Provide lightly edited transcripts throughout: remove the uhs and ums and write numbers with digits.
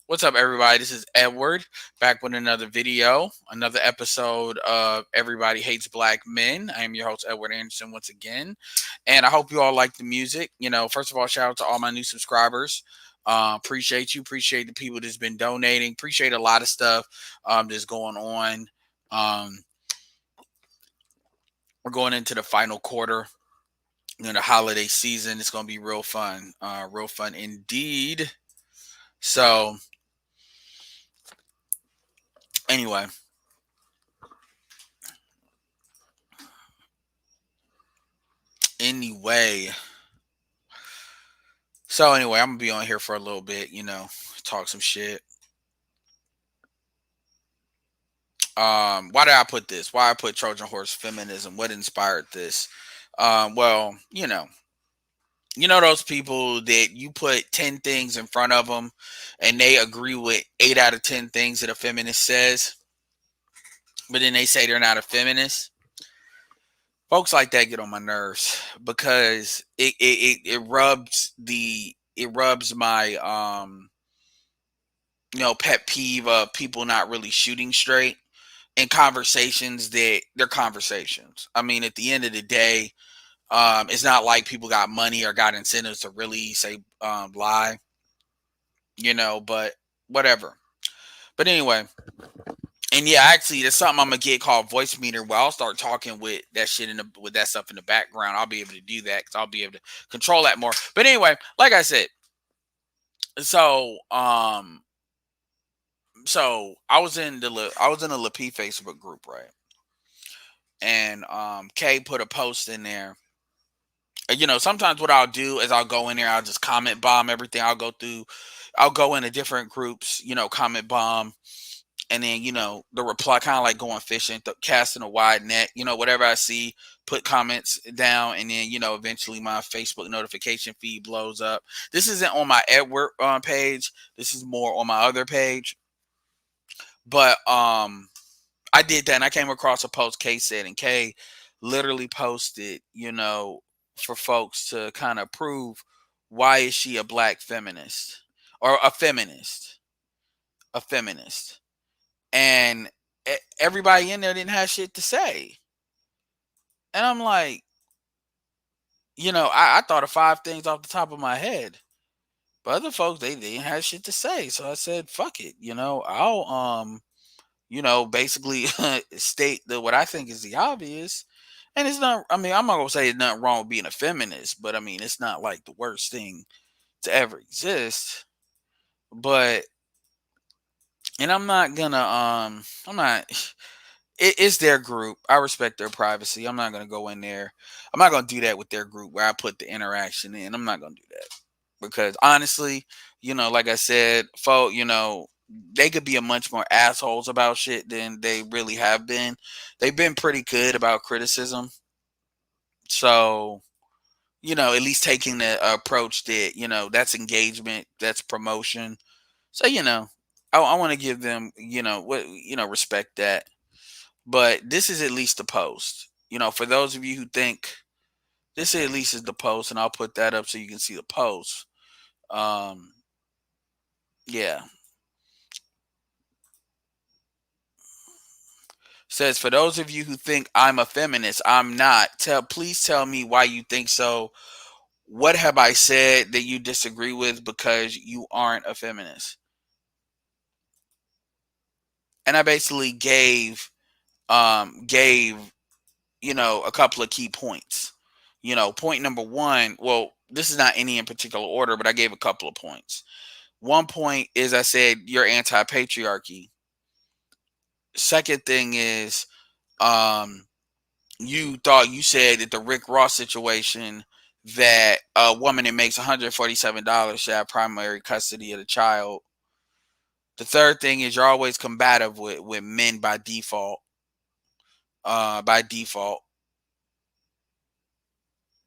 What's up, everybody? This is Edward back with another video, another episode of Everybody Hates Black Men. I am your host, Edward Anderson, once again. And I hope you all like the music. First of all, shout out to all my new subscribers. Appreciate you. Appreciate the people that's been donating. Appreciate a lot of stuff that's going on. We're going into the final quarter. The holiday season. It's going to be real fun. Real fun indeed. So, anyway, I'm gonna be on here for a little bit, talk some shit. Why did I put this? Why I put Trojan horse feminism? What inspired this? Well, those people that you put 10 things in front of them and they agree with 8 out of 10 things that a feminist says, but then they say they're not a feminist. Folks like that get on my nerves because it rubs my pet peeve of people not really shooting straight in conversations that they're conversations. I mean, at the end of the day, it's not like people got money or got incentives to really say lie, but whatever. But anyway, and yeah, actually, there's something I'm gonna get called voice meter where I'll start talking with that shit with that stuff in the background. I'll be able to do that because I'll be able to control that more. But anyway, like I said, so I was in a Lapee Facebook group, right? And Kay put a post in there. Sometimes what I'll do is I'll go in there, I'll just comment bomb everything. I'll go into different groups, comment bomb. And then, the reply, kind of like going fishing, casting a wide net, whatever I see, put comments down. And then, eventually my Facebook notification feed blows up. This isn't on my Edward page. This is more on my other page. But I did that and I came across a post Kay said, and Kay literally posted, for folks to kind of prove why is she a black feminist or a feminist. And everybody in there didn't have shit to say. And I'm like, I thought of 5 things off the top of my head. But other folks, they didn't have shit to say. So I said, fuck it. I'll basically state what I think is the obvious. And it's not, I mean, I'm not gonna say there's nothing wrong with being a feminist, but I mean it's not like the worst thing to ever exist. But and I'm not gonna I'm not it's their group. I respect their privacy. I'm not gonna go in there. I'm not gonna do that with their group where I put the interaction in. I'm not gonna do that. Because honestly, like I said, folk, they could be a much more assholes about shit than they really have been. They've been pretty good about criticism. So, at least taking the approach that, that's engagement, that's promotion. So, I want to give them, respect that. But this is at least the post. For those of you who think this at least is the post, and I'll put that up so you can see the post. Yeah. Says, for those of you who think I'm a feminist, I'm not. Please tell me why you think so. What have I said that you disagree with because you aren't a feminist? And I basically gave a couple of key points. Point number 1, well, this is not any in particular order, but I gave a couple of points. One point is I said you're anti-patriarchy. Second thing is, um, you said that the Rick Ross situation, that a woman that makes $147 should have primary custody of the child. The third thing is you're always combative with men by default. By default.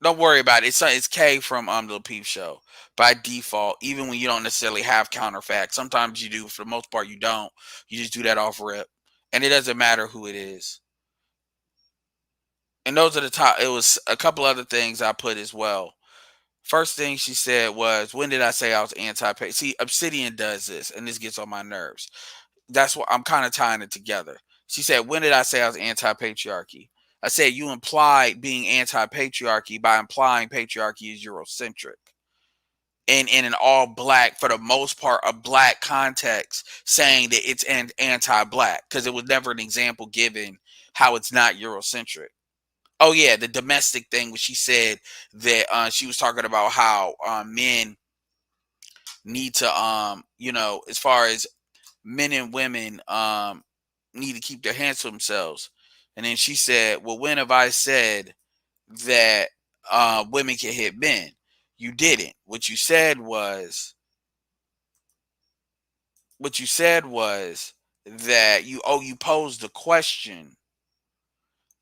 Don't worry about it. It's K from the Peep Show. By default, even when you don't necessarily have counterfacts, sometimes you do. For the most part, you don't. You just do that off rip, and it doesn't matter who it is. And those are the top. It was a couple other things I put as well. First thing she said was, "When did I say I was anti-pay?" See, Obsidian does this, and this gets on my nerves. That's what I'm kind of tying it together. She said, "When did I say I was anti-patriarchy?" I said, "You implied being anti-patriarchy by implying patriarchy is Eurocentric." And in an all black, for the most part, a black context, saying that it's anti-black, because it was never an example given how it's not Eurocentric. Oh yeah, the domestic thing, where she said that she was talking about how men need to as far as men and women need to keep their hands to themselves. And then she said, "Well, when have I said that women can hit men? You didn't. What you said was that you posed the question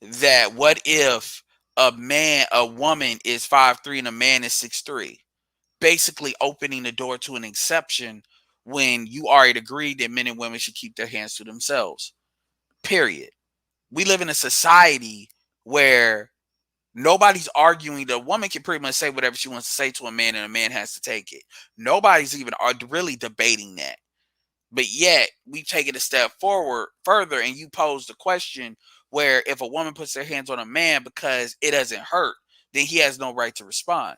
that what if a woman is 5'3" and a man is 6'3", basically opening the door to an exception when you already agreed that men and women should keep their hands to themselves. Period. We live in a society where nobody's arguing. The woman can pretty much say whatever she wants to say to a man, and a man has to take it. Nobody's even really debating that. But yet we take it a step forward further, and you pose the question where if a woman puts their hands on a man because it doesn't hurt, then he has no right to respond.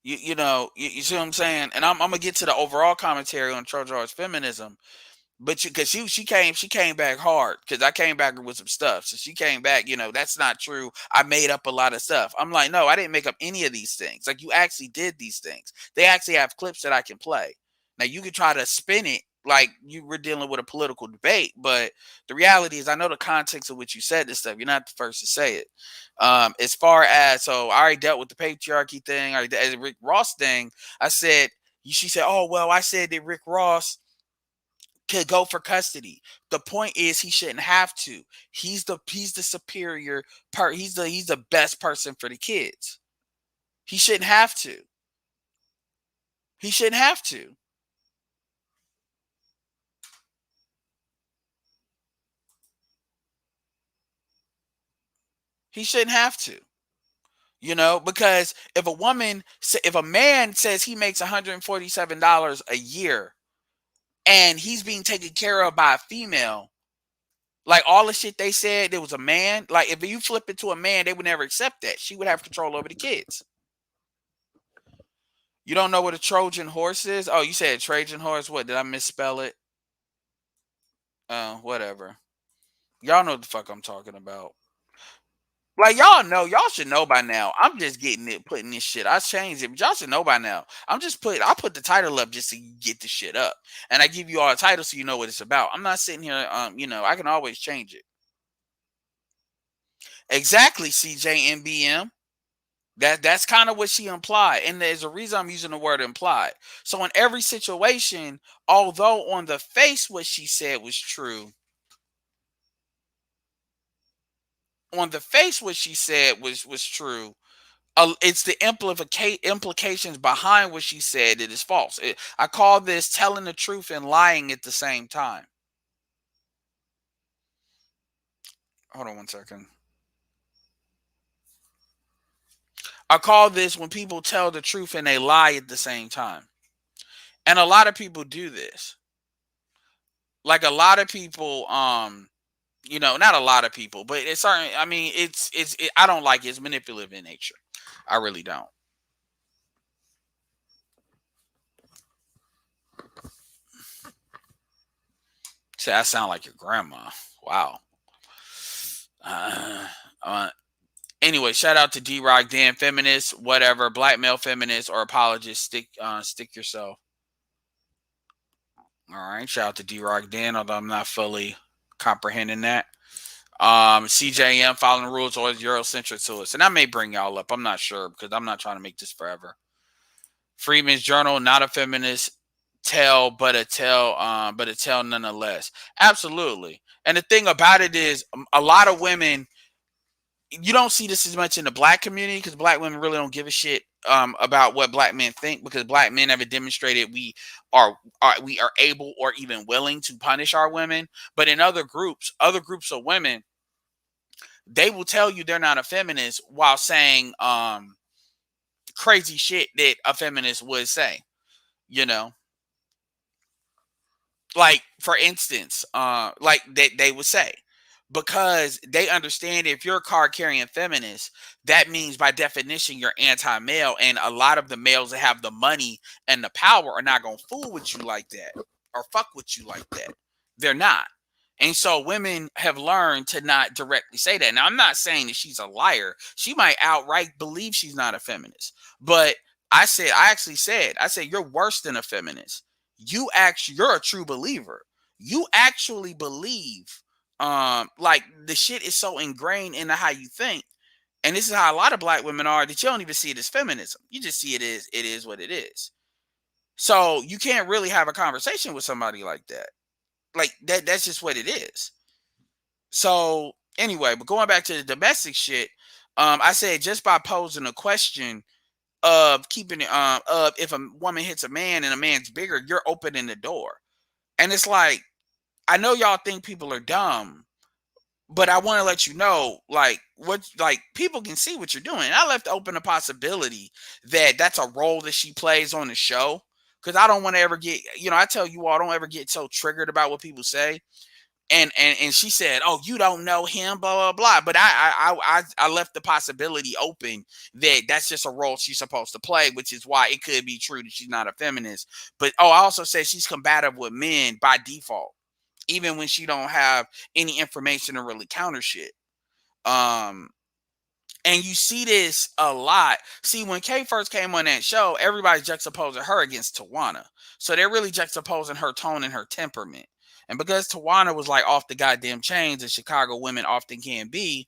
You see what I'm saying? And I'm gonna get to the overall commentary on Trojan's feminism. But because she came back hard, because I came back with some stuff. So she came back, that's not true. I made up a lot of stuff. I'm like, no, I didn't make up any of these things. Like, you actually did these things. They actually have clips that I can play. Now you can try to spin it like you were dealing with a political debate, but the reality is I know the context of what you said this stuff. You're not the first to say it. As far as, so I already dealt with the patriarchy thing, the Rick Ross thing. I said, she said, "Oh well, I said that Rick Ross could go for custody." The point is he shouldn't have to. He's the superior part. He's the best person for the kids. He shouldn't have to. He shouldn't have to. He shouldn't have to. Because if a man says he makes $147 a year and he's being taken care of by a female, like all the shit they said, there was a man. Like, if you flip it to a man, they would never accept that. She would have control over the kids. You don't know what a Trojan horse is? Oh, you said Trojan horse. What, did I misspell it? Whatever. Y'all know what the fuck I'm talking about. Like, y'all should know by now. I'm just putting this shit. I changed it, but y'all should know by now. I put the title up just to get the shit up. And I give you all a title so you know what it's about. I'm not sitting here, I can always change it. Exactly, CJNBM. That's kind of what she implied. And there's a reason I'm using the word implied. So in every situation, although on the face what she said was true, it's the implications behind what she said that is false. I call this telling the truth and lying at the same time. Hold on one second. I call this when people tell the truth and they lie at the same time. And a lot of people do this. Like, a lot of people, not a lot of people, but it's certain. I mean, I don't like it. It's manipulative in nature. I really don't. See, I sound like your grandma. Wow. Uh, uh, Anyway, shout out to D-Rock, Dan, feminists, whatever, black male feminists or apologists, stick yourself. All right, shout out to D-Rock, Dan, although I'm not fully comprehending that. CJM, following the rules, always Eurocentric to us. And I may bring y'all up. I'm not sure because I'm not trying to make this forever. Freeman's Journal, not a feminist tell, but a tell nonetheless. Absolutely. And the thing about it is a lot of women, you don't see this as much in the black community because black women really don't give a shit about what black men think, because black men haven't demonstrated are we are able or even willing to punish our women. But in other groups of women, they will tell you they're not a feminist while saying crazy shit that a feminist would say, you know. Like, for instance, like they would say, because they understand if you're a card carrying feminist, that means by definition you're anti-male, and a lot of the males that have the money and the power are not gonna fool with you like that or fuck with you like that. They're not. And so women have learned to not directly say that. Now, I'm not saying that she's a liar. She might outright believe she's not a feminist. But I actually said, you're worse than a feminist. You're a true believer. You actually believe, like, the shit is so ingrained into how you think. And this is how a lot of black women are, that you don't even see it as feminism. You just see it is what it is. So you can't really have a conversation with somebody like that. Like that's just what it is. So anyway, but going back to the domestic shit, I said just by posing a question of keeping it of if a woman hits a man and a man's bigger, you're opening the door. And it's like, I know y'all think people are dumb, but I want to let you know, like, people can see what you're doing. And I left open a possibility that that's a role that she plays on the show. Because I don't want to ever get, I tell you all, don't ever get so triggered about what people say. And she said, "Oh, you don't know him, blah blah blah." But I left the possibility open that that's just a role she's supposed to play, which is why it could be true that she's not a feminist. But I also said she's combative with men by default, even when she don't have any information to really counter shit. And you see this a lot. See, when Kay first came on that show, everybody's juxtaposing her against Tawana. So they're really juxtaposing her tone and her temperament. And because Tawana was like off the goddamn chains, as Chicago women often can be,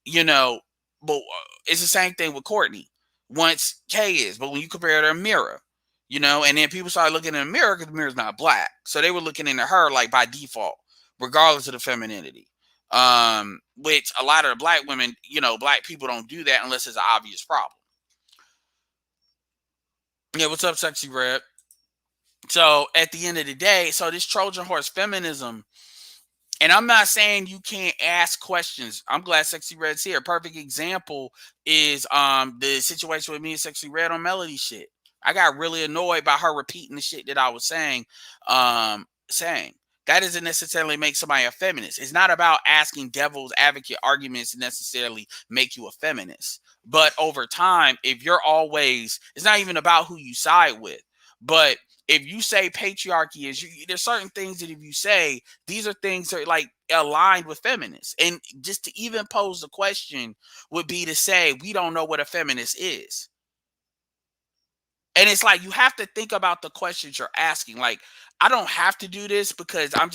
but it's the same thing with Courtney. Once Kay is, but when you compare her to Mira, and then people started looking in the mirror because the mirror's not black. So they were looking into her like by default, regardless of the femininity. Which a lot of the black women, black people don't do that unless it's an obvious problem. Yeah, what's up, Sexy Red? So at the end of the day, so this Trojan horse feminism, and I'm not saying you can't ask questions. I'm glad Sexy Red's here. Perfect example is the situation with me and Sexy Red on Melody shit. I got really annoyed by her repeating the shit that I was saying. That doesn't necessarily make somebody a feminist. It's not about asking devil's advocate arguments to necessarily make you a feminist. But over time, if you're always, it's not even about who you side with. But if you say patriarchy is, there's certain things that if you say, these are things that are like aligned with feminists. And just to even pose the question would be to say, we don't know what a feminist is. And it's like, you have to think about the questions you're asking. Like, I don't have to do this because I'm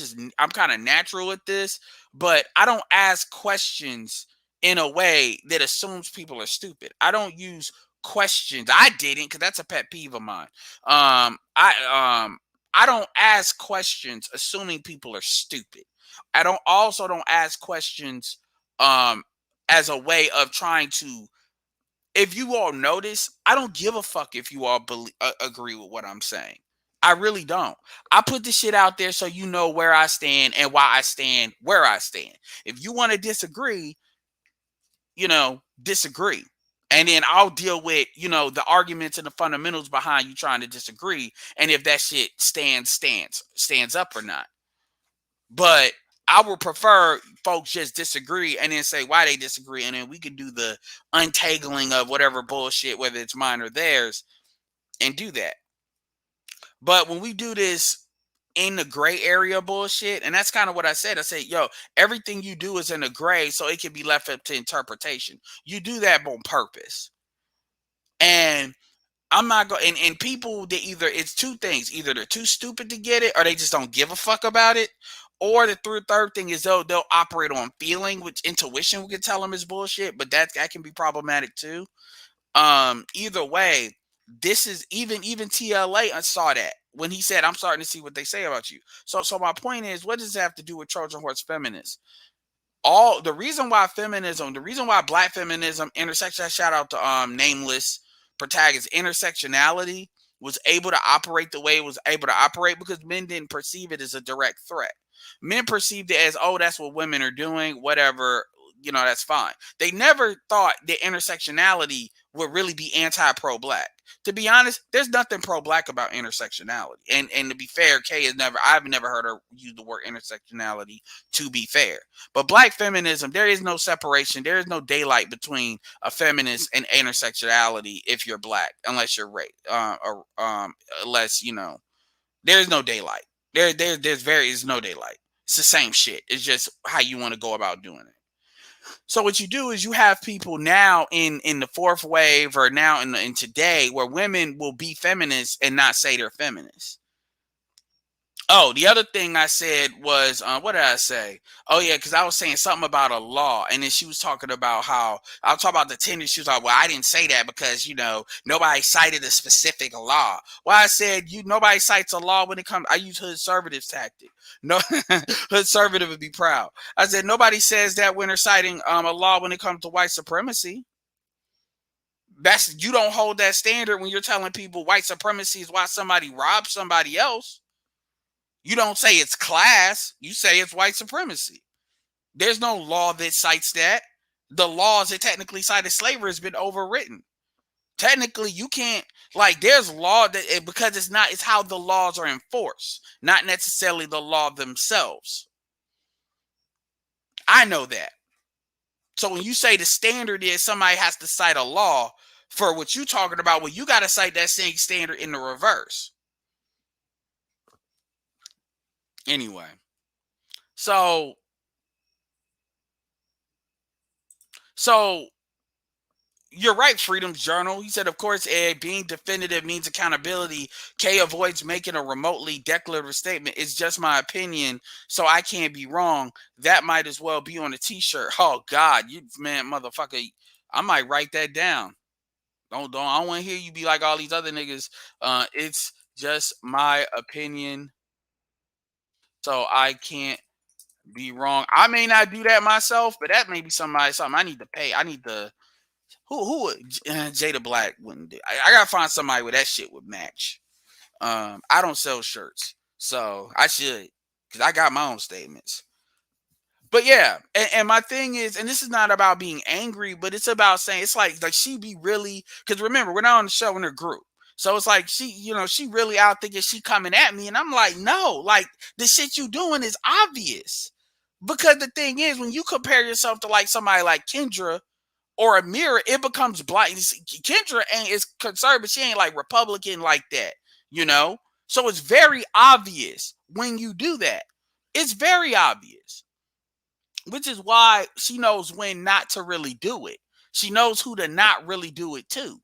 kind of natural at this, but I don't ask questions in a way that assumes people are stupid. I don't use questions. I didn't, because that's a pet peeve of mine. I don't ask questions assuming people are stupid. I don't ask questions as a way of trying to, if you all notice, I don't give a fuck if you all agree with what I'm saying. I really don't. I put the shit out there so you know where I stand and why I stand where I stand. If you want to disagree, disagree. And then I'll deal with, the arguments and the fundamentals behind you trying to disagree. And if that shit stands up or not. But I would prefer folks just disagree and then say why they disagree. And then we can do the untangling of whatever bullshit, whether it's mine or theirs, and do that. But when we do this in the gray area bullshit. And that's kind of what I said. I said, yo, everything you do is in the gray, so it can be left up to interpretation. You do that on purpose. And I'm not going, and people, they either, it's two things: either they're too stupid to get it, or they just don't give a fuck about it. Or the third thing is they'll operate on feeling, which intuition we can tell them is bullshit, but that can be problematic too. Either way, this is even TLA saw that when he said, I'm starting to see what they say about you. So my point is, what does it have to do with Trojan horse feminists? All the reason why feminism, the reason why black feminism, intersection, shout out to nameless protagonist, intersectionality was able to operate the way it was able to operate, because men didn't perceive it as a direct threat. Men perceived it as, oh, that's what women are doing, whatever, that's fine. They never thought that intersectionality would really be anti-pro-black. To be honest, there's nothing pro-black about intersectionality. And to be fair, I've never heard her use the word intersectionality, to be fair. But black feminism, there is no separation. There is no daylight between a feminist and intersectionality if you're black, unless you're unless, there's no daylight. There's no daylight. It's the same shit. It's just how you want to go about doing it. So what you do is you have people now in the fourth wave, or now in today, where women will be feminists and not say they're feminists. Oh, the other thing I said was, what did I say? Oh, yeah, because I was saying something about a law. And then she was talking about how, I'll talk about the Tinder. She was like, well, I didn't say that because, nobody cited a specific law. Well, I said, nobody cites a law when it comes, I use hood conservative tactic. No, hood conservative would be proud. I said, nobody says that when they're citing a law when it comes to white supremacy. You don't hold that standard when you're telling people white supremacy is why somebody robs somebody else. You don't say it's class. You say it's white supremacy. There's no law that cites that. The laws that technically cited slavery has been overwritten. Technically, you can't, there's law that, because it's how the laws are enforced, not necessarily the law themselves. I know that. So when you say the standard is somebody has to cite a law for what you're talking about, well, you got to cite that same standard in the reverse. Anyway, so you're right, Freedom's Journal. He said, of course, Ed, being definitive means accountability. Kay avoids making a remotely declarative statement. It's just my opinion, so I can't be wrong. That might as well be on a t-shirt. Oh, God, you man, motherfucker. I might write that down. I don't want to hear you be like all these other niggas. It's just my opinion, so I can't be wrong. I may not do that myself, but that may be something I need to pay. I need to. Who Jada Black wouldn't do? I gotta find somebody where that shit would match. I don't sell shirts, so I should, because I got my own statements. But yeah, and my thing is, and this is not about being angry, but it's about saying, it's like she be really, because remember, we're not on the show in her group. So it's like she really out thinking she coming at me, and I'm like, no, the shit you doing is obvious. Because the thing is, when you compare yourself to somebody like Kendra or a mirror, it becomes blind. Kendra is conservative. She ain't Republican like that, So it's very obvious when you do that. It's very obvious, which is why she knows when not to really do it. She knows who to not really do it to,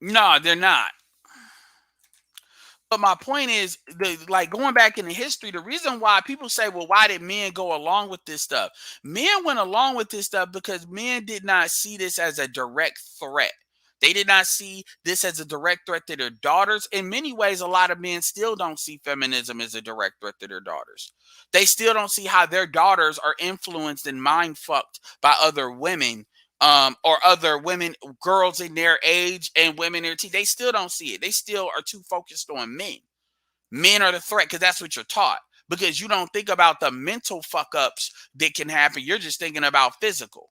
No, they're not. But my point is, going back into history, the reason why people say, well, why did men go along with this stuff? Men went along with this stuff because men did not see this as a direct threat. They did not see this as a direct threat to their daughters. In many ways, a lot of men still don't see feminism as a direct threat to their daughters. They still don't see how their daughters are influenced and mind fucked by other women, or other women, girls in their age and women in their teens. They still don't see it. They still are too focused on men. Men are the threat because that's what you're taught. Because you don't think about the mental fuck ups that can happen. You're just thinking about physical.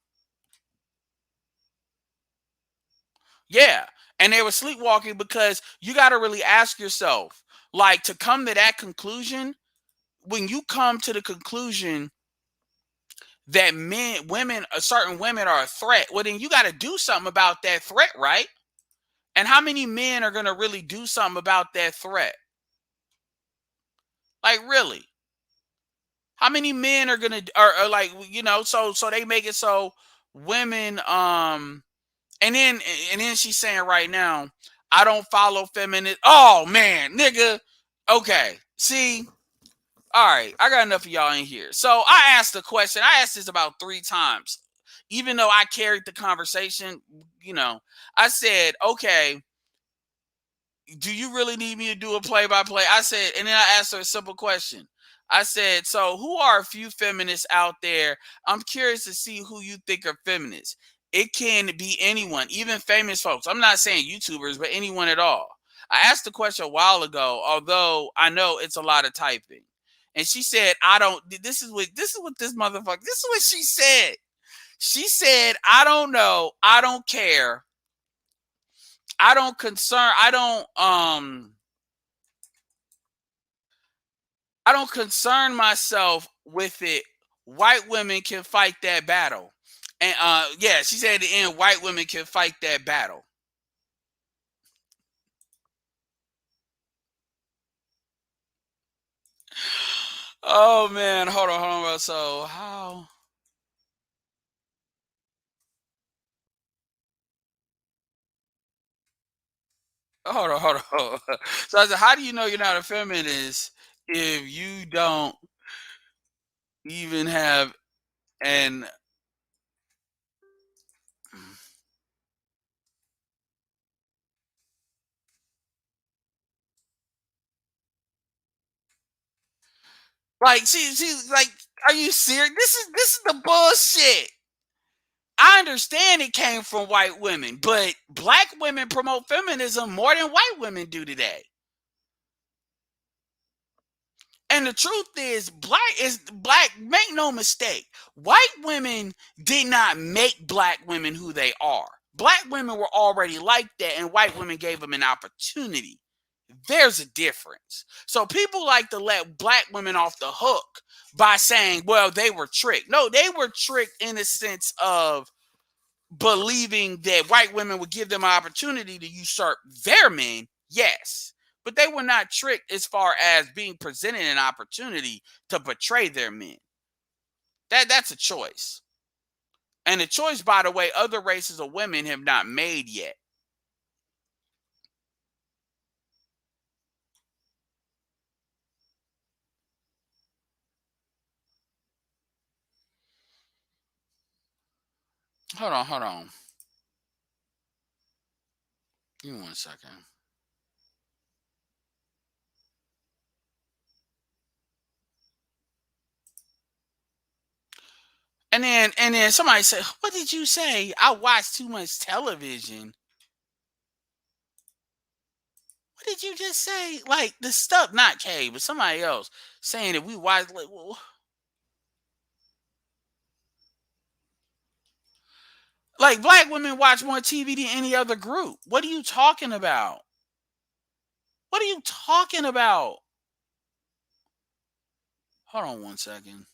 Yeah. And they were sleepwalking because you got to really ask yourself, to come to that conclusion, when you come to the conclusion that certain women are a threat, well, then you got to do something about that threat, right? And how many men are going to really do something about that threat? Like, really? How many men are going to, are like, so they make it so women, and then, she's saying right now, I don't follow feminist. Oh, man, nigga. Okay. See, all right, I got enough of y'all in here. So I asked the question. I asked this about 3 times. Even though I carried the conversation, I said, okay, do you really need me to do a play-by-play? I said, and then I asked her a simple question. I said, so who are a few feminists out there? I'm curious to see who you think are feminists. It can be anyone, even famous folks. I'm not saying YouTubers, but anyone at all. I asked the question a while ago, although I know it's a lot of typing. And she said, I don't, this motherfucker, this is what she said. She said, I don't know. I don't care. I don't concern myself with it. White women can fight that battle. And yeah, she said at the end, white women can fight that battle. Oh man, hold on. So how? Hold on. So I said, how do you know you're not a feminist if you don't even have an like she's like, are you serious? This is the bullshit. I understand it came from white women, but black women promote feminism more than white women do today. And the truth is, black. Make no mistake, white women did not make black women who they are. Black women were already like that, and white women gave them an opportunity. There's a difference. So people like to let black women off the hook by saying, well, they were tricked. No, they were tricked in the sense of believing that white women would give them an opportunity to usurp their men, yes. But they were not tricked as far as being presented an opportunity to betray their men. That's a choice. And a choice, by the way, other races of women have not made yet. Hold on. Give me 1 second. And then somebody said, what did you say? I watch too much television. What did you just say? Like the stuff, not Kay, but somebody else saying that we watch like black women watch more TV than any other group. What are you talking about? What are you talking about? Hold on 1 second.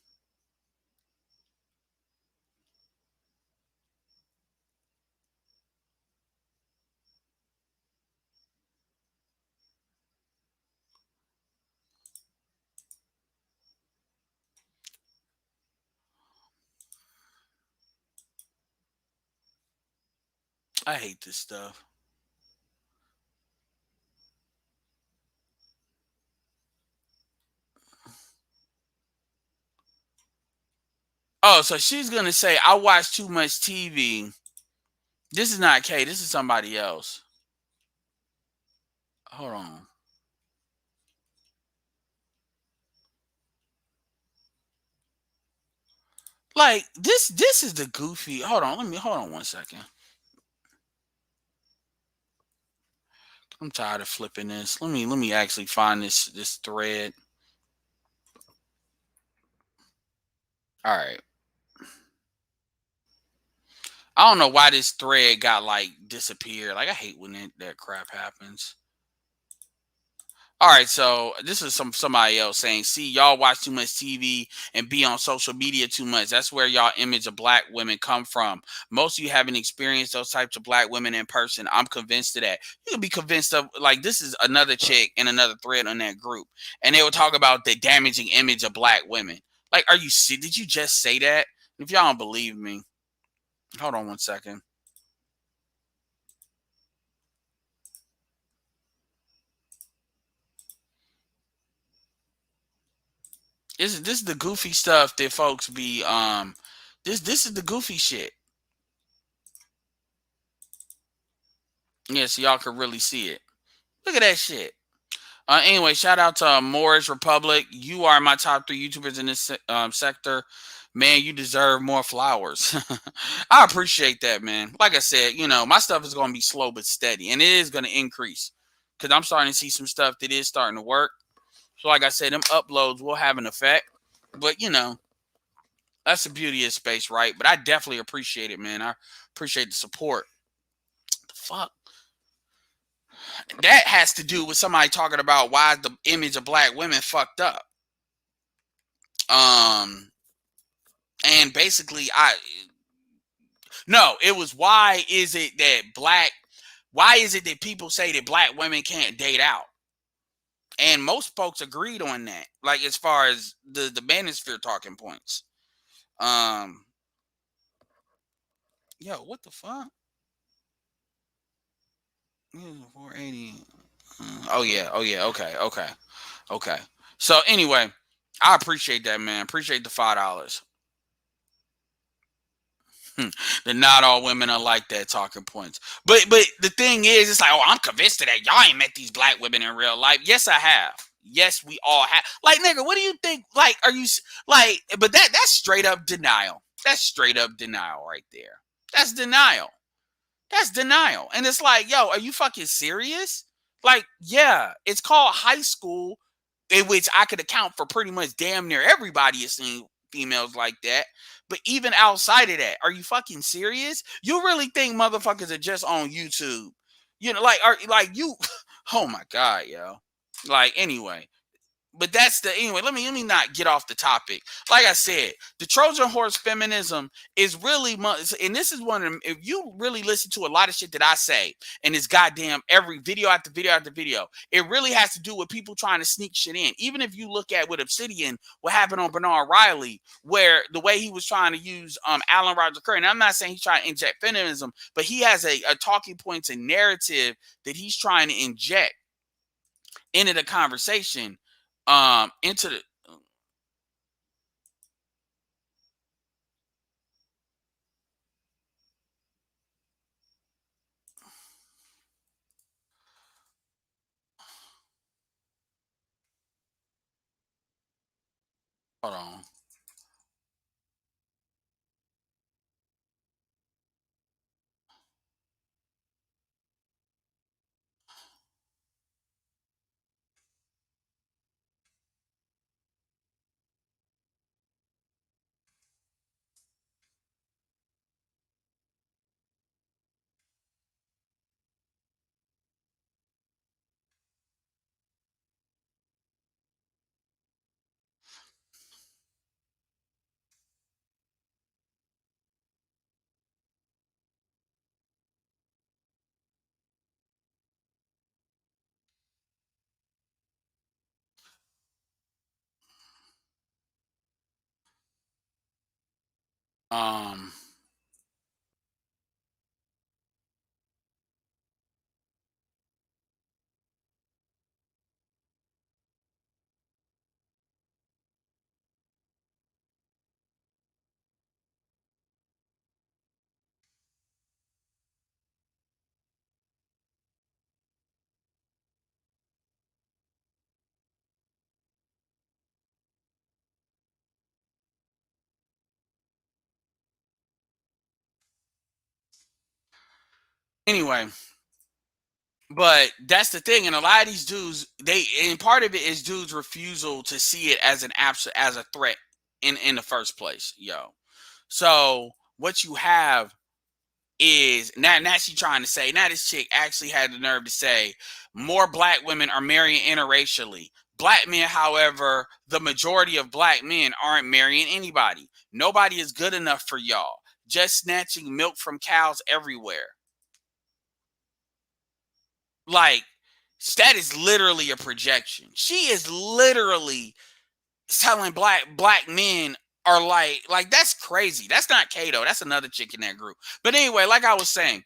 I hate this stuff. Oh, so she's gonna say I watch too much TV. This is not Kay. This is somebody else. Hold on. Like this is the goofy. Hold on 1 second. I'm tired of flipping this. Let me actually find this thread. All right. I don't know why this thread got like disappeared. Like I hate when that crap happens. All right, so this is somebody else saying, "See, y'all watch too much TV and be on social media too much. That's where y'all image of black women come from. Most of you haven't experienced those types of black women in person. I'm convinced of that. You can be convinced of like this is another chick in another thread on that group, and they will talk about the damaging image of black women. Like, are you see? Did you just say that? If y'all don't believe me, hold on one second. This is the goofy stuff that folks be this is the goofy shit. Yeah, so y'all can really see it. Look at that shit. Anyway, shout out to Morris Republic. You are my top 3 YouTubers in this sector. Man, you deserve more flowers. I appreciate that, man. Like I said, my stuff is going to be slow but steady, and it is going to increase because I'm starting to see some stuff that is starting to work. So, like I said, them uploads will have an effect. But, that's the beauty of space, right? But I definitely appreciate it, man. I appreciate the support. The fuck? That has to do with somebody talking about why the image of black women fucked up. Um, and basically, no, it was why is it that people say that black women can't date out? And most folks agreed on that. Like as far as the manosphere talking points. Um, yo, what the fuck? 480. Oh yeah, okay. So anyway, I appreciate that, man. Appreciate the $5. That not all women are like that talking points. But the thing is, it's like, oh, I'm convinced of that. Y'all ain't met these black women in real life. Yes, I have. Yes, we all have. Like, nigga, what do you think? Like, are you like? But that's straight up denial. That's straight up denial right there. That's denial. That's denial. And it's like, yo, are you fucking serious? Like, yeah, it's called high school, in which I could account for pretty much damn near everybody is seeing females like that. But even outside of that, are you fucking serious? You really think motherfuckers are just on YouTube? Like, are like you? Oh my god, yo. Like, anyway, but that's the anyway. Let me not get off the topic. Like I said, the Trojan horse feminism is really much, and this is one of them. If you really listen to a lot of shit that I say, and it's goddamn every video after video after video, it really has to do with people trying to sneak shit in. Even if you look at with Obsidian, what happened on Bernard Riley, where the way he was trying to use Alan Roger Curry, and I'm not saying he's trying to inject feminism, but he has a talking points and narrative that he's trying to inject into the conversation into the hold on. Um anyway, but that's the thing, and a lot of these dudes, and part of it is dudes' refusal to see it as as a threat in the first place, yo. So what you have is now she trying to say, now this chick actually had the nerve to say more black women are marrying interracially. Black men, however, the majority of black men aren't marrying anybody. Nobody is good enough for y'all. Just snatching milk from cows everywhere. Like, that is literally a projection. She is literally telling black men are like that's crazy. That's not Kato. That's another chick in that group. But anyway, like I was saying,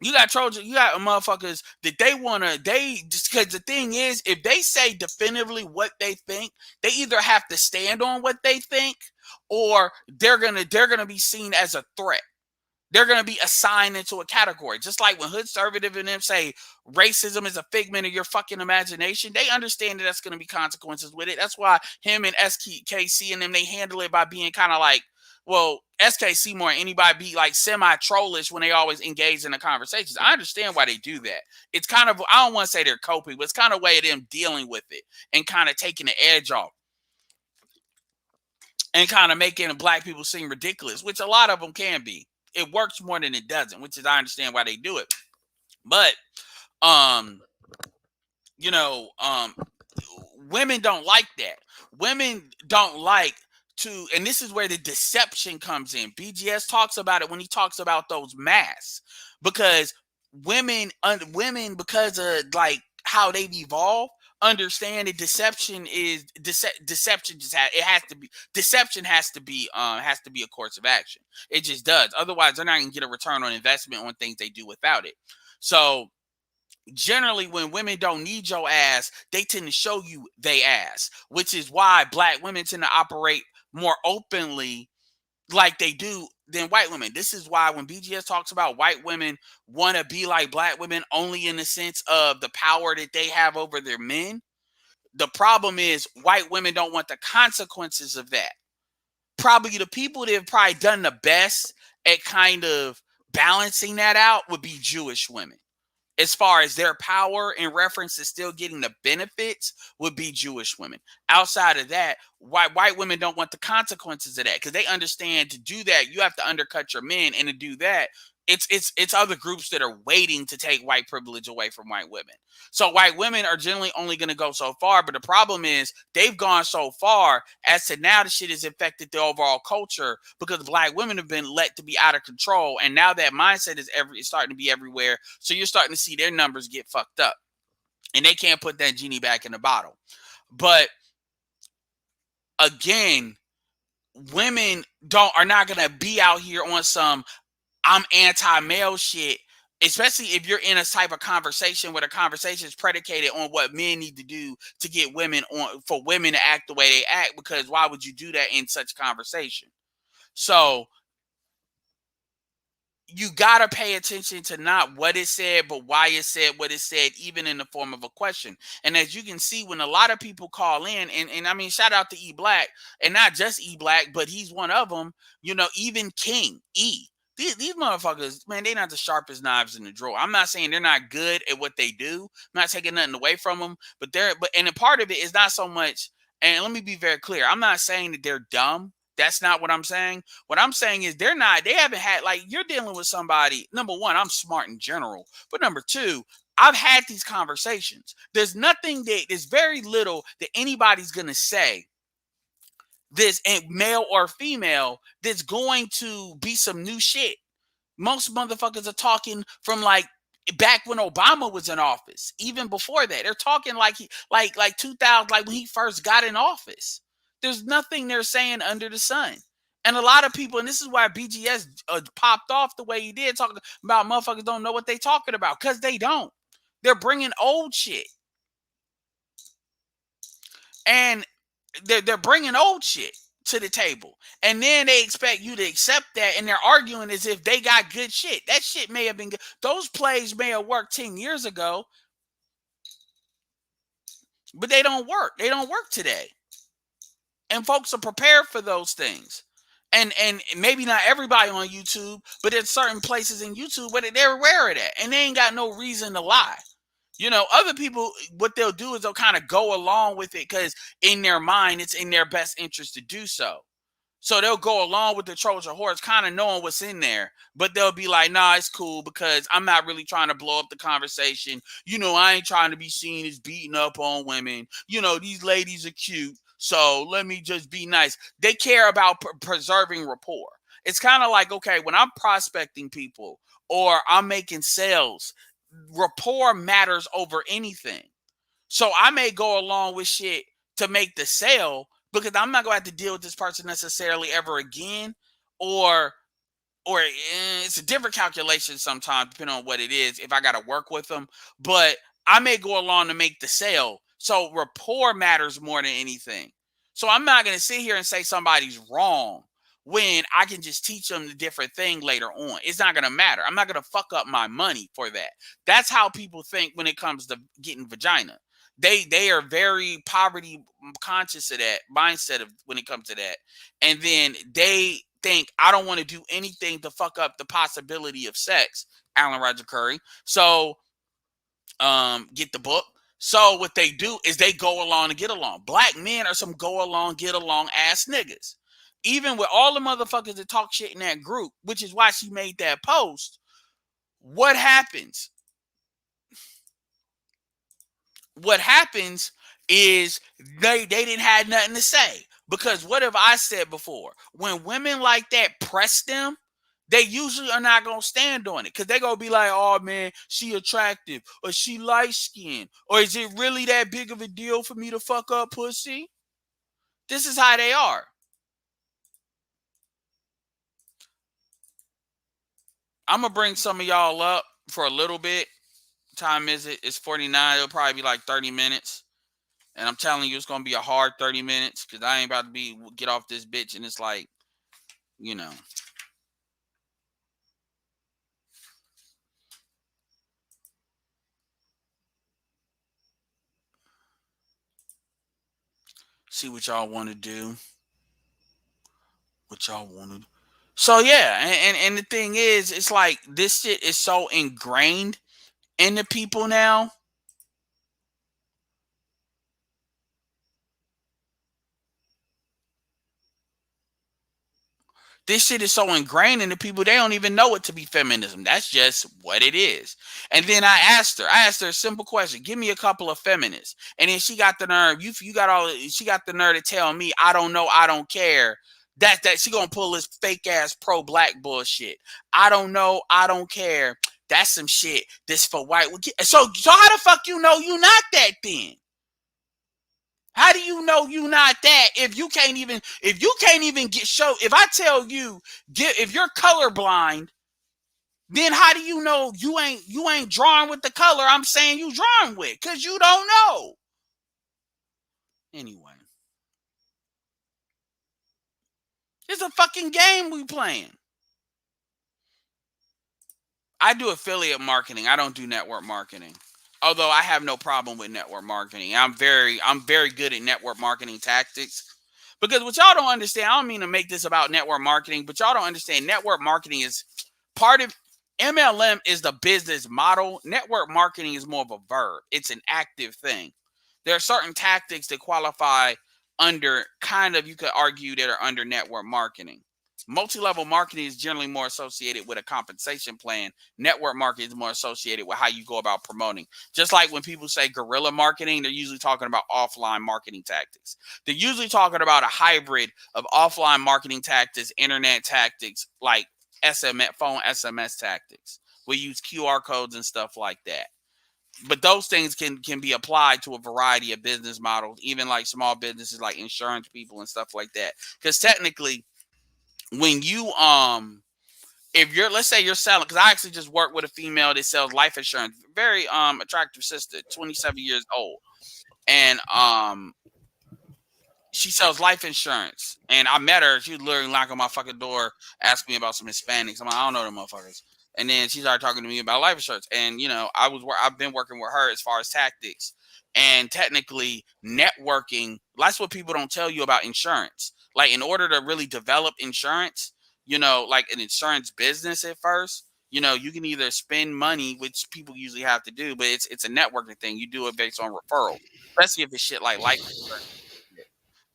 you got Trojan, you got motherfuckers that they just because the thing is, if they say definitively what they think, they either have to stand on what they think or they're gonna be seen as a threat. They're going to be assigned into a category. Just like when Hood Conservative and them say racism is a figment of your fucking imagination, they understand that that's going to be consequences with it. That's why him and SKC and them, they handle it by being kind of like, well, SKC more than anybody be like semi-trollish when they always engage in the conversations. I understand why they do that. It's kind of, I don't want to say they're coping, but it's kind of a way of them dealing with it and kind of taking the edge off and kind of making black people seem ridiculous, which a lot of them can be. It works more than it doesn't, which is I understand why they do it. But you know, women don't like that. Women don't like to, and this is where the deception comes in. BGS talks about it when he talks about those masks, because women because of like how they've evolved, understand that deception is deception just has to be deception has to be a course of action. It just does. Otherwise, they're not gonna get a return on investment on things they do without it. So generally, when women don't need your ass, they tend to show you they ass, which is why black women tend to operate more openly like they do than white women. This is why when BGS talks about white women want to be like black women only in the sense of the power that they have over their men, the problem is white women don't want the consequences of that. Probably the people that have probably done the best at kind of balancing that out would be Jewish women. As far as their power in reference to still getting the benefits would be Jewish women. Outside of that, white women don't want the consequences of that because they understand to do that, you have to undercut your men. And to do that, it's other groups that are waiting to take white privilege away from white women. So white women are generally only going to go so far. But the problem is they've gone so far as to now the shit has affected the overall culture because black women have been let to be out of control. And now that mindset is starting to be everywhere. So you're starting to see their numbers get fucked up. And they can't put that genie back in the bottle. But again, women are not going to be out here on some I'm anti-male shit, especially if you're in a type of conversation where the conversation is predicated on what men need to do to get women on, for women to act the way they act, because why would you do that in such conversation? So you got to pay attention to not what it said, but why it said what it said, even in the form of a question. And as you can see, when a lot of people call in, and I mean, shout out to E Black, and not just E Black, but he's one of them, you know, even King E. These motherfuckers, man, they're not the sharpest knives in the drawer. I'm not saying they're not good at what they do. I'm not taking nothing away from them, and a part of it is not so much, and let me be very clear. I'm not saying that they're dumb. That's not what I'm saying. What I'm saying is they haven't had, like, you're dealing with somebody. Number one, I'm smart in general. But number two, I've had these conversations. There's very little that anybody's going to say, this male or female, that's going to be some new shit. Most motherfuckers are talking from like back when Obama was in office, even before that. They're talking like 2000, like when he first got in office. There's nothing they're saying under the sun. And a lot of people, and this is why BGS popped off the way he did, talking about motherfuckers don't know what they talking about, because they don't. They're bringing old shit. And they're bringing old shit to the table, and then they expect you to accept that, and they're arguing as if they got good shit. That shit may have been good. Those plays may have worked 10 years ago, but they don't work. They don't work today. And folks are prepared for those things. And maybe not everybody on YouTube, but there's certain places in YouTube where they're aware of that, and they ain't got no reason to lie. You know, other people, what they'll do is they'll kind of go along with it because in their mind, it's in their best interest to do so. So they'll go along with the Trojan horse, kind of knowing what's in there, but they'll be like, "Nah, it's cool because I'm not really trying to blow up the conversation. I ain't trying to be seen as beating up on women. These ladies are cute, so let me just be nice." They care about preserving rapport. It's kind of like, okay, when I'm prospecting people or I'm making sales, rapport matters over anything. So I may go along with shit to make the sale because I'm not gonna have to deal with this person necessarily ever again, or it's a different calculation sometimes depending on what it is if I got to work with them. But I may go along to make the sale. So rapport matters more than anything. So I'm not gonna sit here and say somebody's wrong when I can just teach them the different thing later on. It's not gonna matter. I'm not gonna fuck up my money for that. That's how people think when it comes to getting vagina. They are very poverty conscious of that mindset of when it comes to that. And then they think I don't want to do anything to fuck up the possibility of sex, Alan Roger Curry. So get the book. So what they do is they go along and get along. Black men are some go along, get along ass niggas. Even with all the motherfuckers that talk shit in that group, which is why she made that post. What happens? What happens is they didn't have nothing to say. Because what have I said before? When women like that press them, they usually are not gonna stand on it because they're gonna be like, "Oh man, she attractive or she light skinned, or is it really that big of a deal for me to fuck up pussy?" This is how they are. I'm gonna bring some of y'all up for a little bit. Time is it? It's 49. It'll probably be like 30 minutes. And I'm telling you, it's gonna be a hard 30 minutes because I ain't about to get off this bitch and it's like, you know. See what y'all want to do. What y'all want to do. So yeah, and the thing is, it's like this shit is so ingrained in the people now. This shit is so ingrained in the people they don't even know it to be feminism. That's just what it is. And then I asked her a simple question: give me a couple of feminists. And then she got the nerve. She got the nerve to tell me I don't know, I don't care. That she gonna pull this fake ass pro black bullshit. I don't know, I don't care. That's some shit. This for white. So how the fuck you know you not that then? How do you know you not that if you can't even get show? If I tell you if you're colorblind, then how do you know you ain't drawing with the color I'm saying you drawing with? Cause you don't know. Anyway, it's a fucking game we playing. I do affiliate marketing. I don't do network marketing. Although I have no problem with network marketing. I'm very good at network marketing tactics. Because what y'all don't understand, I don't mean to make this about network marketing, but y'all don't understand network marketing is part of MLM is the business model. Network marketing is more of a verb. It's an active thing. There are certain tactics that qualify under kind of, you could argue, that are under network marketing. Multi-level marketing is generally more associated with a compensation plan. Network marketing is more associated with how you go about promoting. Just like when people say guerrilla marketing, they're usually talking about offline marketing tactics. They're usually talking about a hybrid of offline marketing tactics, internet tactics, like SMS, phone SMS tactics. We use QR codes and stuff like that. But those things can be applied to a variety of business models, even like small businesses like insurance people and stuff like that. Because technically, when you if you're, let's say you're selling, because I actually just worked with a female that sells life insurance, very attractive sister, 27 years old, and she sells life insurance. And I met her. She was literally knocking on my fucking door, asking me about some Hispanics. I'm like, I don't know them motherfuckers. And then she started talking to me about life insurance. And I've been working with her as far as tactics. And technically, networking, that's what people don't tell you about insurance. Like, in order to really develop insurance, like an insurance business at first, you can either spend money, which people usually have to do, but it's a networking thing. You do it based on referral, especially if it's shit like life insurance.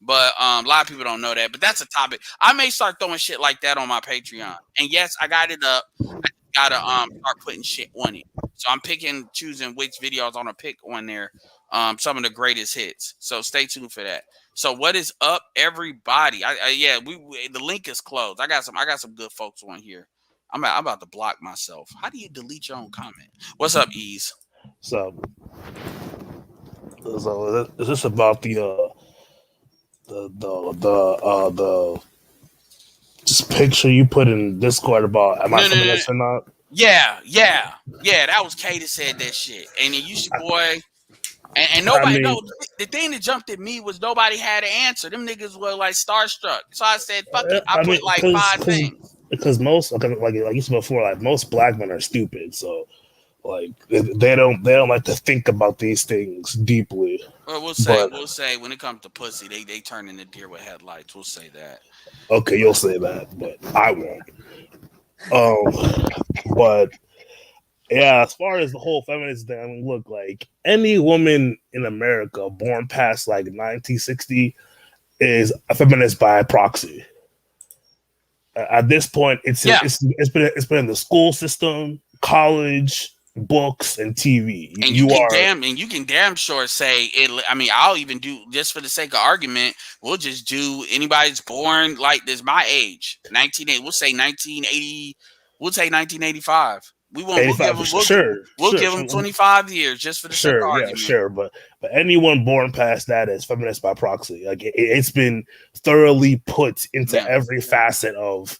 But a lot of people don't know that. But that's a topic. I may start throwing shit like that on my Patreon. And yes, I got it up. I just gotta start putting shit on it. So I'm picking, choosing which videos I want to pick on there. Some of the greatest hits. So stay tuned for that. So what is up, everybody? Yeah, we the link is closed. I got some good folks on here. I'm about to block myself. How do you delete your own comment? What's up, Ease? So, so is this about the just picture you put in Discord about am I No, no, no. feminist or not? Yeah, yeah, yeah. That was Kay that said that shit. And then you should, boy. And I nobody, mean, no, the thing that jumped at me was nobody had an answer. Them niggas were like starstruck. So I said, fuck it. I I put mean, like five things. because most like you said before, like most black men are stupid, so like they don't like to think about these things deeply. Well, But we'll say when it comes to pussy, they turn into deer with headlights. We'll say that. okay, you'll say that, but I won't. But yeah, as far as the whole feminist thing, I mean, look, like any woman in America born past like 1960 is a feminist by proxy. At this point, Yeah, it's been in the school system, college, books, and TV. and you can damn sure say it. I mean, I'll even do, just for the sake of argument, we'll just do anybody's born like this my age, 1980. We'll say 1980. We'll say 1985. We won't. We'll give 85, them. sure, We'll sure, give them 25 years just for the sake of sure, yeah, argument. sure. But anyone born past that is feminist by proxy. Like it's been thoroughly put into Yeah. every facet of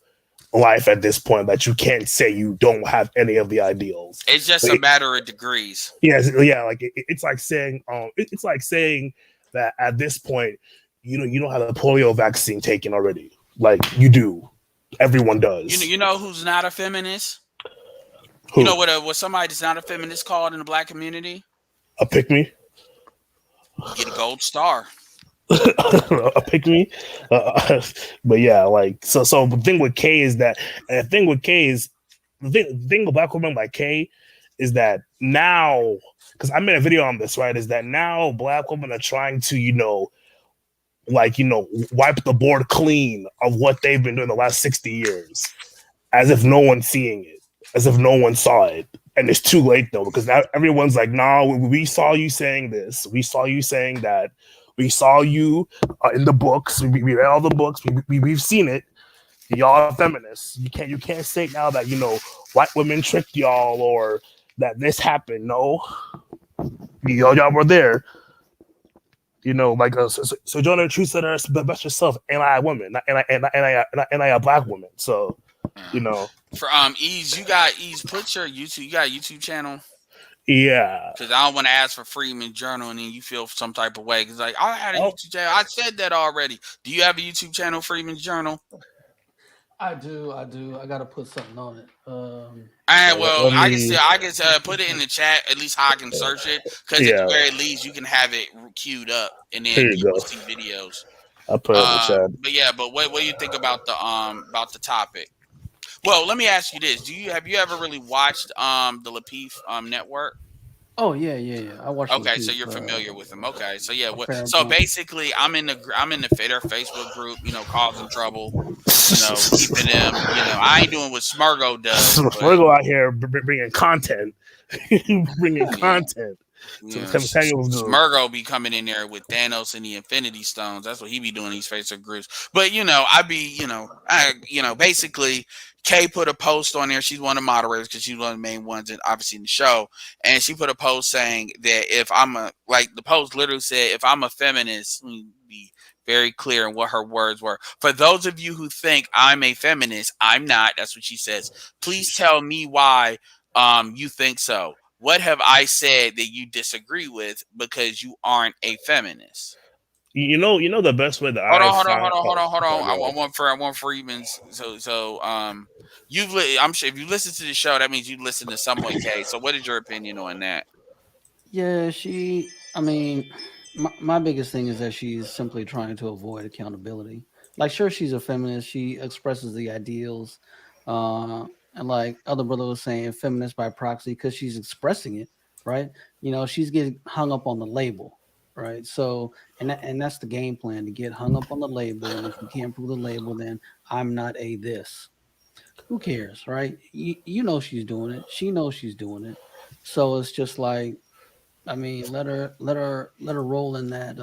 life at this point that you can't say you don't have any of the ideals. It's just a matter of degrees. Yeah. Like it's like saying, it's like saying that at this point, you don't have the polio vaccine taken already. Like you do, everyone does. You know who's not a feminist? Who? You know what somebody that's not a feminist called in the black community? A pick me? Get a gold star. A pick me? But yeah, like so. The thing with K is that, and the thing with K is the thing with black women like K is that now, because I made a video on this, right? Is that now black women are trying to, wipe the board clean of what they've been doing the last 60 years, as if no one's seeing it, as if no one saw it. And it's too late though, because now everyone's like, "Nah, we saw you saying this. We saw you saying that. We saw you in the books. We read all the books. We've seen it. Y'all are feminists. You can't say now that white women tricked y'all or that this happened. No, y'all were there. Like so Jonah True said, "Best yourself, and I a woman, and I a black woman." So, For Ease, put your YouTube. You got a YouTube channel? Yeah. Because I don't want to ask for Freeman Journal and then you feel some type of way. Because like I had a YouTube channel. I said that already. Do you have a YouTube channel, Freeman Journal? I do. I gotta put something on it. All right, well, I can put it in the chat. At least how I can search it, because at the very least you can have it queued up, and then people see videos. I'll put it in the chat. But yeah, but what do you think about the topic? Well, let me ask you this: have you ever really watched the Lapeef network? Oh yeah. I watched. Okay, so you're familiar with them. Okay, so yeah, so basically, I'm in the their Facebook group, causing trouble, keeping them. I ain't doing what Smurgo does. Smurgo out here bringing content, bringing content. Smurgo be coming in there with Thanos and the Infinity Stones. That's what he be doing in these Facebook groups. But I be basically. Kay put a post on there. She's one of the moderators because she's one of the main ones, and obviously in the show. And she put a post saying that the post literally said, if I'm a feminist, let me be very clear in what her words were. For those of you who think I'm a feminist, I'm not. That's what she says. Please tell me why you think so. What have I said that you disagree with because you aren't a feminist? You know the best way that hold on. I want Freeman's. I'm sure if you listen to the show, that means you listen to someone, Kay. So what is your opinion on that? Yeah, my biggest thing is that she's simply trying to avoid accountability. Like, sure, she's a feminist. She expresses the ideals, and like other brother was saying, feminist by proxy because she's expressing it, right? She's getting hung up on the label, right? So, and that's the game plan, to get hung up on the label. And if you can't prove the label, then I'm not a this. Who cares, right? You know she's doing it. She knows she's doing it. So it's just like, I mean, let her roll in that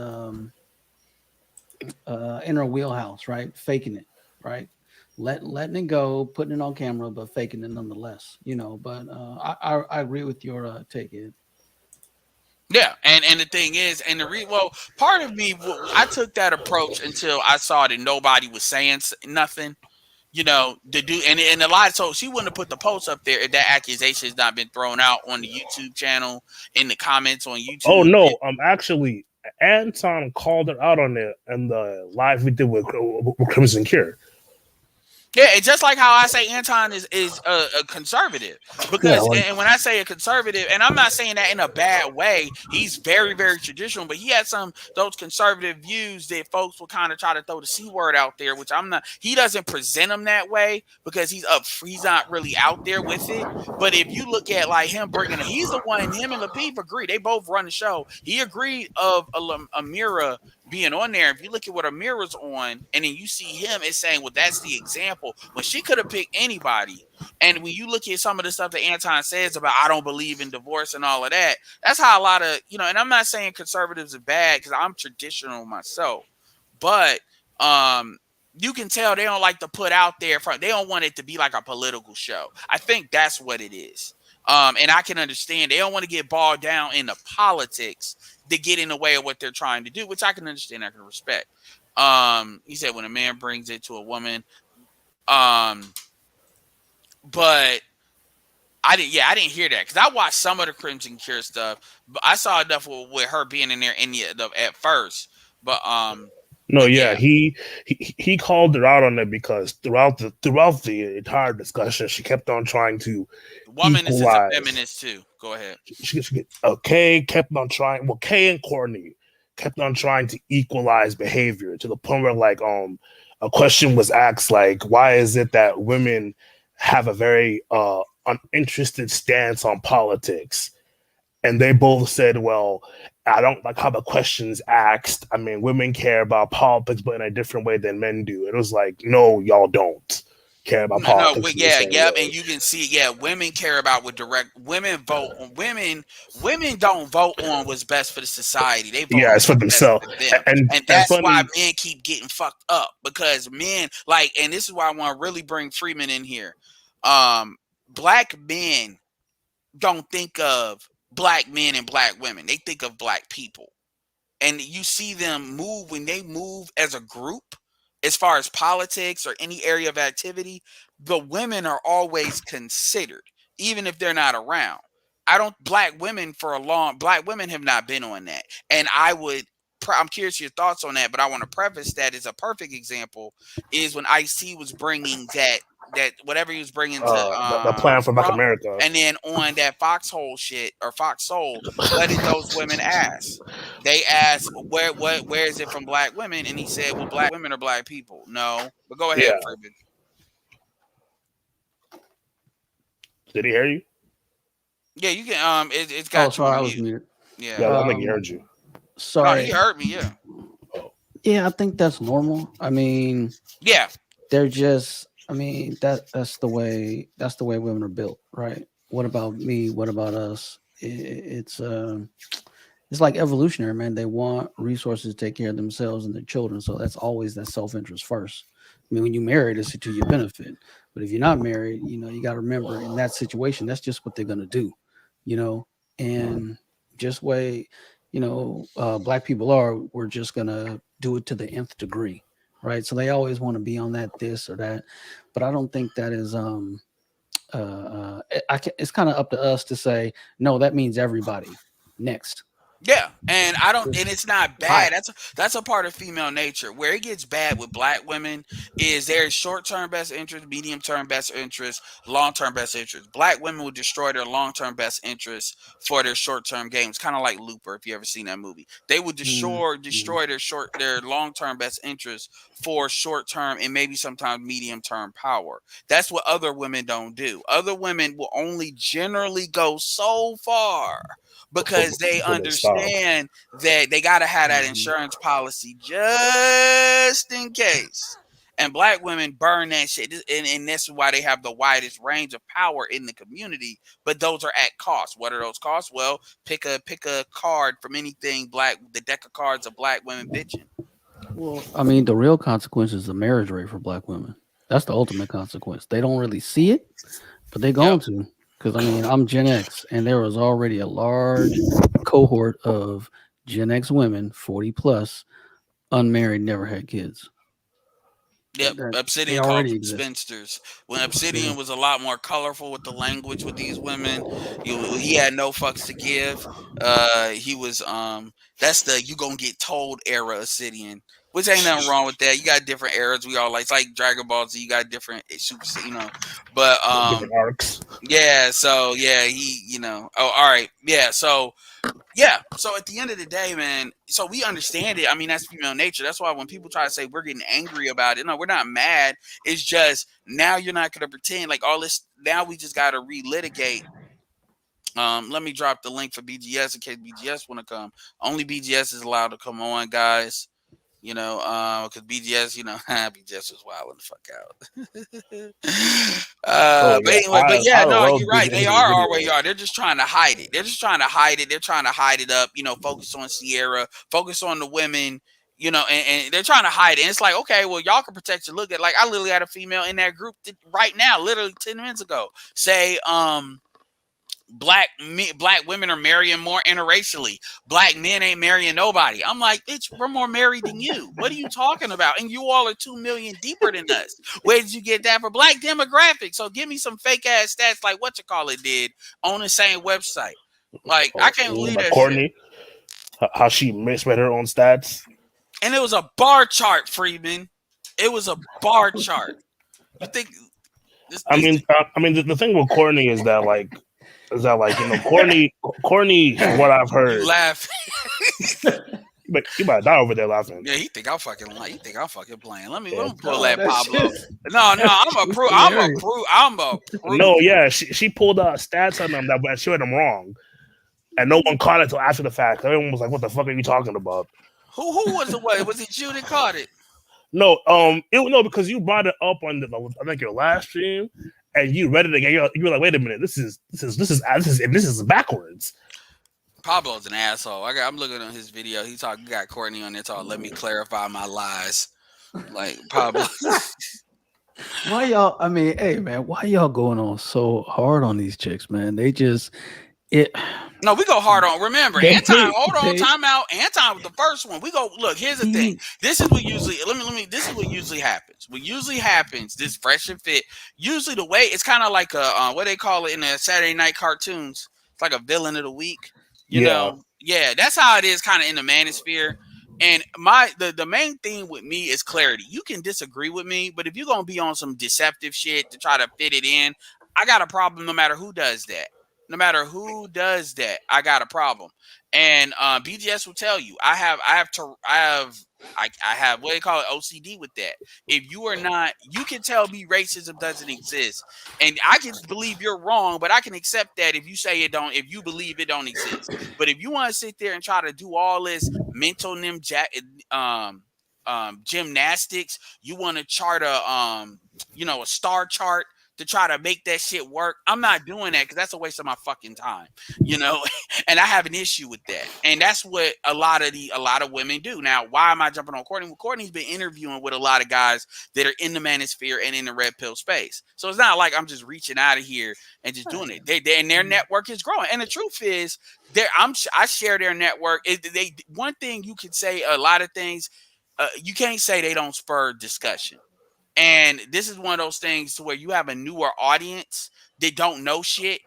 in her wheelhouse, right? Faking it, right? Letting it go, putting it on camera, but faking it nonetheless. But I agree with your take, Ed. Yeah, and the thing is, and well, part of me, I took that approach until I saw that nobody was saying nothing. The do and a lot. So she wouldn't have put the post up there if that accusation has not been thrown out on the YouTube channel, in the comments on Oh YouTube. no, actually, Anton called her out on it in the live we did with Crimson Cure. Yeah, it's just like how I say Anton is a conservative, Yeah, because, like and when I say a conservative, and I'm not saying that in a bad way, he's very, very traditional, but he had some those conservative views that folks will kind of try to throw the C word out there, which I'm not. He doesn't present them that way because he's not really out there with it. But if you look at like him bringing, he's the one. Him and Lapeef agree. They both run the show. He agreed of Amira being on there. If you look at what Amira's on, and then you see him, it's saying, well, that's the example when she could have picked anybody. And when you look at some of the stuff that Anton says about I don't believe in divorce and all of that, that's how a lot of, and I'm not saying conservatives are bad because I'm traditional myself, but you can tell they don't like to put out there they don't want it to be like a political show. I think that's what it is. And I can understand they don't want to get bogged down in the politics to get in the way of what they're trying to do, which I can understand, I can respect. He said when a man brings it to a woman, but I didn't hear that because I watched some of the Crimson Cure stuff, but I saw enough with her being in there at first. But no, yeah, yeah, he called her out on it because throughout the entire discussion, she kept on trying to the woman is a equalize. feminist too. Go ahead. Kay kept on trying. Well, Kay and Courtney kept on trying to equalize behavior to the point where, like, a question was asked, like, why is it that women have a very uninterested stance on politics? And they both said, well, I don't like how the question's asked. I mean, women care about politics, but in a different way than men do. It was like, no, y'all don't care about No, politics in the yeah, same yeah, and way. you can see, yeah, women care about what direct women vote on. Women don't vote on what's best for the society. They vote Yeah, on it's for what's best themselves. for them, and And that's why funny, men keep getting fucked up because men like, and this is why I want to really bring Freeman in here. Um, Black men don't think of black men and black women; they think of black people, and you see them move when they move as a group as far as politics or any area of activity. The women are always considered even if they're not around. I don't Black women have not been on that, and I'm curious your thoughts on that, but I want to preface that as a perfect example is when Ice-T was bringing that whatever he was bringing to the plan for Black Trump, America. and then on that Foxhole shit or Foxhole, what did those women ask? They asked where is it from black women, and he said, well, black women are black people. No, but go ahead, Yeah, Freeman. did he hear you? Yeah, you can. It's Oh, got you sorry, I on was mute. muted. Yeah. Yeah, I think he Um, heard you. No, he sorry. heard me. Yeah. Oh, Yeah, I think that's normal. I mean, Yeah. they're just. I mean, that's the way women are built, right? What about me? What about us? It's like evolutionary, man. They want resources to take care of themselves and their children, so that's always that self-interest first. I mean, when you married, it's to your benefit, but if you're not married, you got to remember in that situation, that's just what they're gonna do, you know, and just way, black people are, we're just gonna do it to the nth degree, right? So they always want to be on that this or that, but I don't think that is it's kind of up to us to say no. That means everybody. Next. Yeah, and I don't, and it's not Why? bad. That's a part of female nature. Where it gets bad with black women is their short term best interest, medium term best interest, long term best interest. Black women will destroy their long term best interest for their short term games. Kind of like Looper, if you ever seen that movie. They would Mm. destroy their long term best interest for short term and maybe sometimes medium term power. That's what other women don't do. Other women will only generally go so far because they before they understand. understand that they got to have that insurance policy just in case. And black women burn that shit, and this is why they have the widest range of power in the community. But those are at cost. What are those costs? Well, pick a card from anything black. The deck of cards of black women bitching. Well, I mean, the real consequence is the marriage rate for black women. That's the ultimate consequence. They don't really see it, but they're going to. Because, I mean, I'm Gen X, and there was already a large cohort of Gen X women, 40 plus, unmarried, never had kids. Yep, They Obsidian called already them exist. spinsters. When Obsidian was a lot more colorful with the language with these women, he had no fucks to give. He was that's the you gonna get told era Obsidian, which ain't nothing wrong with that. You got different eras. We all like it's like Dragon Ball Z. You got different super, but different arcs. yeah. So yeah, Oh, all right. Yeah. So yeah. So at the end of the day, man, so we understand it. I mean, that's female nature. That's why when people try to say we're getting angry about it, no, we're not mad. It's just now you're not going to pretend like all this. Now we just got to relitigate. Let me drop the link for BGS in case BGS want to come. Only BGS is allowed to come on, guys. Because BGS, BGS was wilding the fuck out. But anyway, I no, love you're right. They BGS are where videos. you are. They're just trying to hide it. They're just trying to hide it. They're trying to hide it up. Focus on Sierra, focus on the women. And they're trying to hide it. And it's like, okay, well, y'all can protect your look at. Like, I literally had a female in that group right now, literally 10 minutes ago, say, black women are marrying more interracially. Black men ain't marrying nobody. I'm like, bitch, we're more married than you. What are you talking about? And you all are 2 million deeper than us. Where did you get that for? Black demographics. So give me some fake ass stats like what you call it did on the same website. Like, I can't believe Like that shit. Courtney, how she misread her own stats. And it was a bar chart, Freeman. It was a bar chart. You think this? I mean, the thing with Courtney is that Courtney, from what I've heard, you laugh. but you about to die over there laughing. Yeah, he think I'm fucking lying. You think I'm fucking playing. Let me pull No, that that Pablo. shit- No, I'm a proof. I'm a proof. No, yeah, she pulled stats on them that she had them wrong, and no one caught it until after the fact. Everyone was like, "What the fuck are you talking about?" Who was the way? Was it you that caught it? No, because you brought it up on I think your last stream, and you read it again. You were like, "Wait a minute, this is backwards." Pablo's an asshole. I'm looking at his video. He got Courtney on there talking. Let me clarify my lies. Like Pablo. Why y'all? I mean, hey man, why y'all going on so hard on these chicks, man? They just No, we go hard on. Remember, They- Anton. Hold on, they- time out. Anton was the first one. We go. Look, here's the thing. This is what usually. Let me. This is what usually happens. What usually happens. This fresh and fit. Usually the way it's kind of like a what they call it in the Saturday night cartoons. It's like a villain of the week. Yeah, that's how it is, kind of in the manosphere. And the main thing with me is clarity. You can disagree with me, but if you're gonna be on some deceptive shit to try to fit it in, I got a problem. No matter who does that. No matter who does that, I got a problem. And BGS will tell you, I have what they call it OCD with that. If you are not, you can tell me racism doesn't exist, and I can believe you're wrong, but I can accept that if you say it don't, if you believe it don't exist. But if you want to sit there and try to do all this mental gymnastics, you want to chart a star chart to try to make that shit work. I'm not doing that because that's a waste of my fucking time, and I have an issue with that. And that's what a lot of women do. Now, why am I jumping on Courtney? Well, Courtney's been interviewing with a lot of guys that are in the manosphere and in the red pill space. So it's not like I'm just reaching out of here and just doing it. And their network is growing. And the truth is, I share their network. One thing you could say, a lot of things, you can't say they don't spur discussion. And this is one of those things to where you have a newer audience that don't know shit.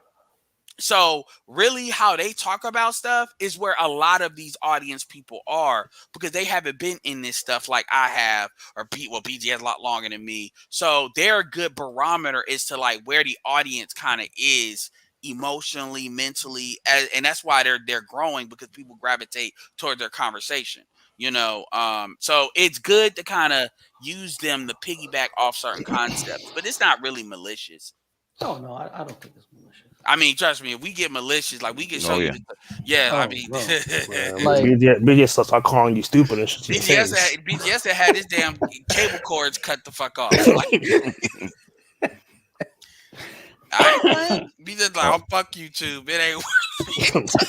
So really how they talk about stuff is where a lot of these audience people are, because they haven't been in this stuff like I have, or BG has a lot longer than me. So they're a good barometer as to like where the audience kind of is emotionally, mentally, and that's why they're growing, because people gravitate toward their conversation. So it's good to kind of use them to piggyback off certain concepts, but it's not really malicious. Oh no, I don't think it's malicious. I mean, trust me, if we get malicious, like we can show Oh you yeah. the, yeah. I Oh, mean, bro. Like, BGS start calling you stupid and shit to your face. BGS had his damn cable cords cut the fuck off. Like, I ain't playing. BGS like, oh fuck YouTube. It ain't.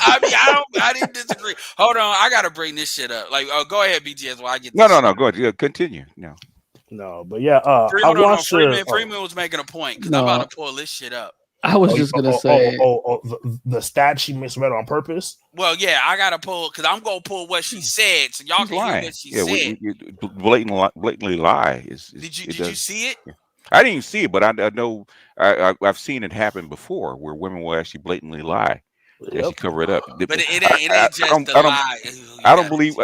I mean, I didn't disagree. Hold on, I gotta bring this shit up. Like, oh, go ahead, BGS. While I get No, this. no, Shit. no. Go ahead. Yeah, continue. No. No, but yeah, I Hold on, no, watched your. Freeman was making a point because I'm no, about to pull this shit up. I was just gonna say, The stat she misread on purpose. Well, yeah, I gotta pull because I'm gonna pull what she said so y'all She's can hear lying. what she Yeah, said. blatantly lie. Did it you does. see it? I didn't even see it, but I know I've seen it happen before, where women will actually blatantly lie. They actually Yep. cover it up. But it ain't just the lie. You I don't gotta- believe.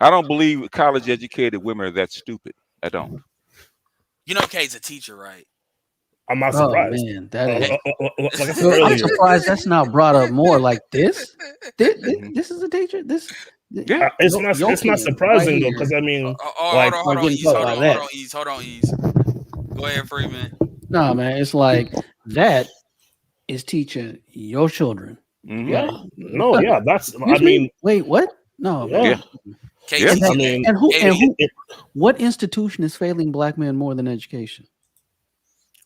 I don't believe college educated women are that stupid. I don't. You know, Kay's a teacher, right? I'm not oh surprised. man, that is. Like I said I'm earlier, surprised that's not brought up more. Like this. Mhm. This is a teacher. Yeah. it's not surprising though, because I mean, like, hold on, getting Ease, caught by that. hold on, Ease. Go ahead, Freeman. No, man, it's like that is teaching your children. Mhm. yeah, no, yeah, that's. I Excuse me? mean, Wait, what? No, yeah. man. Kay Yeah. teaching I mean, And who? it- What institution is failing black men more than education?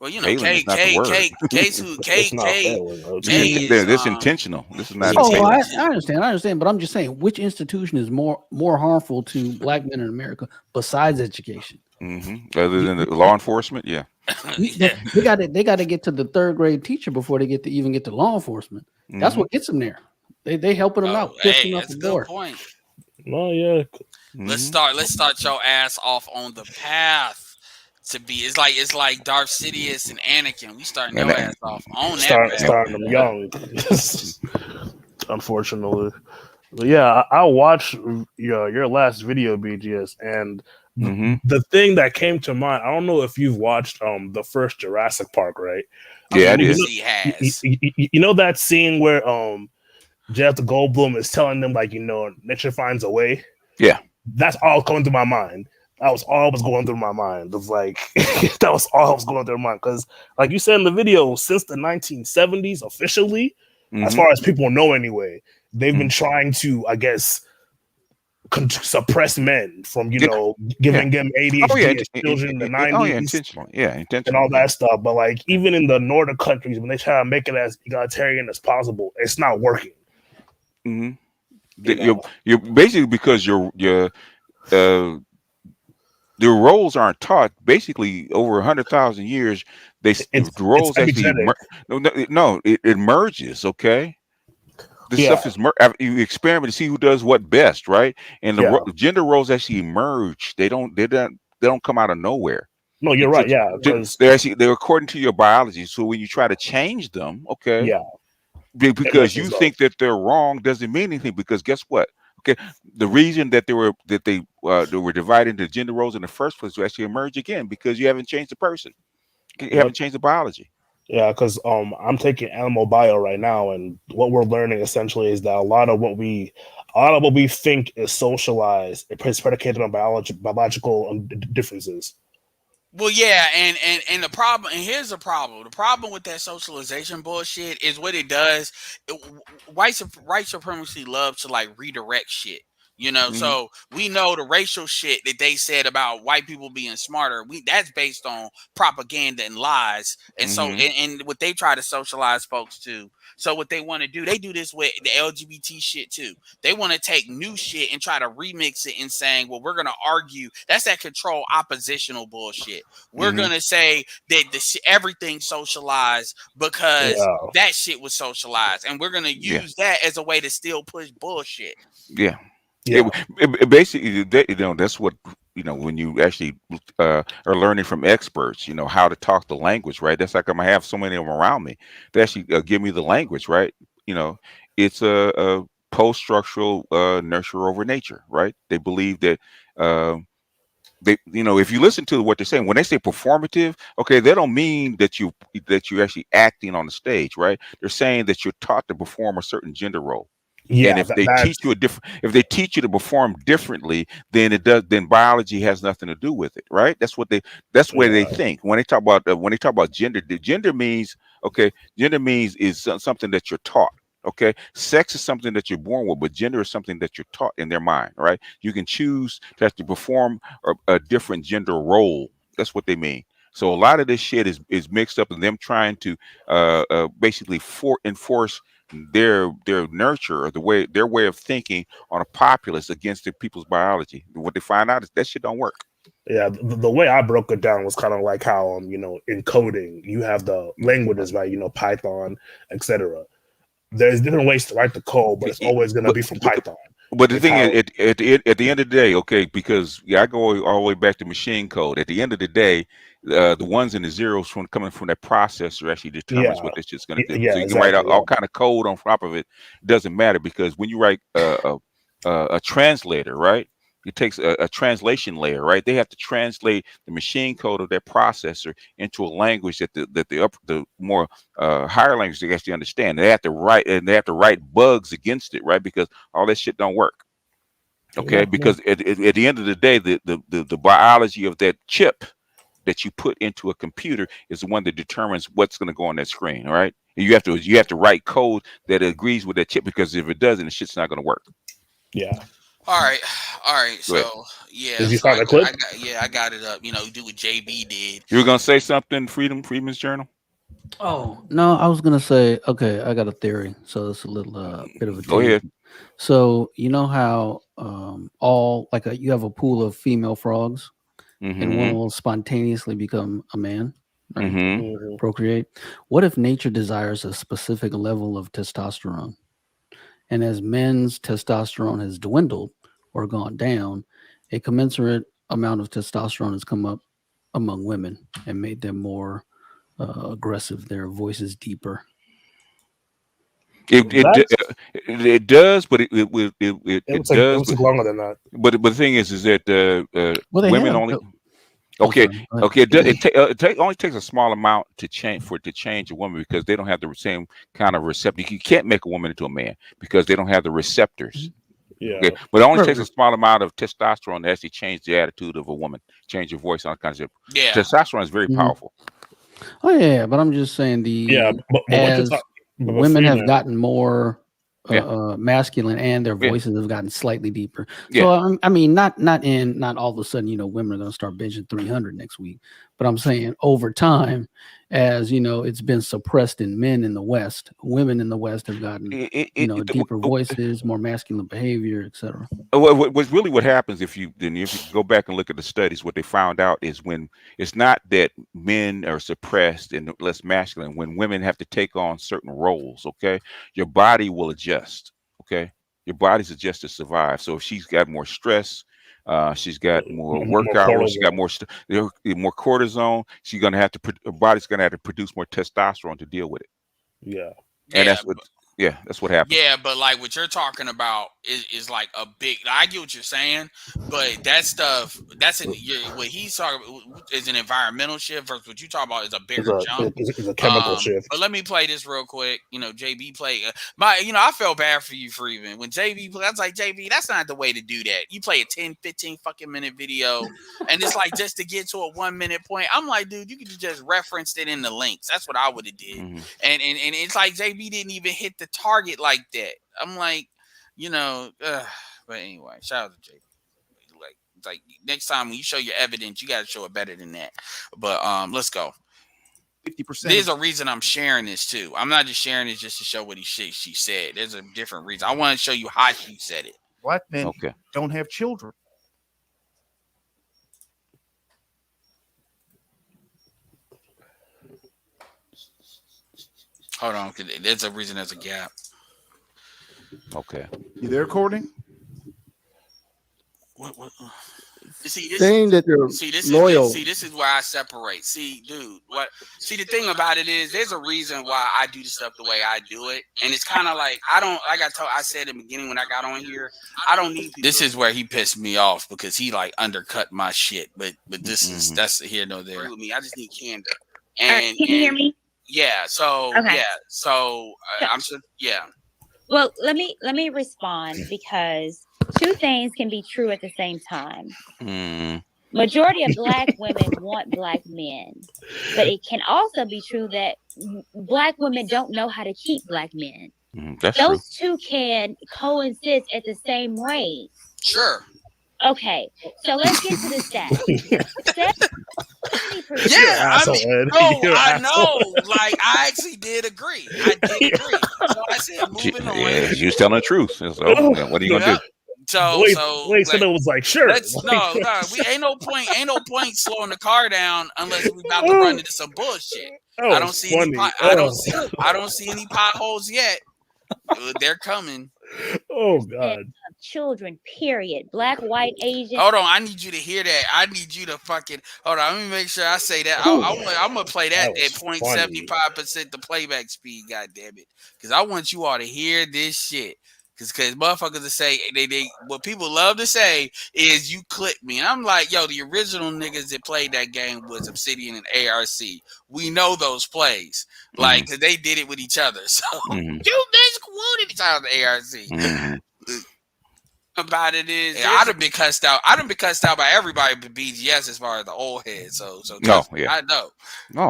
well, you know, Failing is not the word. it's not failing. Kay This is intentional. This is not Oh, failing. I understand, but I'm just saying, which institution is more harmful to black men in America besides education? Other than the law enforcement, yeah. They got to get to the third grade teacher before they even get to law enforcement. That's what gets them there. They helping them out, pushing them out that's the a good door. point. No, yeah, Let's start your ass off on the path to be. It's like Darth Sidious and Anakin. We starting your ass off on that path. starting them young. Unfortunately, but yeah, I watched your last video, BGS, and the thing that came to mind. I don't know if you've watched the first Jurassic Park, right? Yeah, I did. He has. You know that scene where Jeff Goldblum is telling them, like, nature finds a way. Yeah, that's all coming to my mind. That was all was going through my mind. It was like that was all was going through my mind because, like you said in the video, since the 1970s, officially, as far as people know anyway, they've been trying to, I guess, suppress men from giving them ADHD as children in the 90s. Oh yeah, intentional. Yeah, intentional. And all that stuff. But like even in the northern countries, when they try to make it as egalitarian as possible, it's not working. You're basically because the roles aren't taught. Basically, over 100,000 years, the roles actually it merges. Okay, this stuff is you experiment to see who does what best, right? And the gender roles actually emerge. They don't come out of nowhere. No, you're right. Yeah, they're according to your biology. So when you try to change them, okay, because you think that they're wrong doesn't mean anything. Because guess what? Okay, the reason that they were divided into gender roles in the first place to actually emerge again because you haven't changed the person, you haven't changed the biology. Yeah, because I'm taking animal bio right now, and what we're learning essentially is that a lot of what we think is socialized is predicated on biological differences. Well, yeah, and the problem, and here's the problem. The problem with that socialization bullshit is what it does. White supremacy loves to like redirect shit. So we know the racial shit that they said about white people being smarter. That's based on propaganda and lies. And so, and what they try to socialize folks to. So what they want to do, they do this with the LGBT shit too. They want to take new shit and try to remix it and saying, well, we're going to argue. That's that control oppositional bullshit. We're going to say that everything's socialized because that shit was socialized. And we're going to use that as a way to still push bullshit. Yeah. It basically, that's what, when you actually are learning from experts, how to talk the language, right? That's like I'm gonna have so many of them around me. They actually give me the language, right? It's a post-structural nurture over nature, right? They believe that if you listen to what they're saying, when they say performative, okay, they don't mean that you're actually acting on the stage, right? They're saying that you're taught to perform a certain gender role. Yeah, and if they teach you to perform differently, then biology has nothing to do with it, right? That's where they think when they talk about gender. The gender means, Okay, gender means is something that you're taught. Okay, sex is something that you're born with, but gender is something that you're taught in their mind. Right? You can choose to have to perform a different gender role. That's what they mean. So a lot of this shit is mixed up in them trying to basically enforce their nurture or their way of thinking on a populace against the people's biology. What they find out is that shit don't work. Yeah, the way I broke it down was kind of like how in coding you have the languages, right? Python, etc. There's different ways to write the code, but it's always going to But be from Python. but the It's thing is, how at the end of the day, okay, because I go all the way back to machine code. At the end of the day, the ones and the zeros coming from that processor actually determines yeah what this shit's going to do. yeah So you can write exactly all kind of code on top of it. Doesn't matter because when you write a translator, right? It takes a translation layer, right? They have to translate the machine code of their processor into a language that the more higher language they actually understand. They have to write bugs against it, right? Because all that shit don't work. Okay, yeah. because at the end of the day, the biology of that chip that you put into a computer is the one that determines what's going to go on that screen. All right, you have to write code that agrees with that chip because if it doesn't, the shit's not going to work. Yeah. All right, all right. Go ahead. So yeah, Did you so find a clip? I got it up. Do what JB did. You were going to say something, Freedom's Journal? Oh no, I was gonna say, okay, I got a theory. So it's a little bit of a Go ahead. tangent. So you know how all like you have a pool of female frogs, and one Mm-hmm. will spontaneously become a man, right? Mm-hmm. Mhm. Procreate. What if nature desires a specific level of testosterone, and as men's testosterone has dwindled or gone down, a commensurate amount of testosterone has come up among women and made them more aggressive, their voices deeper. That's It does, but it it does, would take longer than that. but the thing is that Well, they women have. only. Oh, Okay, sorry. Go ahead. okay. Only takes a small amount to change a woman because they don't have the same kind of receptor. You can't make a woman into a man because they don't have the receptors. Yeah. Okay, but it only Right, takes a right. small amount of testosterone to actually change the attitude of a woman, change your voice, all kinds of. Yeah, Testosterone is very Mhm. powerful. Oh yeah, but I'm just saying Yeah, but what you're as talking, but women have Freeman, gotten more Yeah, masculine and their yeah, voices have gotten slightly deeper. yeah. So I mean, not all of a sudden, women are going to start benching 300 next week. But I'm saying over time, as it's been suppressed in men in the West, women in the West have gotten deeper voices, more masculine behavior, etc. What happens if you go back and look at the studies, what they found out is when it's not that men are suppressed and less masculine, when women have to take on certain roles, okay, your body will adjust, okay, your body's adjust to survive. So if she's got more stress, she's got more work more hours, she got portable. more cortisone, she's gonna have to her body's gonna have to produce more testosterone to deal with it, Yeah. and yeah. that's what happens. Yeah, but like what you're talking about is like a big. I get what you're saying, but that stuff what he's talking about is an environmental shift versus what you talk about is a It's bigger a jump. it's a chemical But shift. let me play this real quick. JB play I felt bad for you, Freeman. When JB played, I was like, JB, that's not the way to do that. You play a 10, 15 fucking minute video, and it's like just to get to a 1 minute point. I'm like, dude, you could just referenced it in the links. That's what I would have did. Hmm. And it's like JB didn't even hit the target like that. I'm like, but anyway, shout out to JB. Like next time when you show your evidence, you got to show it better than that. But let's go. 50%. There's a reason I'm sharing this too. I'm not just sharing it just to show what she said. There's a different reason. I want to show you how she said it. Black men Okay. don't have children. Hold on, because there's a reason there's a gap. Okay. You there, Courtney? What? See, Saying that they're loyal. this is where I separate. See, dude, the thing about it is there's a reason why I do the stuff the way I do it. And it's kind of like I said in the beginning when I got on here, I don't need people. This is where he pissed me off because he like undercut my shit. But this is that's here no there. With me, I just need candor. And can you hear me? Yeah. So Okay. yeah. So I'm sure. Yeah. Well, let me respond because two things can be true at the same time. Mm. majority of black women want black men, but it can also be true that black women don't know how to keep black men. That's Those true. two can coexist at the same rate. Sure. Okay, so let's get to the stats. 70%. Yeah, I asshole, mean, Ed. no, You're an I asshole. know. Like, I actually did agree. I did agree. So I said, moving on. Yeah, you was telling the truth. So what are you gonna Yep. do? So, Wait, like, so it was like, sure. let's no, we ain't no point slowing the car down unless we about to run into some bullshit. I don't see any I don't see any potholes yet. They're coming. Oh God. Children, period. Black, white, Asian. Hold on, I need you to hear that. I need you to fucking hold on. Let me make sure I say that. I'm gonna play that at 0.75% the playback speed. God damn it, because I want you all to hear this shit. Because motherfuckers to say they what people love to say is you clip me. And I'm like, yo, the original niggas that played that game was Obsidian and ARC. We know those plays, like, cause they did it with each other. So you bitch quoted each other, ARC. About it is, I'd have been cussed out. I'd have been cussed out by everybody but BGS as far as the old head. So I know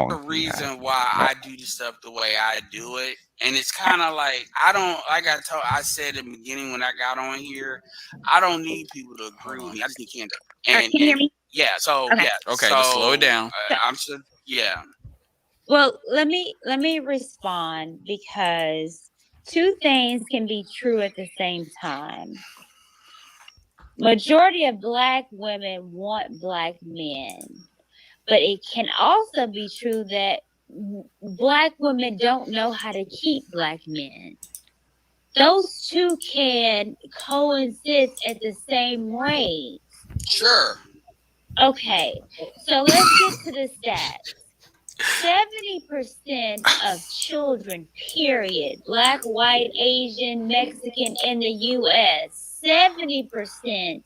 the reason why I do the stuff the way I do it, and it's kind of like I said in the beginning when I got on here, I don't need people to agree with me. I just need candy. Can you hear me? Yeah. So okay. Let's slow it down. I'm sure. Yeah. Well, let me respond, because two things can be true at the same time. Majority of black women want black men, but it can also be true that black women don't know how to keep black men. Those two can coexist at the same rate. Sure. Okay, so let's get to the stats. 70% of children, period, black, white, Asian, Mexican in the U.S., 70%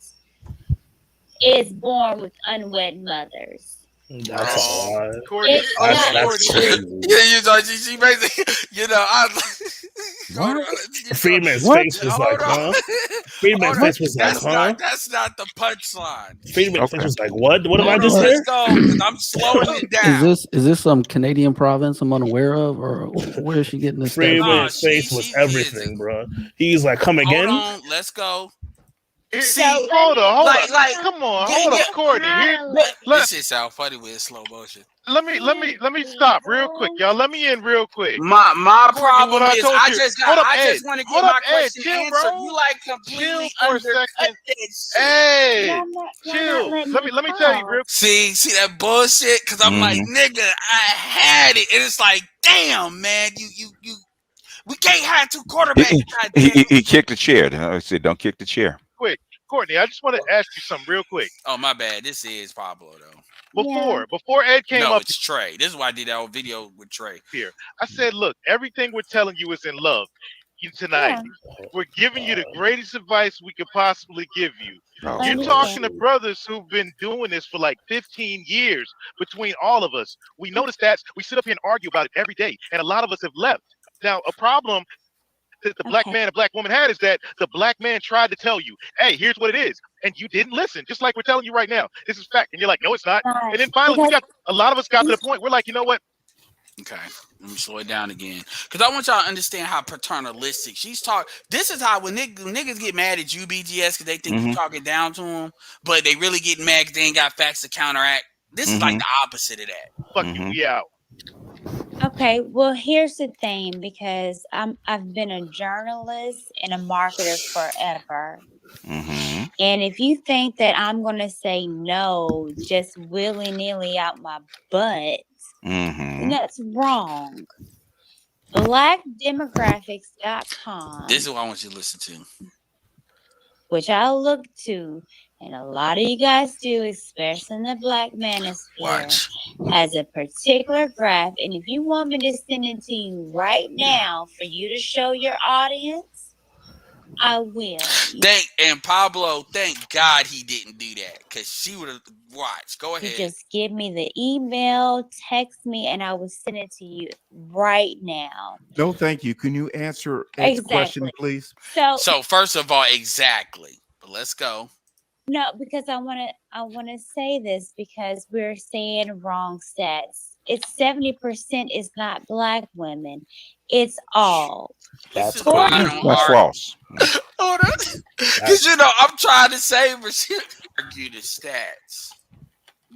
is born with unwed mothers. That's a lot. That's crazy. Yeah, she basically, Freeman's face was like, huh? Freeman's face was like, huh? That's not the punchline. Freeman's face was like, what? What am I just here? I'm slowing it down. Is this some Canadian province I'm unaware of, or where is she getting this? Freeman's face was everything, bro. He's like, come again? Hold on, let's go. See, hold on. Come on, hold on, Courtney. This shit sound funny with slow motion. Let me stop real quick, y'all. Let me in real quick. My problem is I just want to get my question chill, answered. bro. You like completely for a undercut second. this. Hey, chill. Let me tell you real quick. See that bullshit? Because I'm like, nigga, I had it, and it's like, damn, man, you. We can't have two quarterbacks. He kicked the chair. I said, don't kick the chair. Quick, Courtney, I just want to ask you something real quick. Oh, my bad. This is Pablo, though. Before Ed came up, it's Trey. This is why I did that whole video with Trey. Here, I said, look, everything we're telling you is in love. Tonight, we're giving you the greatest advice we could possibly give you. You're talking to brothers who've been doing this for like 15 years between all of us. We know the stats. We sit up here and argue about it every day, and a lot of us have left. Now, a problem that the black man and black woman had is that the black man tried to tell you, hey, here's what it is. And you didn't listen, just like we're telling you right now. This is fact. And you're like, no, it's not. And then finally, a lot of us got to the point, we're like, you know what? Okay, let me slow it down again. Because I want y'all to understand how paternalistic she's talking. This is how when niggas get mad at you, BGS, because they think you talking down to them, but they really get mad because they ain't got facts to counteract. This is like the opposite of that. Fuck you, we out. Okay, well, here's the thing, because I've been a journalist and a marketer forever. And if you think that I'm going to say no just willy-nilly out my butt, that's wrong. Blackdemographics.com. This is what I want you to listen to. Which I look to, and a lot of you guys do, especially in the black manosphere, has a particular graph. And if you want me to send it to you right now for you to show your audience, I will. And Pablo, thank God he didn't do that, because she would have watched. Go ahead. You just give me the email, text me, and I will send it to you right now. No, thank you. Can you answer Ed's question, please? So first of all, exactly. But let's go. No, because I want to say this because we're saying wrong stats. It's 70% is not black women. It's all. This That's is why I crazy. don't That's argue. false. Because I'm trying to say, but she argue the stats.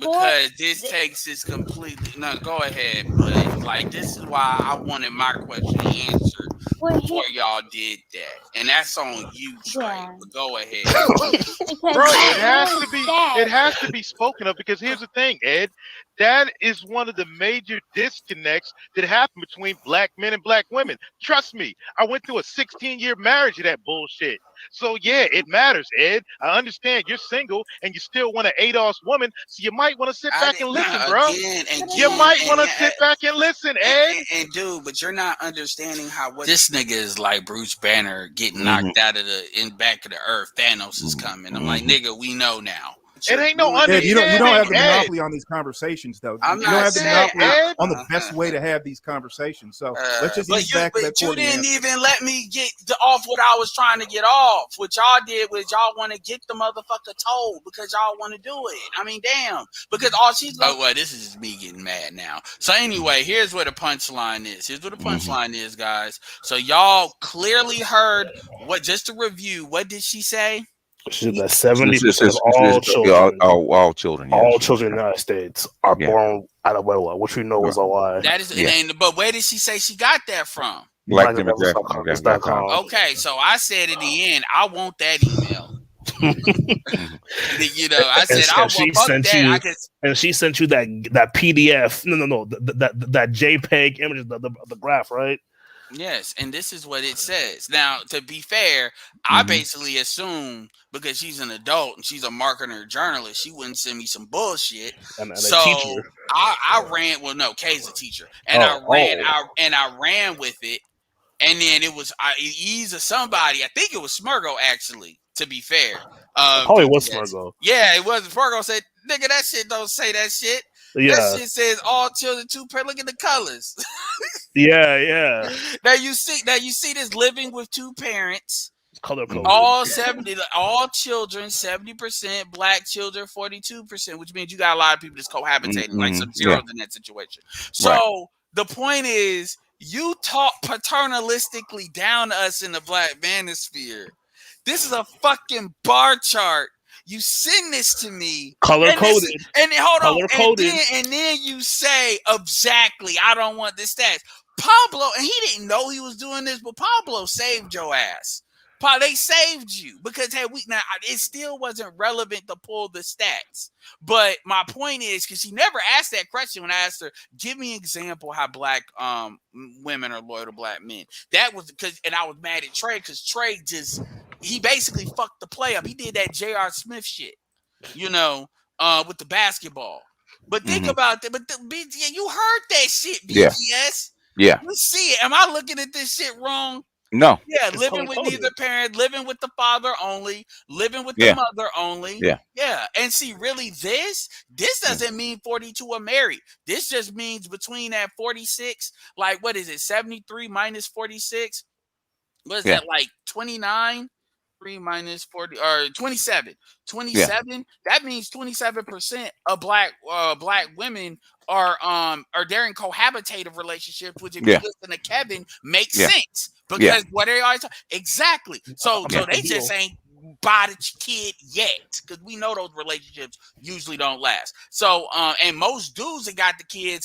Because this takes this completely. No, go ahead, but like this is why I wanted my question answered before y'all did that, and that's on you, Trey. Yeah. But go ahead. Bro, it has to be spoken of, because here's the thing, Ed. That is one of the major disconnects that happen between black men and black women. Trust me, I went through a 16-year marriage of that bullshit. So yeah, it matters, Ed. I understand you're single and you still want an ADOS woman, so you might want to sit back and listen, bro. You might want to sit back and listen, Ed. And dude, but you're not understanding how what this nigga is like. Bruce Banner getting knocked out of the back of the earth. Thanos is coming. I'm like, nigga, we know now. It ain't no understanding. You don't have the Ed. monopoly on these conversations, though. I'm You don't not have the saying, monopoly on the best way to have these conversations. So let's just ease back to that you coordinate. didn't even let me get off what I was trying to get off. What y'all did was y'all want to get the motherfucker told because y'all want to do it. I mean, damn. Because all she's going, well, this is just me getting mad now. So anyway, here's where the punchline is. Here's what the punchline is, guys. So y'all clearly heard what, just to review, what did she say? She's that 70% of all children, all children, yes. all children in the United States are born out of wedlock, which we know is a lie. That is, but where did she say she got that from? Black demographic. Okay, so I said in the end, I want that email. I said I want that. And she sent you that PDF. No, that JPEG image, the graph, right? Yes, and this is what it says. Now, to be fair, I basically assume because she's an adult and she's a marketer journalist, she wouldn't send me some bullshit. And so a teacher. I ran. Well, no, Kay's a teacher, and I ran with it. And then it was Ease or somebody. I think it was Smurgo, actually. To be fair, it was Smurgo. Yeah, it was. Smurgo said, "Nigga, that shit don't say that shit. Yeah. That shit says all children 2 parents. Look at the colors." Yeah. Now you see this living with 2 parents. Color coded. All children, 70%, black children, 42%, which means you got a lot of people just cohabitating, like some zeros in that situation. So the point is, you talk paternalistically down to us in the black manosphere. This is a fucking bar chart. You send this to me, color coded, and hold on, and then you say exactly, I don't want the stats. Pablo, and he didn't know he was doing this, but Pablo saved your ass. They saved you because it still wasn't relevant to pull the stats. But my point is, because she never asked that question when I asked her, give me an example how black women are loyal to black men. That was and I was mad at Trey because Trey he basically fucked the play up. He did that J.R. Smith shit, with the basketball. But think about that. But you heard that shit, BTS. Yeah. You see it. Am I looking at this shit wrong? No. Yeah, living with neither parent, living with the father only, living with the mother only. Yeah. And see, really, this doesn't mean 42 are married. This just means between that 46, like, what is it, 73 minus 46? What is that, like 29? 3 minus 40 or 27. 27. That means 27% of black women are they're in cohabitative relationships, which if you listen to Kevin makes sense because what they always exactly. So they just ain't bought a kid yet because we know those relationships usually don't last. So and most dudes that got the kids,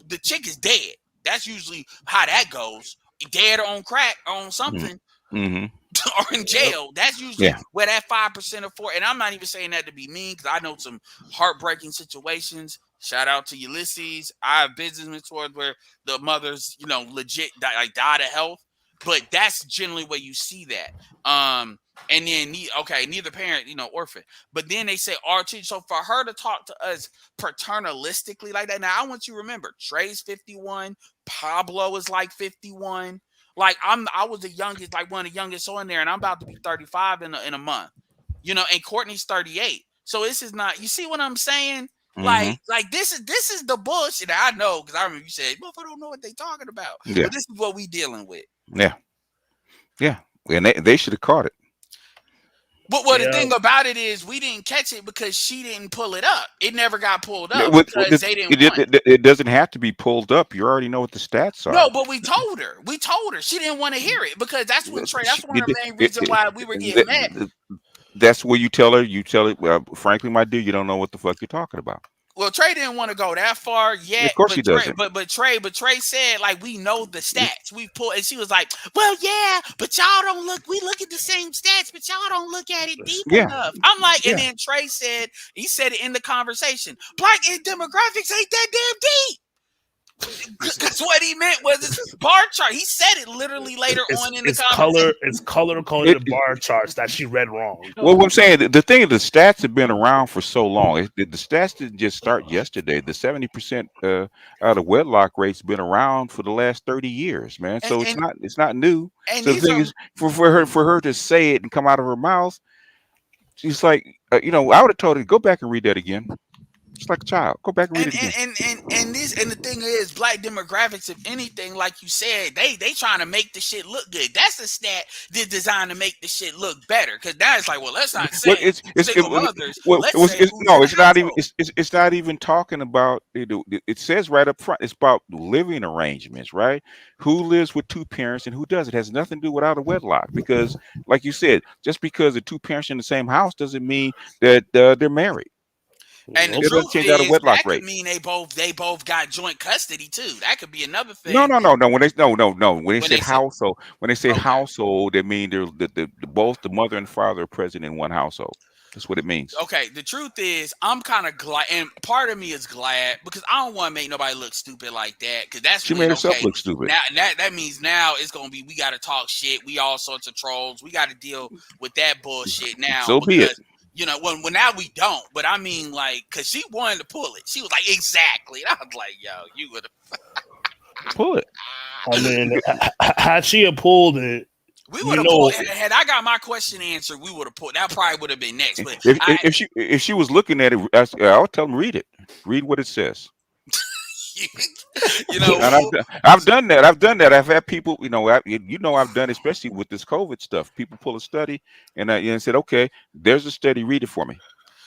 the chick is dead. That's usually how that goes. Dead or on crack or on something. Or in jail. That's usually where that 5% of 4. And I'm not even saying that to be mean because I know some heartbreaking situations. Shout out to Ulysses. I have business mentors where the mothers, legit died of health. But that's generally where you see that. And then neither parent, orphan. But then they say our teacher. So for her to talk to us paternalistically like that. Now I want you to remember, Trey's 51, Pablo is like 51. Like I was the youngest, like one of the youngest on there, and I'm about to be 35 in a month. And Courtney's 38. So this is not, you see what I'm saying? Like this is the bullshit. I know because I remember you said, "Well, I don't know what they talking about." But this is what we dealing with. Yeah. And they should have caught it. But the thing about it is, we didn't catch it because she didn't pull it up. It never got pulled up because they didn't want it. It doesn't have to be pulled up. You already know what the stats are. No, but we told her. We told her she didn't want to hear it because that's what Trey. That's one of the main reasons why we were getting mad. That's where you tell her. You tell it. Well, frankly, my dude, you don't know what the fuck you're talking about. Well, Trey didn't want to go that far yet. Of course he doesn't. But Trey said, like, we know the stats. We pulled, and she was like, well, yeah, but y'all don't look. We look at the same stats, but y'all don't look at it deep enough. I'm like, and then Trey said, he said it in the conversation. Black demographics ain't that damn deep. Because what he meant was this bar chart. He said it literally later on in the conversation. It's color coded bar charts that she read wrong. Well, what I'm saying, the thing is, the stats have been around for so long. The stats didn't just start yesterday. The 70% out of wedlock rate's been around for the last 30 years, man. So it's not new. So the thing is, for her to say it and come out of her mouth, she's like, I would have told her, go back and read that again. Just like a child. Go back and read it again. And the thing is, black demographics, if anything, like you said, they trying to make the shit look good. That's the stat that's designed to make the shit look better. Because now it's like, well, let's not say single mothers. It's not even talking about it says right up front, it's about living arrangements, right? Who lives with two parents and who does. It has nothing to do with out of wedlock. Because, like you said, just because the two parents in the same house doesn't mean that they're married. And the truth is, that could mean they both got joint custody too. That could be another thing. No. When they say household, they mean they're both the mother and father are present in one household. That's what it means. Okay, the truth is, I'm kind of glad, and part of me is glad because I don't want to make nobody look stupid like that. Because that's she made herself look stupid. Now that means now it's gonna be we got to talk shit. We all sorts of trolls. We got to deal with that bullshit now. So be it. When now we don't, but I mean, like, because she wanted to pull it. She was like, exactly. And I was like, yo, you would have pull it. I mean, had she have pulled it, we would have pulled. Had I got my question answered, we would have pulled. That probably would have been next. But if she was looking at it, I would tell them read it. Read what it says. And I've done that. I've had people, I've done, especially with this COVID stuff. People pull a study and said, "Okay, there's a study. Read it for me."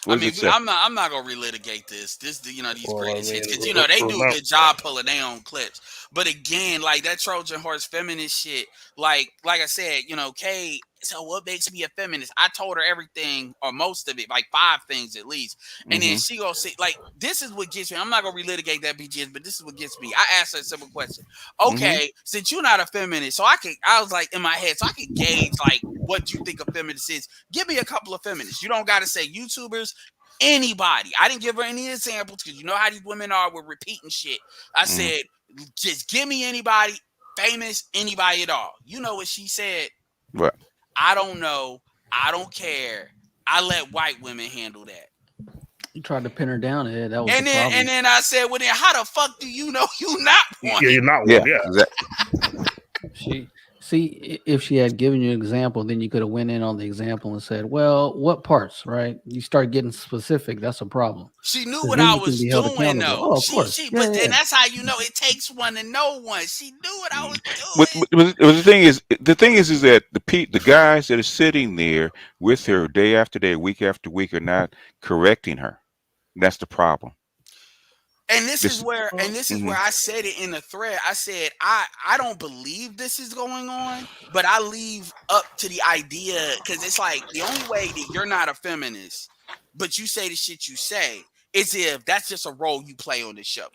I'm not gonna relitigate this. These greatest hits because they do a good job pulling their own clips. But again, like that Trojan horse feminist shit, like I said, Kay. So what makes me a feminist? I told her everything or most of it, like 5 things at least. And then she gonna say, like, this is what gets me. I'm not gonna relitigate that BGS, but this is what gets me. I asked her a simple question. Okay, since you're not a feminist, so I was like in my head, so I could gauge like what you think a feminist is. Give me a couple of feminists. You don't gotta say YouTubers, anybody. I didn't give her any examples because you know how these women are with repeating shit. I said, just give me anybody famous, anybody at all. You know what she said? What? I don't know. I don't care. I let white women handle that. You tried to pin her down, Ed. That was and then I said, well, then how the fuck do you know you not one? Yeah, you're not one. Yeah. Exactly. See, if she had given you an example, then you could have went in on the example and said, well, what parts, right? You start getting specific. That's a problem. She knew what I was doing, though. Oh, of course. But then that's how you know it takes one to know one. She knew what I was doing. But the thing is that the guys that are sitting there with her day after day, week after week, are not correcting her. That's the problem. And this is where I said it in the thread. I said, I don't believe this is going on, but I leave up to the idea because it's like the only way that you're not a feminist, but you say the shit you say, is if that's just a role you play on the show.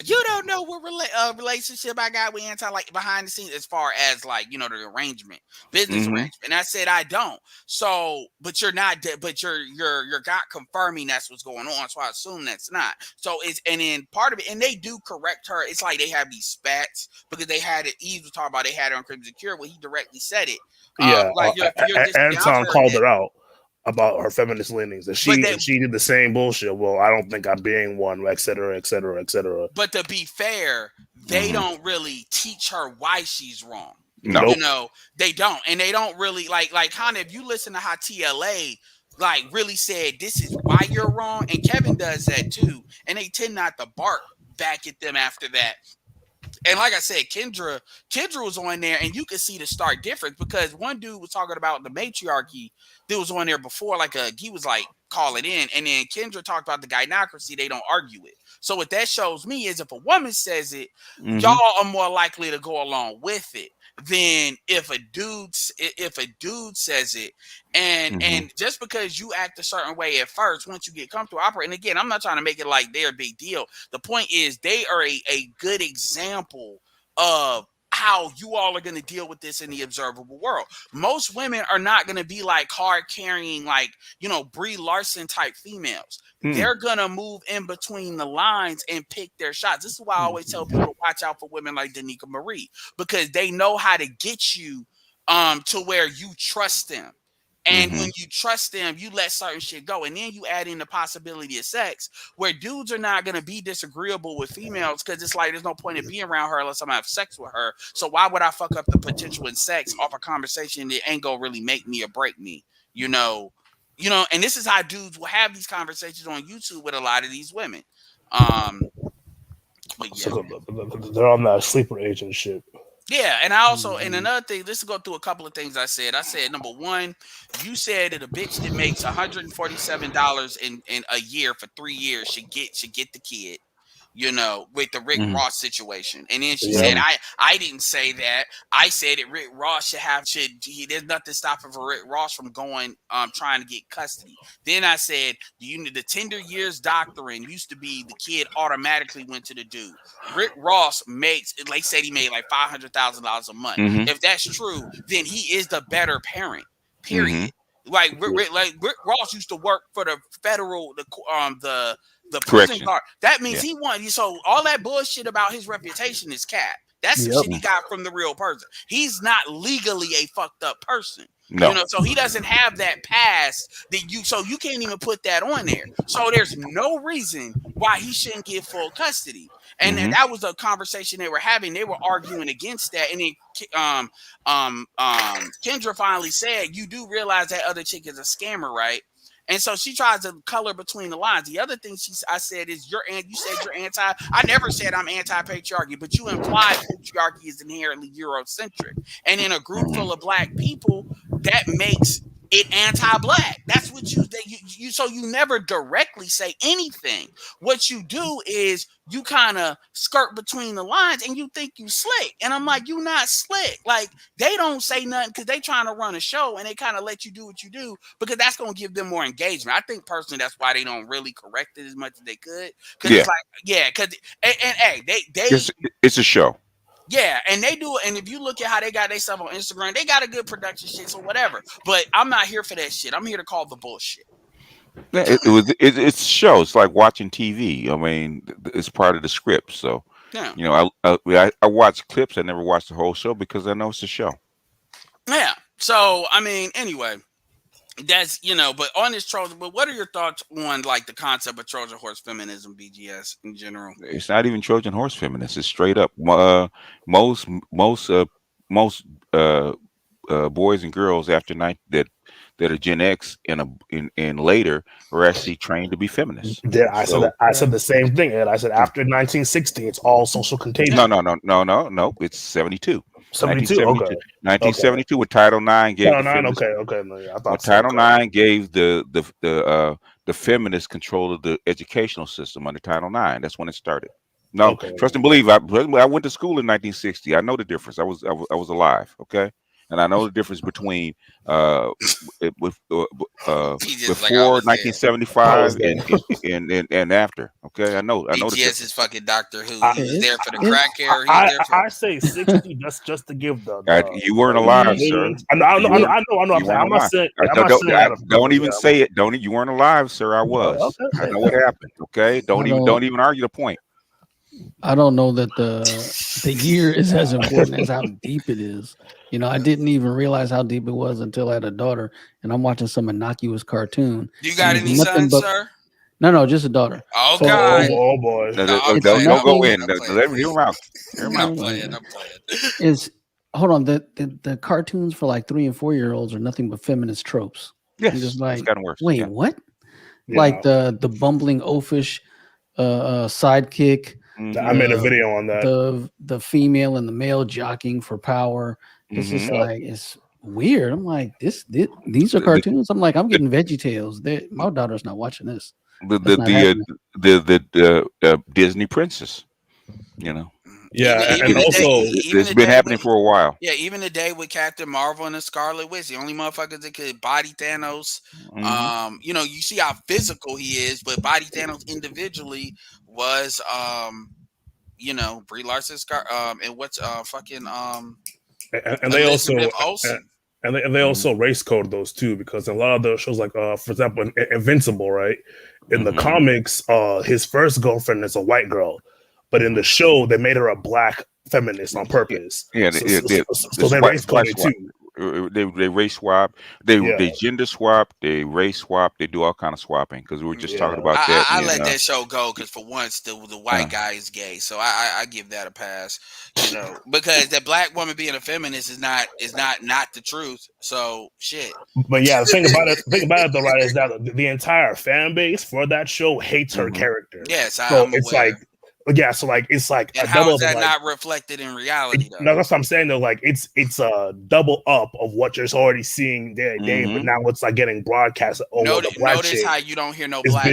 You don't know what relationship I got with like behind the scenes as far as like, the arrangement, business arrangement. And I said, I don't. So, but you're not, but you're not confirming that's what's going on. So I assume that's not. So and then part of it, and they do correct her. It's like they have these spats because they had it. Eve was talking about they had it on Crimson Cure where he directly said it. Yeah. Anton called her out about her feminist leanings. If she did the same bullshit, well, I don't think I'm being one, et cetera, et cetera, et cetera. But to be fair, they don't really teach her why she's wrong. No. They don't. And they don't really like kind of if you listen to how TLA like really said this is why you're wrong, and Kevin does that too, and they tend not to bark back at them after that. and like I said, Kendra was on there, and you could see the stark difference because one dude was talking about the matriarchy that was on there before, he was like call it in, and then Kendra talked about the gynocracy. They don't argue it. So what that shows me is if a woman says it, y'all are more likely to go along with it than if a dude says it. And just because you act a certain way at first, once you get comfortable operating, and again, I'm not trying to make it like they're a big deal. The point is they are a good example of how you all are going to deal with this in the observable world. Most women are not going to be like card carrying, like, Brie Larson type females. They're going to move in between the lines and pick their shots. This is why I always tell people to watch out for women like Danica Marie, because they know how to get you to where you trust them. And when you trust them, you let certain shit go. And then you add in the possibility of sex, where dudes are not going to be disagreeable with females because it's like there's no point in being around her unless I'm going to have sex with her. So why would I fuck up the potential in sex off a conversation that ain't going to really make me or break me? And this is how dudes will have these conversations on YouTube with a lot of these women. But yeah, so they're on that sleeper agent shit. Yeah, and I also, and another thing, let's go through a couple of things I said. I said, number one, you said that a bitch that makes $147 in a year for 3 years should get the kid, with the Rick Ross situation. And then she said, I didn't say that. I said that Rick Ross there's nothing stopping for Rick Ross from going, trying to get custody. Then I said, the tender years doctrine used to be the kid automatically went to the dude. Rick Ross they said he made like $500,000 a month. If that's true, then he is the better parent, period. Like Rick Ross used to work for the federal, the prison guard. That means he won. So all that bullshit about his reputation is cap. That's the shit he got from the real person. He's not legally a fucked up person. No. So he doesn't have that past so you can't even put that on there. So there's no reason why he shouldn't get full custody. And that was a conversation they were having. They were arguing against that. And then Kendra finally said, you do realize that other chick is a scammer, right? And so she tries to color between the lines. The other thing I said is you said you're anti. I never said I'm anti-patriarchy, but you implied patriarchy is inherently Eurocentric. And in a group full of black people, that makes it anti-black. That's what so you never directly say anything. What you do is you kind of skirt between the lines and you think you slick. And I'm like, you not slick. Like, they don't say nothing because they trying to run a show and they kind of let you do what you do because that's going to give them more engagement. I think personally that's why they don't really correct it as much as they could. Because it's like, because it's a show. Yeah, and they do it. And if you look at how they got their stuff on Instagram, they got a good production shit, so whatever. But I'm not here for that shit. I'm here to call the bullshit. It's show. It's like watching TV. I mean, it's part of the script. So, I watch clips. I never watch the whole show because I know it's a show. Yeah. So, I mean, anyway, that's, but on this Trojan, but what are your thoughts on like the concept of Trojan horse feminism, BGS in general? It's not even Trojan horse feminist. It's straight up. Most boys and girls after that are Gen X and later are actually trained to be feminists. Yeah, I said the same thing, Ed. I said after 1960, it's all social contagion. No. It's 72. 72. Okay. 1972 with Title IX gave Title IX gave the feminist control of the educational system under Title IX. That's when it started. No, trust and believe. I went to school in 1960. I know the difference. I was alive. Okay. And I know the difference between before 1975 and after. Okay, I know. BGS is fucking Doctor Who. He's there for the crack hair. I say 60. That's just to give you weren't alive, sir. I know. I'm not saying. Don't even say it. You weren't alive, sir. I was. I know what happened. Okay. Don't even argue the point. I don't know that the year is as important as how deep it is. I didn't even realize how deep it was until I had a daughter and I'm watching some innocuous cartoon. You got any sons, sir? No, just a daughter. Oh, God. Oh, boy. Don't go in. Let me hear him out. I'm playing. Hold on. The cartoons for like 3 and 4 year olds are nothing but feminist tropes. Yes, just like, it's gotten worse. Wait, what? Yeah. Like the bumbling oafish sidekick I made a video on that. The female and the male jockeying for power. It's just like it's weird. I'm like, these are cartoons. I'm like, I'm getting Veggie Tales. My daughter's not watching this. The Disney princess, you know. Yeah, and also it's been happening for a while. Yeah, even the day with Captain Marvel and the Scarlet Witch, the only motherfuckers that could body Thanos. You know, you see how physical he is, but body Thanos individually was, you know, Brie Larson, and what's fucking and they Elizabeth also Olsen. And they also race code those too, because in a lot of those shows, like for example, Invincible, right? In the comics, his first girlfriend is a white girl, but in the show, they made her a black feminist on purpose. Yeah, so they race coded too. They race swap, they gender swap, they race swap, they do all kind of swapping, because we were just talking about that. I let that show go because for once the white guy is gay, so I give that a pass, you know, because that black woman being a feminist is not the truth. So shit. But yeah, the thing about it though, right, is that the entire fan base for that show hates her character. Yes, so it's aware. It's like and a how double is that like, not reflected in reality though? No, that's what I'm saying though. Like it's a double up of what you're already seeing day to day, but now it's like getting broadcast. Notice how you don't hear no black,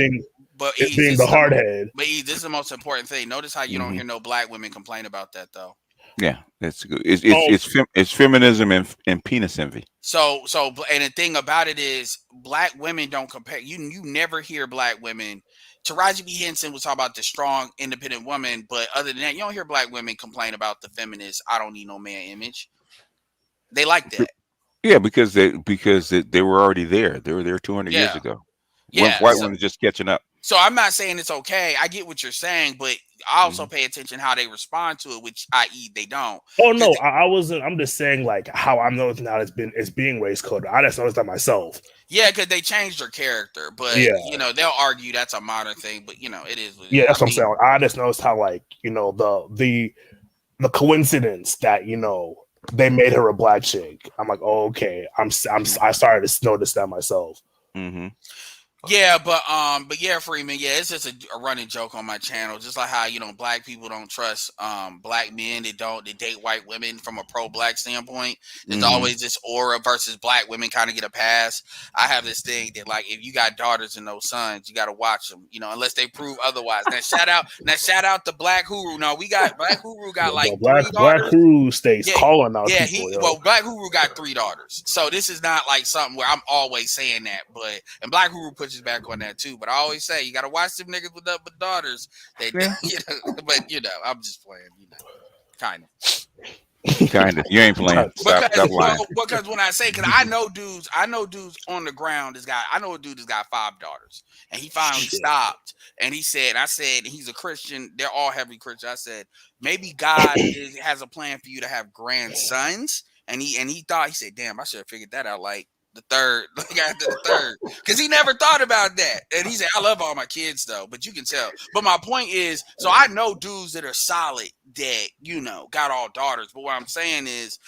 but being the hardhead. But this is the most important thing. Notice how you don't hear no black women complain about that though. Yeah, that's good. It's feminism and penis envy. So and the thing about it is black women don't compare. You never hear black women. Taraji B. Henson was talking about the strong, independent woman, but other than that, you don't hear black women complain about the feminist "I don't need no man" image. They like that. Yeah, because they were already there. They were there 200 years ago. Yeah, white women just catching up. So I'm not saying it's okay. I get what you're saying, but I also pay attention how they respond to it, which i.e. they don't. Oh no, I wasn't. I'm just saying like how I'm noticing now it's being race coded. I just noticed that myself. Yeah, because they changed their character, but you know they'll argue that's a modern thing. But you know it is. That's what I'm saying. I just noticed how like you know the coincidence that you know they made her a black chick. I'm like, oh okay. I started to notice that myself. Yeah, but yeah, Freeman, yeah, it's just a running joke on my channel. Just like how, you know, black people don't trust black men that date white women from a pro-black standpoint. There's always this aura versus black women kind of get a pass. I have this thing that like if you got daughters and no sons, you got to watch them, you know, unless they prove otherwise. Now shout out to Black Huru. No, we got Black Huru got like Black Huru stays calling out people. Black Huru got 3 daughters. So this is not like something where I'm always saying that, and Black Huru puts back on that too, but I always say you gotta watch them niggas with daughters. You know, but you know, I'm just playing, you know, kind of. You ain't playing. Stop lying. Because when I say, because I know dudes on the ground. I know a dude that's got 5 daughters, and he finally stopped. And he said, I said he's a Christian. They're all heavy Christian. I said maybe God has a plan for you to have grandsons. And he said, damn, I should have figured that out. Like the third, after the third, because he never thought about that. And he said, I love all my kids though, but you can tell. But my point is, so I know dudes that are solid that, you know, got all daughters. But what I'm saying is,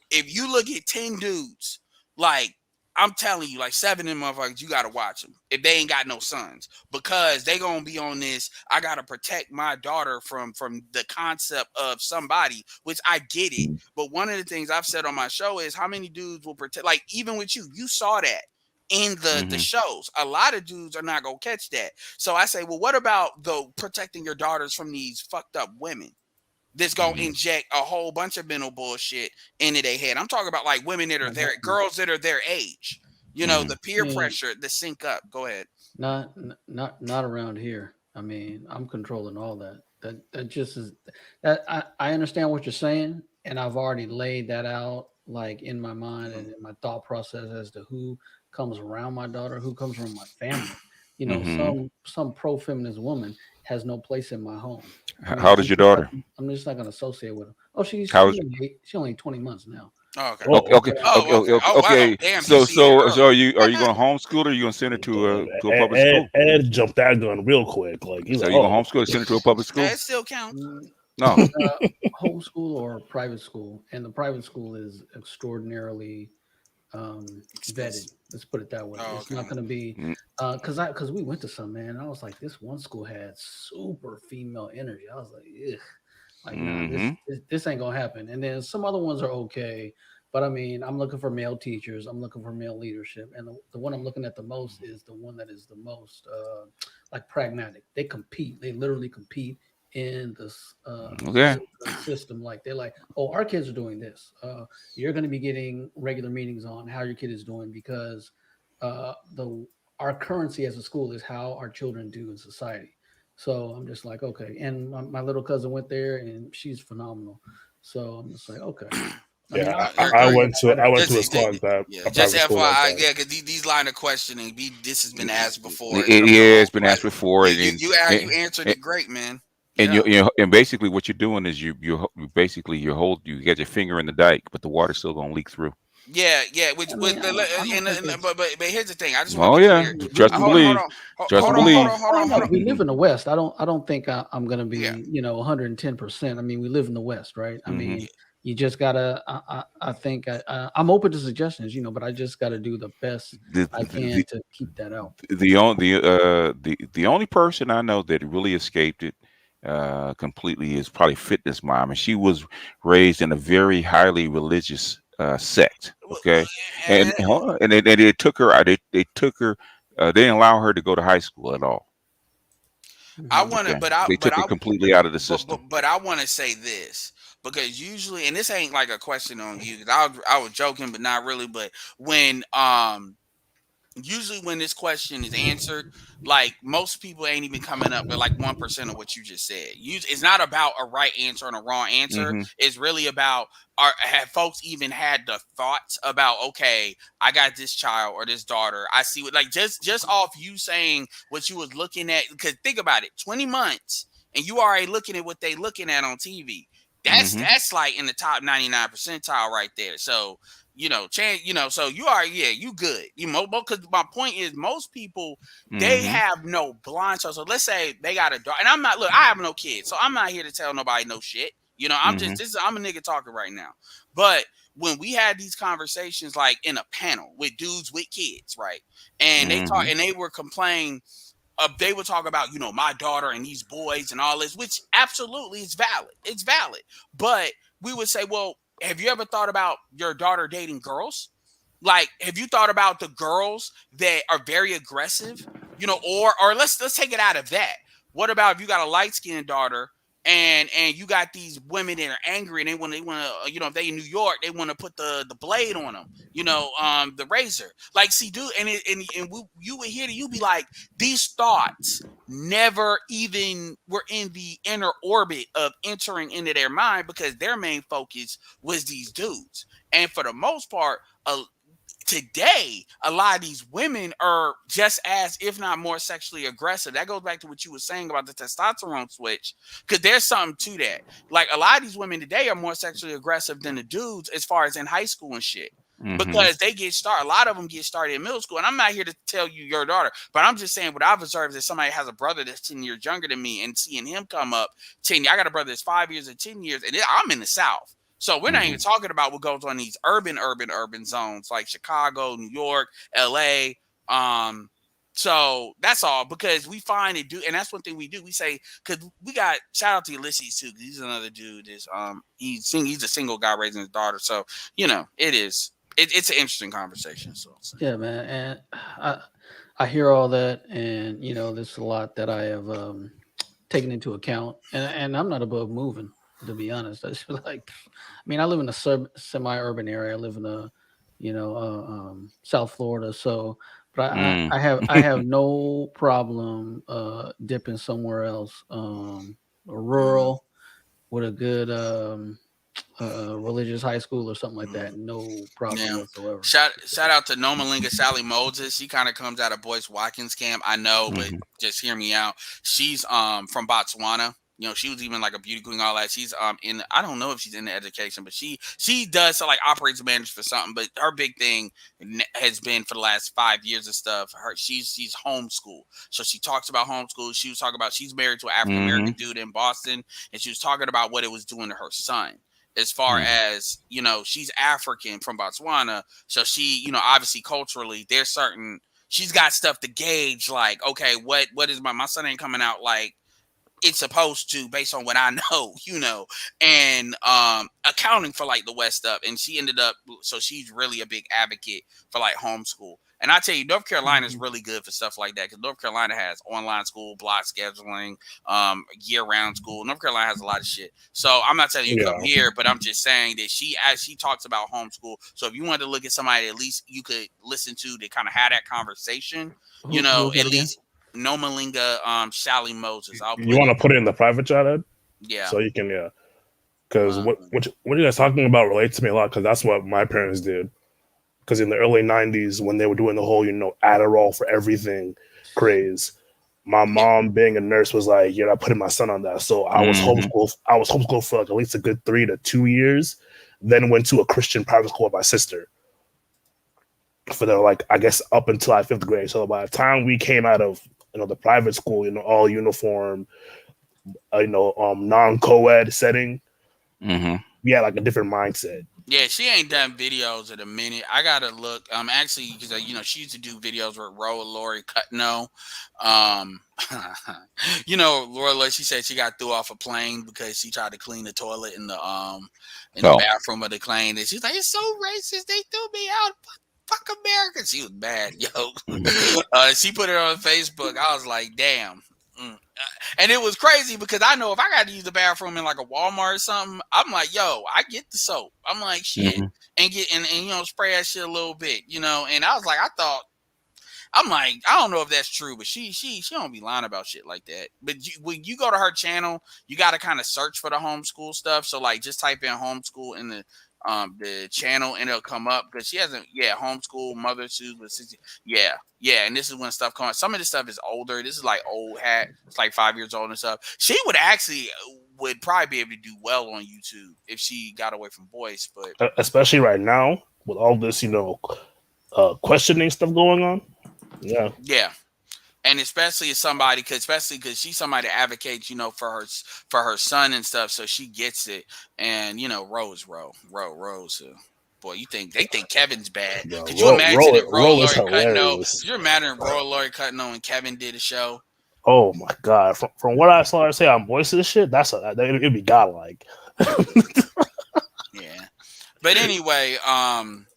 if you look at 10 dudes, like I'm telling you, like 7 of them motherfuckers, you got to watch them if they ain't got no sons, because they going to be on this. I got to protect my daughter from the concept of somebody, which I get it. But one of the things I've said on my show is how many dudes will protect, like even with you saw that in the shows. A lot of dudes are not going to catch that. So I say, well, what about protecting your daughters from these fucked up women? That's gonna inject a whole bunch of mental bullshit into their head. I'm talking about like women that are girls that are their age. You know, the peer pressure, the sync up. Go ahead. Not around here. I mean, I'm controlling all that. That just is that I understand what you're saying, and I've already laid that out like in my mind and in my thought process as to who comes around my daughter, who comes from my family. You know, some pro-feminist woman has no place in my home. How old is your daughter? I'm just not going to associate with her. Oh, she's only 20 months now. Oh, okay. Okay. Damn, so are you going to homeschool her? Or are you going to send her to a public school? Ed jumped that gun real quick. Like he's you going to homeschool or send her to a public school? That still counts. No. Homeschool or private school, and the private school is extraordinarily vetted. Let's put it that way. Oh, It's not going to be because we went to some, man. I was like, this one school had super female energy. I was like, ugh. Like, nah, this ain't gonna happen. And then some other ones are okay, but I mean, I'm looking for male teachers. I'm looking for male leadership, and the one I'm looking at the most is the one that is the most like pragmatic. They compete. They literally compete in this system. Like they're like, oh, our kids are doing this. You're going to be getting regular meetings on how your kid is doing because our currency as a school is how our children do in society. So I'm just like, okay. And my little cousin went there, and she's phenomenal. So I'm just like, okay. I went to a school like that. A Just private school like FYI, that. yeah, because these line of questioning, this has been asked before. It's been asked before. You answered it great, man. And and basically what you're doing is you get your finger in the dike, but the water's still gonna leak through. Yeah. But here's the thing. I just want to be clear. Trust and believe. Hold on. We live in the West. I don't think I'm gonna be 110%. I mean, we live in the West, right? I mean, you just gotta. I think I'm open to suggestions, but I just gotta do the best I can to keep that out. The only person I know that really escaped it completely is probably Fitness Mom, and she was raised in a very highly religious sect. Okay, and they took her. They took her. They didn't allow her to go to high school at all. They took her completely out of the system. But I want to say this. Because usually, and this ain't like a question on you, because I was joking, but not really. But when usually when this question is answered, like most people ain't even coming up with like 1% of what you just said. It's not about a right answer and a wrong answer. It's really about have folks even had the thoughts about, okay, I got this child or this daughter. I see what, like just off you saying what you was looking at. Because think about it, 20 months, and you already looking at what they looking at on TV. That's like in the top 99 percentile right there. So, so you are, you good. Because my point is most people, they have no blind spots. So let's say they got a daughter, and I have no kids, so I'm not here to tell nobody no shit. I'm I'm a nigga talking right now. But when we had these conversations, like in a panel with dudes with kids, right? And they talk, and they were complaining. They would talk about, my daughter and these boys and all this, which absolutely is valid. It's valid. But we would say, well, have you ever thought about your daughter dating girls? Like, have you thought about the girls that are very aggressive? Or let's take it out of that. What about if you got a light-skinned daughter and you got these women that are angry and they want to, if they in New York, they want to put the blade on them, the razor. Like, see, dude, you would hear that, you'd be like, these thoughts never even were in the inner orbit of entering into their mind because their main focus was these dudes. And for the most part, today, a lot of these women are just as, if not more, sexually aggressive. That goes back to what you were saying about the testosterone switch, because there's something to that. Like, a lot of these women today are more sexually aggressive than the dudes as far as in high school and shit. Because they get started, a lot of them get started in middle school. And I'm not here to tell you your daughter, but I'm just saying what I've observed is somebody has a brother that's 10 years younger than me, and seeing him come up 10 years. I got a brother that's 5 years and 10 years, and I'm in the South. So we're not even talking about what goes on in these urban zones like Chicago, New York, LA. So that's all, because we find it and that's one thing we do. We say, because we got, shout out to Ulysses too, because he's another dude. He's a single guy raising his daughter. So it's an interesting conversation. So yeah, man, and I hear all that, and there's a lot that I have taken into account, and I'm not above moving. To be honest, I live in a semi-urban area. I live in South Florida. So, but I have no problem dipping somewhere else, rural, with a good religious high school or something like that. No problem whatsoever. Shout out to Nomalinga Sally Moses. She kind of comes out of Boyce Watkins camp. I know, but just hear me out. She's from Botswana. She was even like a beauty queen, all that. She's I don't know if she's in the education, but she does operates a manager for something. But her big thing has been for the last 5 years and stuff. She's homeschooled, so she talks about homeschool. She was talking about she's married to an African American dude in Boston, and she was talking about what it was doing to her son. as far as, you know, she's African from Botswana. So she, you know, obviously culturally, there's certain, she's got stuff to gauge, like, okay, what is my son ain't coming out like it's supposed to based on what I know, you know, and accounting for like the West stuff. And she ended up, so she's really a big advocate for like homeschool. And I tell you, North Carolina is really good for stuff like that, because North Carolina has online school, block scheduling, year-round school. North Carolina has a lot of shit. So I'm not telling you come here, but I'm just saying that she talks about homeschool. So if you wanted to look at somebody at least you could listen to to kind of have that conversation, you know, at least Nomalinga Shally Moses. You want to put it in the private chat, Ed? Yeah. So you can, because what you guys talking about relates to me a lot, because that's what my parents did. Because in the early 90s, when they were doing the whole, you know, Adderall for everything craze, my mom, being a nurse, was like, "You're not putting my son on that." So I was homeschooled. I was homeschooled for like at least a good 3 to 2 years. Then went to a Christian private school with my sister for the, like, I guess up until 5th grade. So by the time we came out of, you know, the private school, you know, all uniform, you know, non-co-ed setting, we had like a different mindset. Yeah, she ain't done videos in a minute. I gotta look. Actually, because you know, she used to do videos with Lori Cutno. You know, Laura, she said she got threw off a plane because she tried to clean the toilet in the bathroom of the plane, and she's like, "It's so racist. They threw me out. Fuck America." She was bad, yo. She put it on Facebook. I was like, damn. And it was crazy because I know if I got to use the bathroom in like a Walmart or something, I'm like, yo, I get the soap. I'm like, shit, and get and you know, spray that shit a little bit, you know. And I was like, I'm like, I don't know if that's true, but she don't be lying about shit like that. But when you go to her channel, you got to kind of search for the homeschool stuff. So like, just type in homeschool in the channel and it'll come up, because she hasn't homeschool mother shoes with 60. And this is when stuff comes. Some of this stuff is older. This is like old hat. It's like 5 years old and stuff. She would probably be able to do well on YouTube if she got away from voice, but especially right now with all this, you know, questioning stuff going on. Yeah. And especially somebody, because she's somebody that advocates, you know, for her son and stuff, so she gets it. And you know, Rose. Boy, they think Kevin's bad. Bro, could you imagine if Lori Cutno? Could you imagine if Lori Cutno and Kevin did a show? Oh my god! From what I saw her say on Voice of the shit, it'd be godlike. Yeah, but anyway, I'm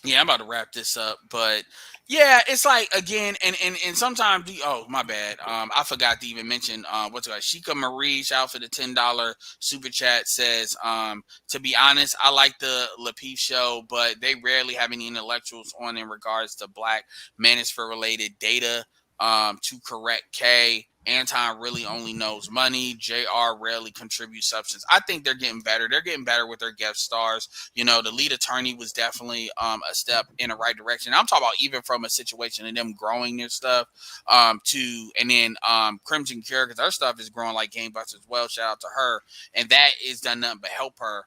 about to wrap this up, but. Yeah, it's like, again, and sometimes oh my bad, I forgot to even mention what's it called. Sheikah Marie, shout out for the $10 super chat, says to be honest, I like the Lapeef show, but they rarely have any intellectuals on in regards to Black manosphere related data. To correct K, Anton really only knows money. JR rarely contributes substance. I think they're getting better. They're getting better with their guest stars. You know, the lead attorney was definitely a step in the right direction. I'm talking about even from a situation of them growing their stuff and then Crimson Cure, because her stuff is growing like gangbusters as well. Shout out to her. And that is done nothing but help her.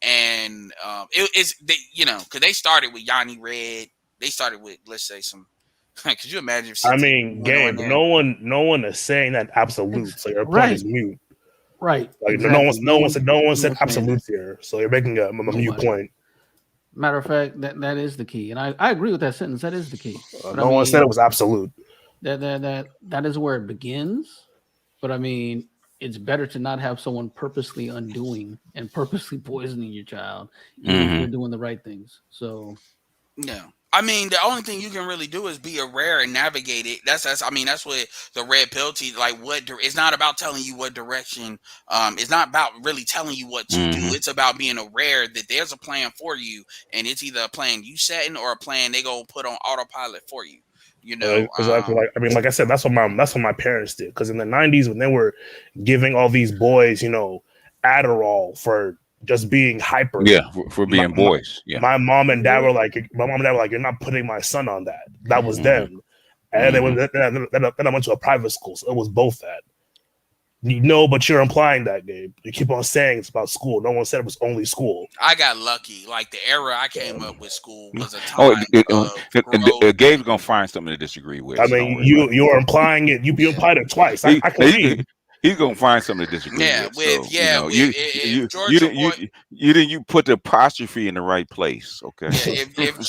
It's you know, because they started with Yanni Red. They started with, let's say, some. Could you imagine? If I mean, Gabe, no one is saying that absolute. So your point is mute. Right. Like Exactly. no one said absolute here. So you're making a mute point. Matter of fact, that is the key, and I agree with that sentence. That is the key. No one said it was absolute. That is where it begins. But I mean, it's better to not have someone purposely undoing and purposely poisoning your child, even if you're doing the right things. So, no. I mean, the only thing you can really do is be aware and navigate it. That's what the red pill teach. Like, it's not about telling you what direction. It's not about really telling you what to do. It's about being aware that there's a plan for you, and it's either a plan you setting or a plan they gonna put on autopilot for you. You know, exactly. Like I said, that's what my parents did. Because in the 90s, when they were giving all these boys, you know, Adderall for just being hyper, for being boys. My mom and dad were like, you're not putting my son on that. That was them. And then I went to a private school, so it was both that. You know, but you're implying that, Gabe. You keep on saying it's about school. No one said it was only school. I got lucky. Like, the era I came up with school was a time. Gabe's gonna find something to disagree with. I mean, you are implying it. You implied it twice. I can see. he's gonna find something to disagree with. So if Georgia boy, you didn't put the apostrophe in the right place. Okay. Yeah, if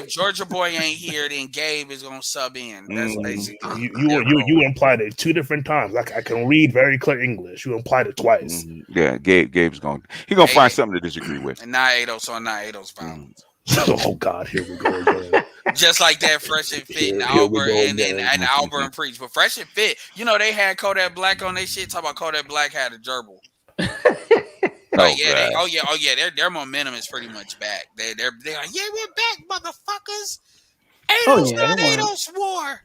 Georgia boy ain't here, then Gabe is gonna sub in. That's basically you implied it 2 different times. Like I can read very clear English. You implied it twice. Yeah, Gabe's gonna find something to disagree with. And not Ados on not Ados violence. Oh God, here we go again. Just like that Fresh and Fit and Albert and Albert and Preach. But Fresh and Fit, they had Kodak Black on their shit. Talk about Kodak Black had a gerbil. Their momentum is pretty much back. They're like, yeah, we're back, motherfuckers. Ados war.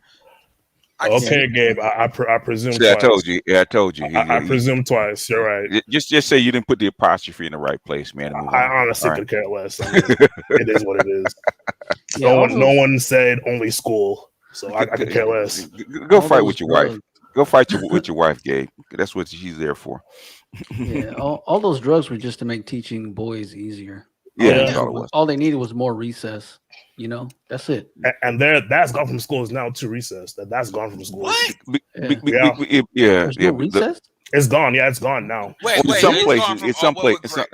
Okay, Gabe. I presume. See, I told you. Yeah, I told you. I presume twice. You're right. Just say you didn't put the apostrophe in the right place, man. I honestly could care less. I mean, it is what it is. No one said only school, so I could care less. Go fight with your wife. Go fight with your wife, Gabe. That's what she's there for. Yeah, all those drugs were just to make teaching boys easier. Yeah, all they needed was more recess. That's it. And that's gone from schools now to recess. That's gone from schools. What? Recess? It's gone. Yeah, it's gone now. Wait, in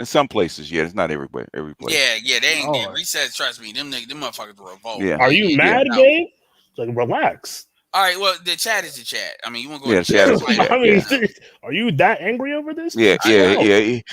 some places, yeah, it's not everywhere. Every place. Yeah, they ain't recess. Trust me, them motherfuckers will revolt. Yeah. Are you mad, Gabe? Like, relax. All right, well, the chat is the chat. I mean, you want to go? Yeah, chat is I mean, are you that angry over this? Yeah.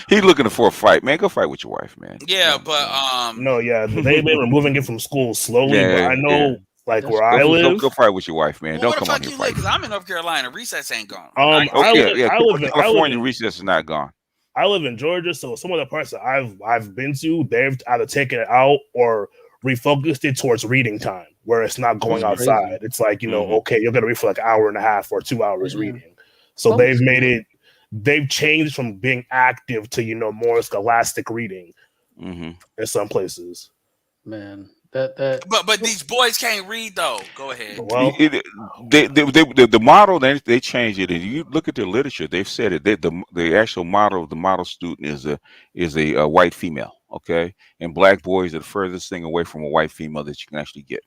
He's looking for a fight, man. Go fight with your wife, man. Yeah, but no, they've been removing it from school slowly. But I know, where I live, go fight with your wife, man. Well, don't come on here. Because I'm in North Carolina. Recess ain't gone. California recess is not gone. I live in Georgia, so some of the parts that I've been to, they've either taken it out or refocused it towards reading time, where it's not going outside. It's like, okay, you're gonna read for like an hour and a half or 2 hours reading. So they've changed from being active to more scholastic reading in some places. Man, but these boys can't read though. Go ahead. Well, the model they changed it, and you look at the literature. They've said it. The actual model of the model student is a white female. Okay, and black boys are the furthest thing away from a white female that you can actually get.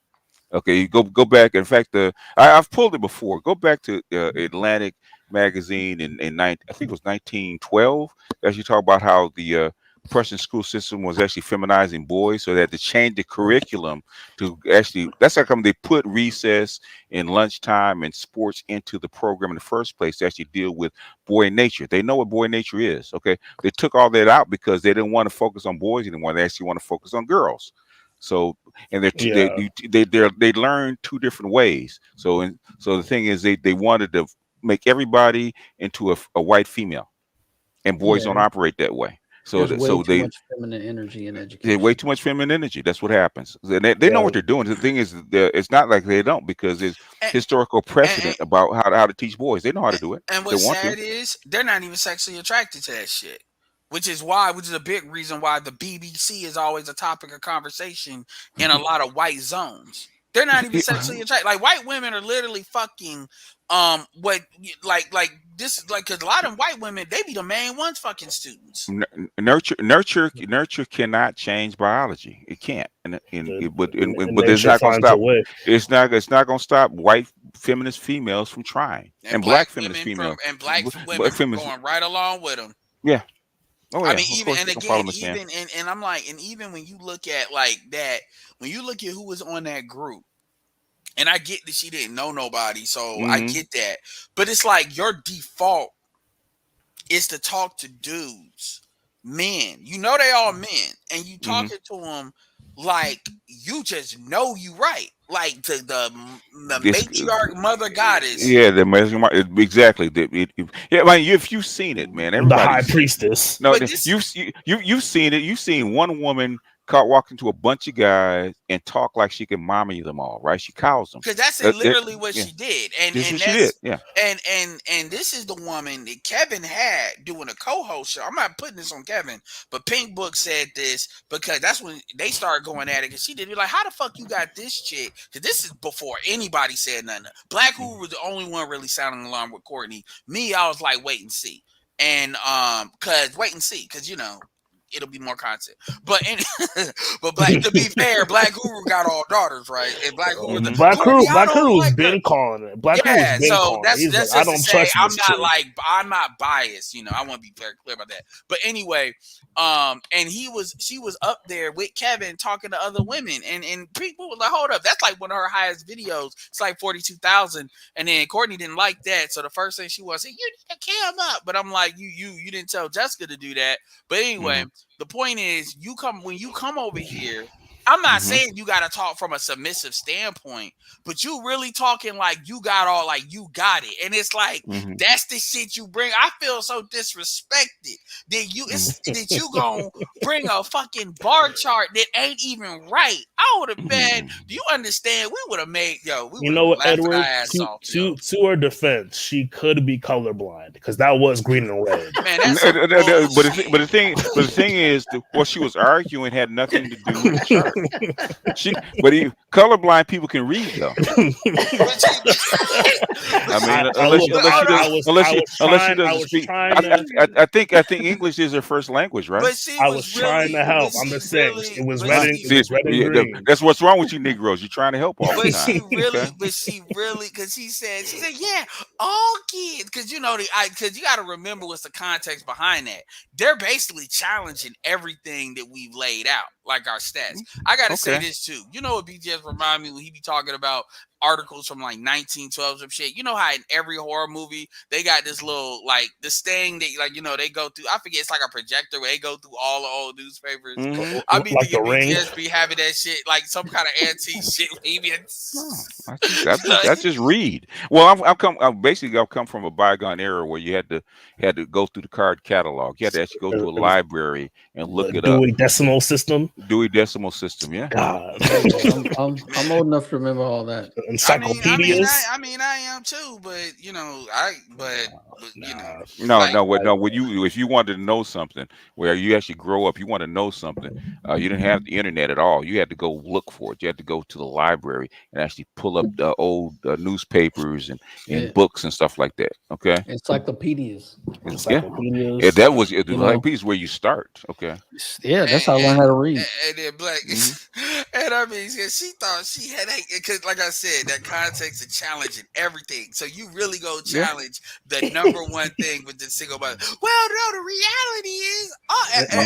Okay, you go back. In fact, I've pulled it before. Go back to Atlantic magazine in I think it was 1912. As you talk about how the Prussian school system was actually feminizing boys, so they had to change the curriculum to actually. That's how come they put recess and lunchtime and sports into the program in the first place to actually deal with boy nature. They know what boy nature is. Okay, they took all that out because they didn't want to focus on boys anymore. They actually want to focus on girls. So, and they learn 2 different ways. So the thing is, they wanted to make everybody into a white female, and boys don't operate that way. So too much feminine energy in education. They way too much feminine energy. That's what happens. They know what they're doing. The thing is, it's not like they don't, because there's historical precedent about how to teach boys. They know how to do it. And what's sad is they're not even sexually attracted to that shit. Which is a big reason why the BBC is always a topic of conversation in a lot of white zones. They're not even sexually attracted. Like, white women are literally fucking because a lot of white women, they be the main ones fucking students. Nurture cannot change biology. It can't, but it's not gonna stop. It's not gonna stop white feminist females from trying, and black feminist females and black women going right along with them. Yeah. Oh, yeah. I mean, and I'm like, and even when you look at like that, when you look at who was on that group, and I get that she didn't know nobody, so I get that, but it's like your default is to talk to dudes, men. They all men, and you talking to them like you just know you right, like the matriarch mother goddess. Yeah, the matriarch, exactly. I mean, if you've seen it, man, the high priestess. No, you've seen it. You've seen one woman walk into a bunch of guys and talk like she can mommy them all, right? She cows them because that's literally what she did, and she did. Yeah, and this is the woman that Kevin had doing a co-host show. I'm not putting this on Kevin, but Pink Book said this because that's when they started going at it. Because she did be like, "How the fuck you got this chick?" Because this is before anybody said nothing. Black Hoover was the only one really sounding alarm with Courtney. Me, I was like, wait and see, and because it'll be more content. But but to be fair, Black Guru got all daughters, right? And Black Guru, Black Guru was like been calling it. Black Guru was been calling it. He's that's like, I just to don't say trust I'm this not chick. I'm not biased, you know. I want to be very clear about that. But anyway, and she was up there with Kevin talking to other women, and people were like, hold up, that's like one of her highest videos. It's like 42,000, and then Courtney didn't like that, so the first thing she was, you need to cam up. But I'm like, you didn't tell Jessica to do that. But anyway, the point is, when you come over here, I'm not saying you got to talk from a submissive standpoint, but you really talking like you got it. And it's like, that's the shit you bring. I feel so disrespected that you gonna bring a fucking bar chart that ain't even right. I would have been, do you understand? We would have made, you know what, Edward, to her defense, she could be colorblind because that was green and red. Man, that's but the thing is, what she was arguing had nothing to do with the chart. Colorblind people can read though. I mean, unless she doesn't speak. I think English is her first language, right? But I was trying to help. I'm just saying it was red and green. That's what's wrong with you Negroes. You're trying to help all the time. But she really, because she said, yeah, all kids, because you know because you got to remember what's the context behind that. They're basically challenging everything that we've laid out, like our stats. I got to say this too. You know what BTS remind me when he be talking about articles from like 1912 some shit. You know how in every horror movie they got this little like this thing that like they go through. I forget, it's like a projector where they go through all the old newspapers. I be like thinking BTS be having that shit like some kind of antique shit. Maybe that's just read. Well, I've come from a bygone era where you had to go through the card catalog. You had to actually go to a library and look it up. Dewey Decimal System, yeah. God, I'm old enough to remember all that. Encyclopedias. I am too, but if you wanted to know something, where you actually grow up, you want to know something, you didn't have the internet at all. You had to go look for it. You had to go to the library and actually pull up the old newspapers and books and stuff like that. Okay, encyclopedias. Yeah, that was the encyclopedias where you start. Okay, yeah, that's how I learned how to read. And then Black, and I mean, she thought she had, because like I said, that context of challenging everything. So you really go challenge the number one thing with the single mother. Well, no, the reality is,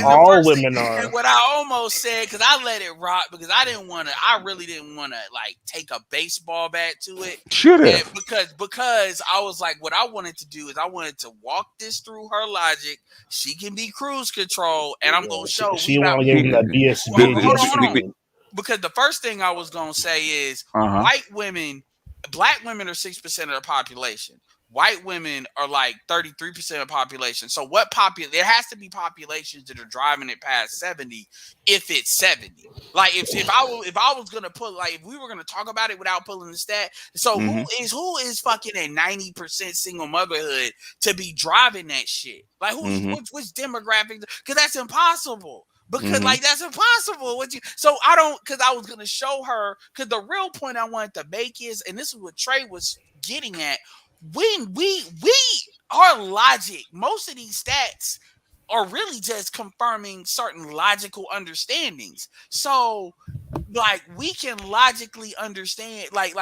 all women are. And what I almost said, because I let it rock, because I really didn't want to like take a baseball bat to it. Should have. Because I was like, what I wanted to do is I wanted to walk this through her logic. She can be cruise control, and I'm gonna show. She want to give him that BS. Because the first thing I was gonna say is white women, black women are 6% of the population. White women are like 33% of the population. So there has to be populations that are driving it past 70 if it's 70. Like if I was gonna put, like, if we were gonna talk about it without pulling the stat, so who is fucking at 90% single motherhood to be driving that shit? Like which demographic? Because that's impossible. Because that's impossible. Because I was gonna show her, because the real point I wanted to make is, and this is what Trey was getting at, when our logic, most of these stats are really just confirming certain logical understandings. So like we can logically understand, like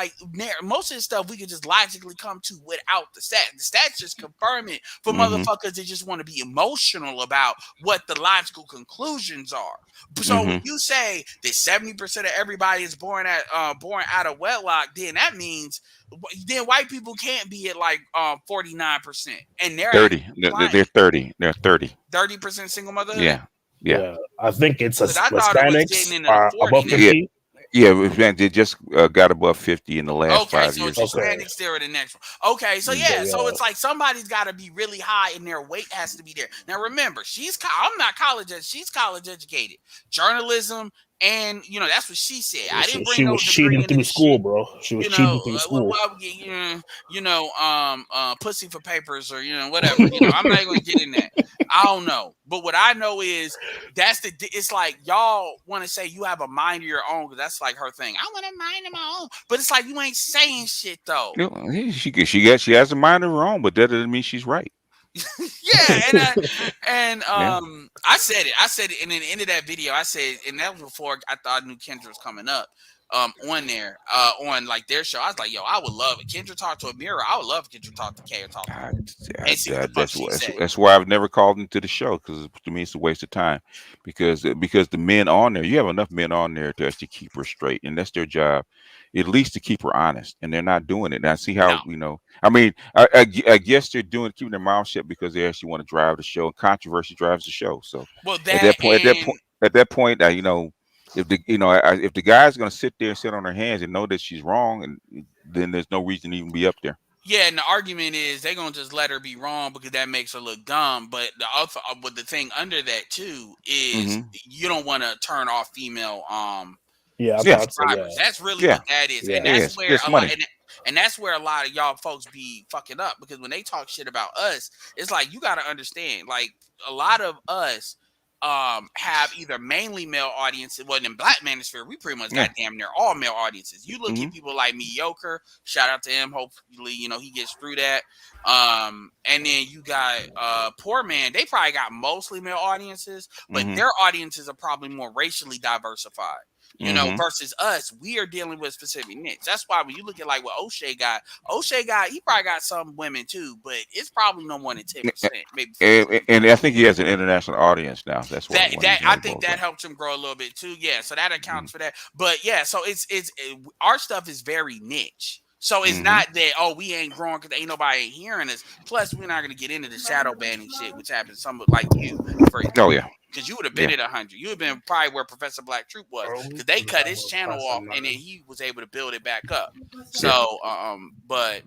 most of the stuff we can just logically come to without the stats. The stats just confirm it for motherfuckers that just want to be emotional about what the logical conclusions are. So when you say that 70% of everybody is born out of wedlock, then that means white people can't be at like 49%, and they're 30. They're 30. They're 30% single motherhood. Yeah. I think it's Hispanics are above 50. Yeah, they just got above 50 in the last 5 years. So Hispanics there are the next one. Okay, so so it's like somebody's got to be really high, and their weight has to be there. Now remember, I'm not college educated. She's college educated, journalism. And that's what she said. I didn't bring no degree cheating through school, bro. She was cheating through school. Pussy for papers or whatever. I'm not going to get in that. I don't know. But what I know is it's like y'all want to say you have a mind of your own, because that's like her thing. I want a mind of my own, but it's like you ain't saying shit though. She has a mind of her own, but that doesn't mean she's right. Yeah, I said it, and in the end of that video, I said, and that was before I thought I knew Kendra was coming up. On there, on like their show, I was like, yo, I would love it. Kendra talk to a mirror. I would love Kendra talk to Kay or talk to her and see what the fuck she say. That's why I've never called into the show, because to me it's a waste of time. Because the men on there, you have enough men on there to actually keep her straight, and that's their job, at least to keep her honest. And they're not doing it. And I see how I mean, I guess they're keeping their mouth shut because they actually want to drive the show, and controversy drives the show. So at that point, if the guy's going to sit there and sit on her hands and know that she's wrong, and then there's no reason to even be up there. Yeah, and the argument is they're gonna just let her be wrong because that makes her look dumb. But the thing under that too is you don't want to turn off female subscribers. That's really what that is, and that's where and that's where a lot of y'all folks be fucking up, because when they talk shit about us, it's like, you got to understand, like, a lot of us have either mainly male audiences. Well, in Black Manosphere, we pretty much got damn near all male audiences. You look at people like Mediocre, shout out to him, hopefully he gets through that. And then you got Poor Man, they probably got mostly male audiences, but their audiences are probably more racially diversified. Versus us, we are dealing with specific niche. That's why when you look at like what O'Shea got, he probably got some women too, but it's probably no more than 10%, maybe 50%. And I think he has an international audience now. That's what I think that helps him grow a little bit too. Yeah, so that accounts for that. But yeah, so it's our stuff is very niche. So it's not that, we ain't growing because ain't nobody hearing us. Plus, we're not gonna get into the shadow banning shit, which happens some like you, for example. Oh yeah. Because you would have been at 100. You would have been probably where Professor Black Troop was. Because they cut his channel off and then he was able to build it back up. So, but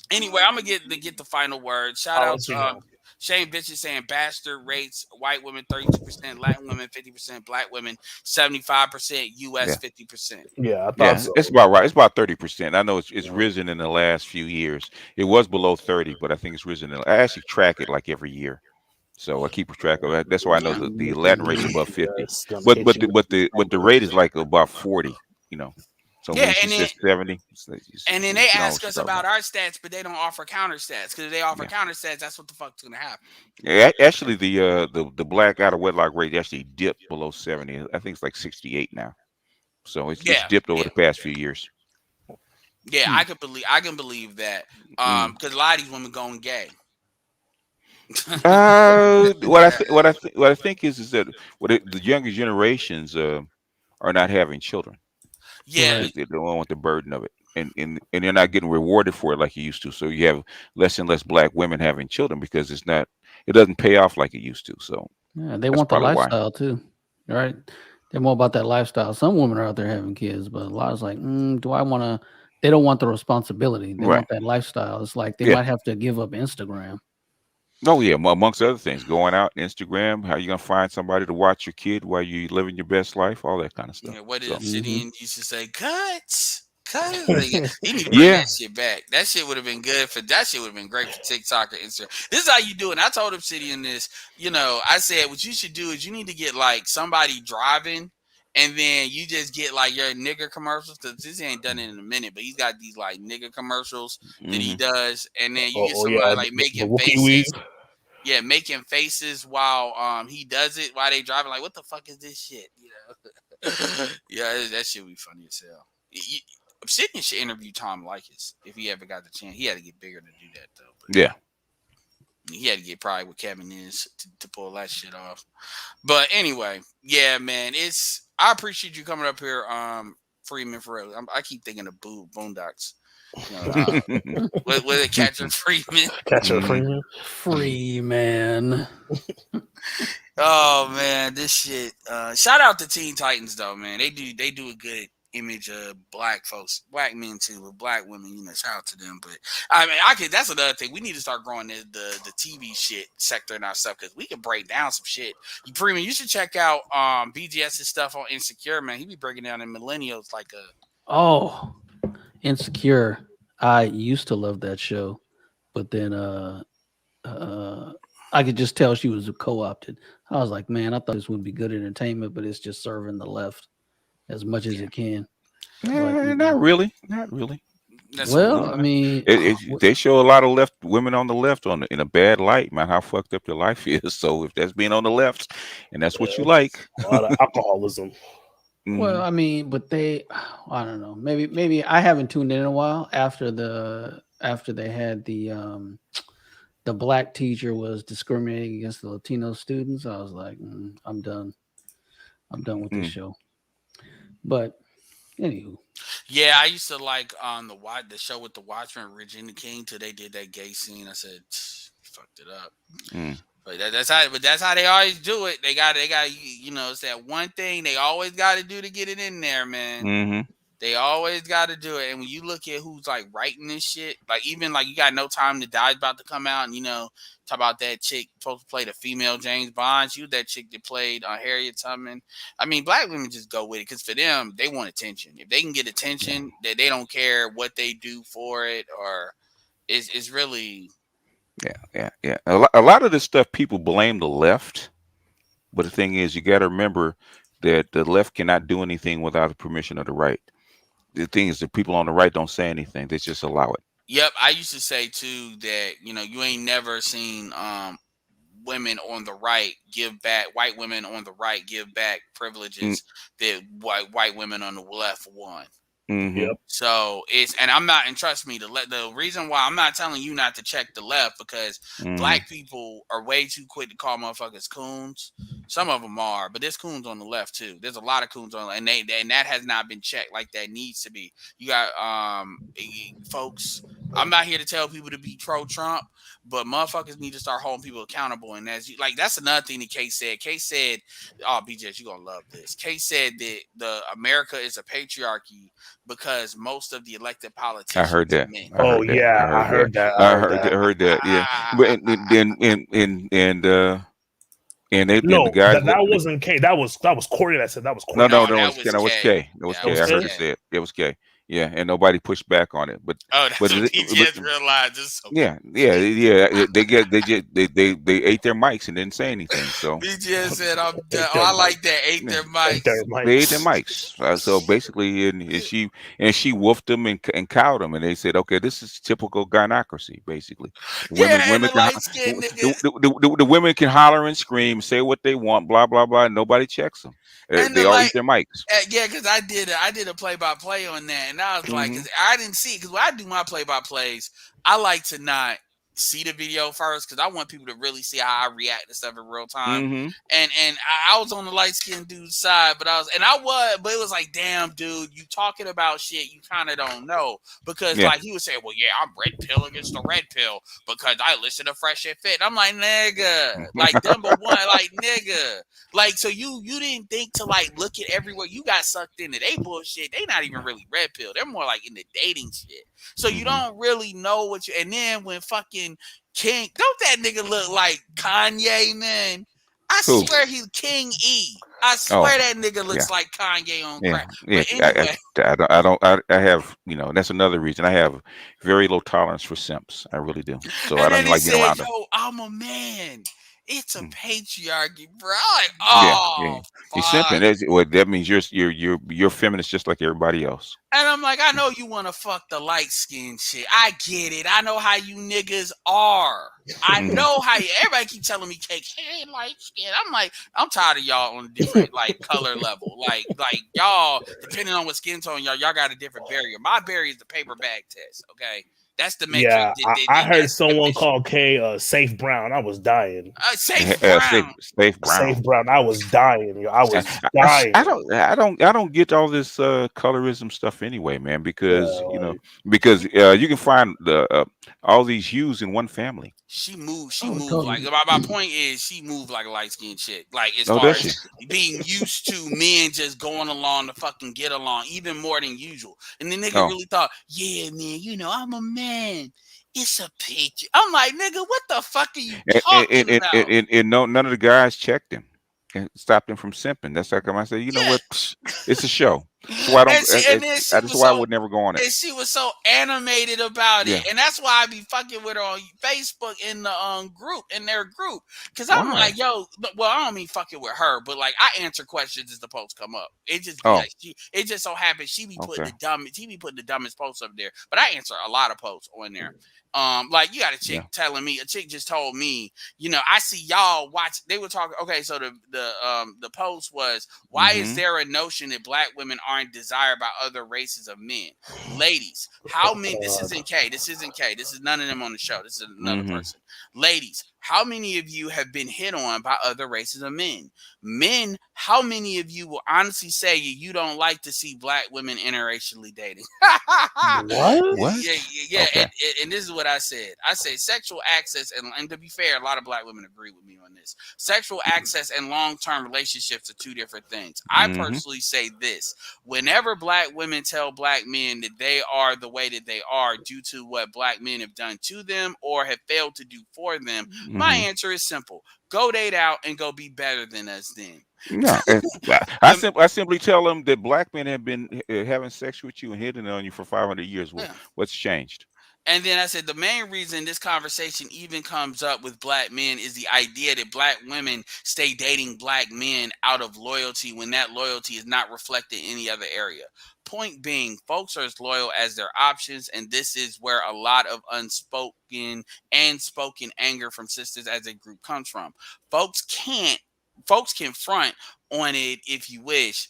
anyway, I'm going to get the final word. Shout out to Shane Bitches saying bastard rates, white women 32%, Latin women 50%, Black women 75%, US 50%. Yeah, I thought so. It's about right. It's about 30%. I know it's risen in the last few years. It was below 30, but I think it's risen. I actually track it like every year. So I keep track of that. That's why I know the Latin rate's above 50. But the rate is like about 40, So when she says 70, and then they ask us about our stats, but they don't offer counter stats, because if they offer counter stats, that's what the fuck's gonna happen. Yeah, actually the Black out of wedlock rate actually dipped below 70. I think it's like 68 now. So it's dipped over the past few years. Yeah, I can believe that. Because a lot of these women going gay. What I think is that the younger generations are not having children. Yeah, they don't want the burden of it, and they're not getting rewarded for it like you used to. So you have less and less Black women having children because it doesn't pay off like it used to. So yeah, they want the lifestyle too, right? They're more about that lifestyle. Some women are out there having kids, but a lot is like, do I want to? They don't want the responsibility. They want that lifestyle. It's like they might have to give up Instagram. Oh yeah, amongst other things, going out Instagram, how you gonna find somebody to watch your kid while you living your best life, all that kind of stuff. Yeah, what did Obsidian used to say? Cuts. He need to bring that shit back. That shit would have been good that shit would have been great for TikTok or Instagram. This is how you do it. I told Obsidian this. I said what you should do is you need to get like somebody driving, and then you just get like your nigger commercials, because this ain't done it in a minute, but he's got these like nigger commercials that he does, and then you get somebody like making faces. Yeah, making faces while he does it while they driving. Like, what the fuck is this shit? Yeah, that shit would be funny as hell. Obsidian should interview Tom Likas if he ever got the chance. He had to get bigger to do that though. But yeah, he had to get probably what Kevin is to pull that shit off. But anyway, yeah, man, I appreciate you coming up here, Freeman, for real. I keep thinking of Boondocks. With it, Catcher Freeman. Freeman. Oh man, this shit. Shout out to Teen Titans though, man. They do a good image of Black folks, Black men too, with Black women. Shout out to them. But I mean, that's another thing. We need to start growing the TV shit sector and our stuff, because we can break down some shit. Freeman, you should check out BGS's stuff on Insecure, man. He be breaking down in millennials like Insecure. I used to love that show, but then I could just tell she was co-opted. I was like, man, I thought this would be good entertainment, but it's just serving the left as much as it can. Not really. Well, I mean, they show a lot of left women on the left in a bad light, man. How fucked up your life is. So if that's being on the left, and that's what you like, a lot of alcoholism. well, I mean, but I don't know. Maybe I haven't tuned in a while after they had the black teacher was discriminating against the Latino students. I was like, I'm done. I'm done with this show. But anywho. Yeah, I used to like the show with the Watchmen, Regina King, till they did that gay scene. I said, fucked it up. But that's how they always do it. They got it's that one thing they always got to do to get it in there, man. They always got to do it. And when you look at who's like writing this shit, like even like You Got No Time to Die is about to come out, and talk about that chick supposed to play the female James Bond. She was that chick that played Harriet Tubman. I mean, black women just go with it because for them, they want attention. If they can get attention, they don't care what they do for it, or it's really. Yeah. A lot of this stuff people blame the left, but the thing is, you got to remember that the left cannot do anything without the permission of the right. The thing is, the people on the right don't say anything; they just allow it. Yep, I used to say too that you ain't never seen women on the right give back, white women on the right give back privileges that white women on the left won. Yep. So and I'm not, and trust me, the reason why I'm not telling you not to check the left, because black people are way too quick to call motherfuckers coons. Some of them are, but there's coons on the left too. There's a lot of coons on, and that has not been checked like that needs to be. You got folks. I'm not here to tell people to be pro-Trump, but motherfuckers need to start holding people accountable. And that's another thing that Case said. Case said, "Oh, BJ, you're gonna love this." Case said that the America is a patriarchy because most of the elected politicians. I heard that. Men. I heard that. I heard that. Yeah, but the guys that wasn't K. That was Corey that said that was Corey. No, that was K. That was K. I heard it say it was K. Yeah, and nobody pushed back on it. But that's what DJs realized. So yeah. They ate their mics and didn't say anything. So BJ said, "I'm done." I like that. Ate their mics. They ate their mics. So basically, and she woofed them and cowed them, and they said, "Okay, this is typical gynocracy." Basically, women the women can holler and scream, say what they want, blah blah blah, and nobody checks them. They all eat their mics. Yeah, because I did a play-by-play on that, and I was like, cause I didn't see, because when I do my play-by-plays, I like to not see the video first because I want people to really see how I react to stuff in real time. And I was on the light-skinned dude's side, but it was like, damn, dude, you talking about shit you kind of don't know, because like he was saying, well, yeah, I'm red pill against the red pill because I listen to Fresh and Fit. I'm like, nigga, like number one, like nigga, like so you didn't think to like look at everywhere. You got sucked into they bullshit. They not even really red pill. They're more like in the dating shit. So you don't really know what you. And then when fucking King, don't that nigga look like Kanye, man? I swear he's King E. I swear that nigga looks like Kanye on crack. Yeah, anyway. I have, that's another reason I have very low tolerance for simps. I really do. So I don't like being around them. Yo, I'm a man. It's a patriarchy, bro. Like, you're simping. Well, that means you're feminist just like everybody else. And I'm like, I know you want to fuck the light skin shit. I get it. I know how you niggas are. I know how everybody keep telling me, cake, hey, light skin. I'm like, I'm tired of y'all on a different like color level. Like y'all, depending on what skin tone y'all got a different barrier. My barrier is the paper bag test. Okay. That's the metric. Yeah, I heard someone call K Safe Brown. I was dying. Safe Brown. Safe Brown. Safe Brown. I was dying. I was dying. I don't get all this colorism stuff anyway, man. Because you can find all these hues in one family. She moved like my point is she moved like a light skinned chick. Like as far as being used to men just going along to fucking get along, even more than usual. And the nigga really thought, yeah, man, I'm a man. It's a picture. I'm like, nigga, what the fuck are you talking about? And none of the guys checked him and stopped him from simping. That's how come I said, what? It's a show. That's why I don't. And then she That's was why I so, would never go on it. and she was so animated about Yeah. it, and that's why I be fucking with her on Facebook in the group, in their group, because I'm Why? like, yo, well, I don't mean fucking with her, but like I answer questions as the posts come up. It just be Oh, like it just so happens she be putting okay. the dumbest posts up there, but I answer a lot of posts on there. Like you got a chick Yeah. telling me, a chick just told me, I see y'all watch. They were talking. Okay, so the post was, why is Mm-hmm. there a notion that black women aren't desired by other races of men? Ladies, how many? This isn't K. This isn't K. This is none of them on the show. This is another Mm-hmm. person. Ladies, how many of you have been hit on by other races of men? Men, how many of you will honestly say you don't like to see black women interracially dating? What? What? Yeah. Okay. And this is what I said. I say sexual access, and to be fair, a lot of black women agree with me on this. Sexual access and long-term relationships are two different things. I Mm-hmm. personally say this. Whenever black women tell black men that they are the way that they are due to what black men have done to them or have failed to do for them, my Mm-hmm. answer is simple. Go date out and go be better than us then. Yeah, I simply tell them that black men have been having sex with you and hitting on you for 500 years. Yeah. What's changed? And then I said the main reason this conversation even comes up with black men is the idea that black women stay dating black men out of loyalty when that loyalty is not reflected in any other area. Point being, folks are as loyal as their options, and this is where a lot of unspoken and spoken anger from sisters as a group comes from. Folks can front on it if you wish.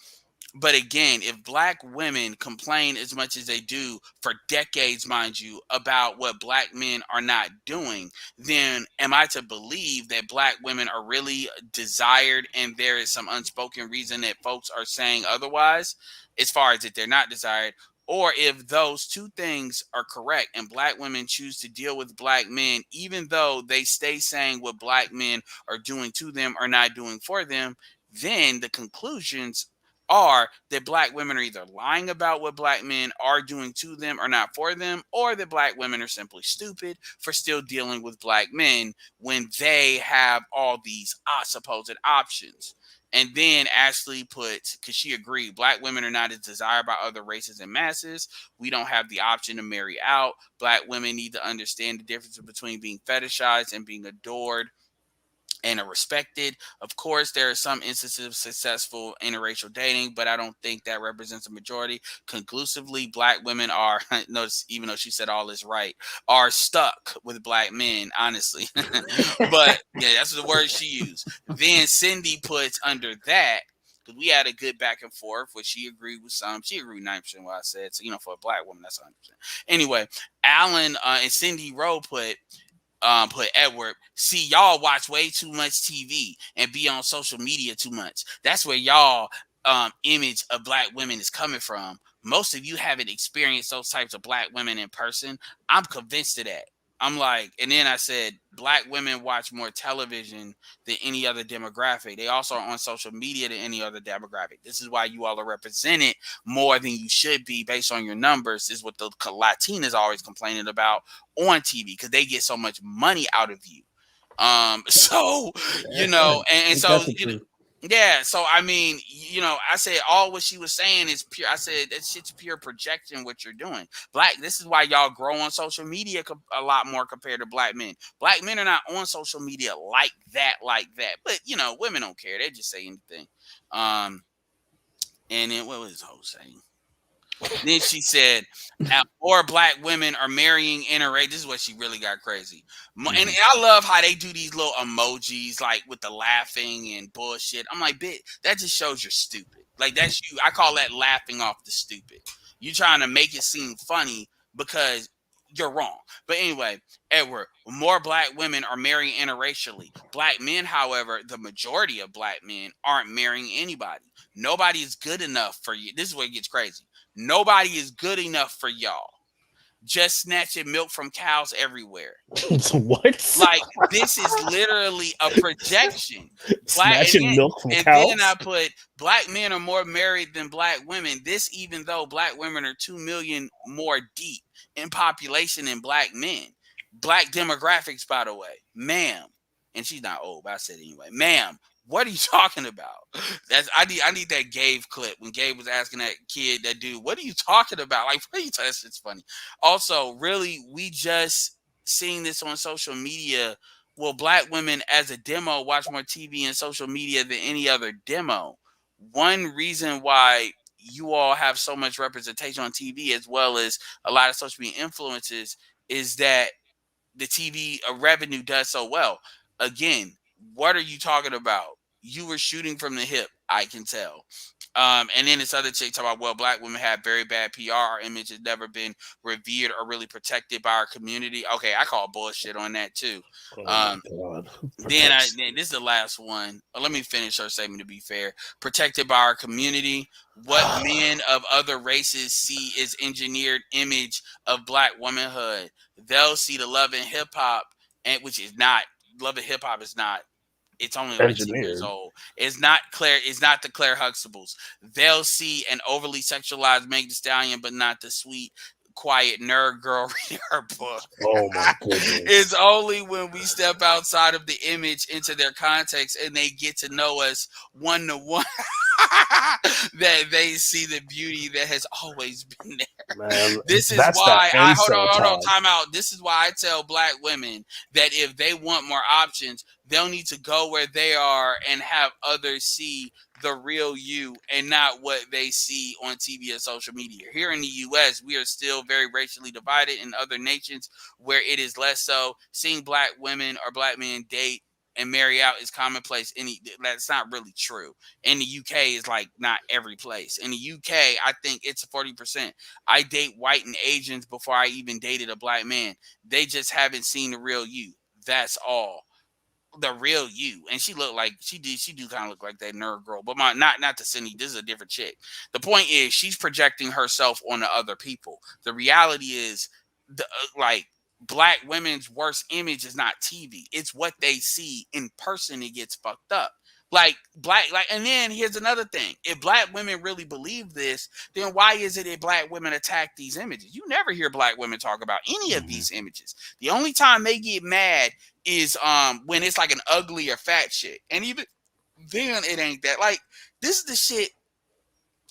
But again, if black women complain as much as they do for decades, mind you, about what black men are not doing, then am I to believe that black women are really desired and there is some unspoken reason that folks are saying otherwise, as far as that they're not desired? Or if those two things are correct and black women choose to deal with black men, even though they stay saying what black men are doing to them or not doing for them, then the conclusions are that black women are either lying about what black men are doing to them or not for them, or that black women are simply stupid for still dealing with black men when they have all these supposed options. And then Ashley put, because she agreed, black women are not as desired by other races and masses. We don't have the option to marry out. Black women need to understand the difference between being fetishized and being adored and are respected. Of course, there are some instances of successful interracial dating, but I don't think that represents a majority. Conclusively, black women are, notice, even though she said all is right, are stuck with black men, honestly. But yeah, that's the word she used. Then Cindy puts under that, because we had a good back and forth, which she agreed with some. She agreed with 9% what I said. So, for a black woman, that's 100%. Anyway, Alan and Cindy Rowe put Edward, see, y'all watch way too much TV and be on social media too much. That's where y'all image of black women is coming from. Most of you haven't experienced those types of black women in person. I'm convinced of that. I'm like, and then I said, black women watch more television than any other demographic. They also are on social media than any other demographic. This is why you all are represented more than you should be based on your numbers, is what the Latinas always complaining about on TV, because they get so much money out of you. So, and so, yeah, so I mean, I said all what she was saying is pure. I said that shit's pure projection. What you're doing, black. This is why y'all grow on social media a lot more compared to black men. Black men are not on social media like that. But women don't care. They just say anything. And then what was this whole saying? Then she said, more black women are marrying interracial. This is what she really got crazy. And I love how they do these little emojis, like with the laughing and bullshit. I'm like, bitch, that just shows you're stupid. Like, that's you. I call that laughing off the stupid. You trying to make it seem funny because you're wrong. But anyway, Edward, more black women are marrying interracially. Black men, however, the majority of black men aren't marrying anybody. Nobody is good enough for you. This is where it gets crazy. Nobody is good enough for y'all. Just snatching milk from cows everywhere. What? Like, this is literally a projection. Snatching milk from cows? And then I put, black men are more married than black women. This even though black women are 2 million more deep in population than black men. Black demographics, by the way. Ma'am. And she's not old, but I said anyway. Ma'am, What are you talking about? I need that Gabe clip when Gabe was asking that kid, that dude, what are you talking about? Like, what are you talking? It's funny. Also, really, we just seeing this on social media. Well, black women as a demo watch more TV and social media than any other demo. One reason why you all have so much representation on TV as well as a lot of social media influences is that the TV revenue does so well. Again, what are you talking about? You were shooting from the hip, I can tell. And then this other chick talking about, well, black women have very bad PR. Our image has never been revered or really protected by our community. Okay, I call bullshit on that too. Then this is the last one. Let me finish her statement to be fair. Protected by our community. What men of other races see is engineered image of black womanhood. They'll see the Love and Hip Hop, and which is not Love and Hip Hop is not. It's only like 10 years old. It's not Claire. It's not the Claire Huxtables. They'll see an overly sexualized Meg Thee Stallion, but not the sweet, quiet nerd girl reading her book. Oh my goodness. It's only when we step outside of the image into their context and they get to know us one to one that they see the beauty that has always been there. Man, this is why hold on, time out. This is why I tell black women that if they want more options, they'll need to go where they are and have others see the real you and not what they see on TV and social media. Here in the US, we are still very racially divided. In other nations where it is less so, seeing black women or black men date and marry out is commonplace. That's not really true. In the UK, is like not every place. In the UK, I think it's 40%. I date white and Asians before I even dated a black man. They just haven't seen the real you. That's all. The real you. And she looked like she do kind of look like that nerd girl, but not to Cindy. This is a different chick. The point is she's projecting herself onto other people. The reality is like black women's worst image is not TV. It's what they see in person. It gets fucked up. And then here's another thing. If black women really believe this, then why is it that black women attack these images? You never hear black women talk about any of these images. The only time they get mad is when it's like an ugly or fat shit. And even then it ain't that. Like, this is the shit.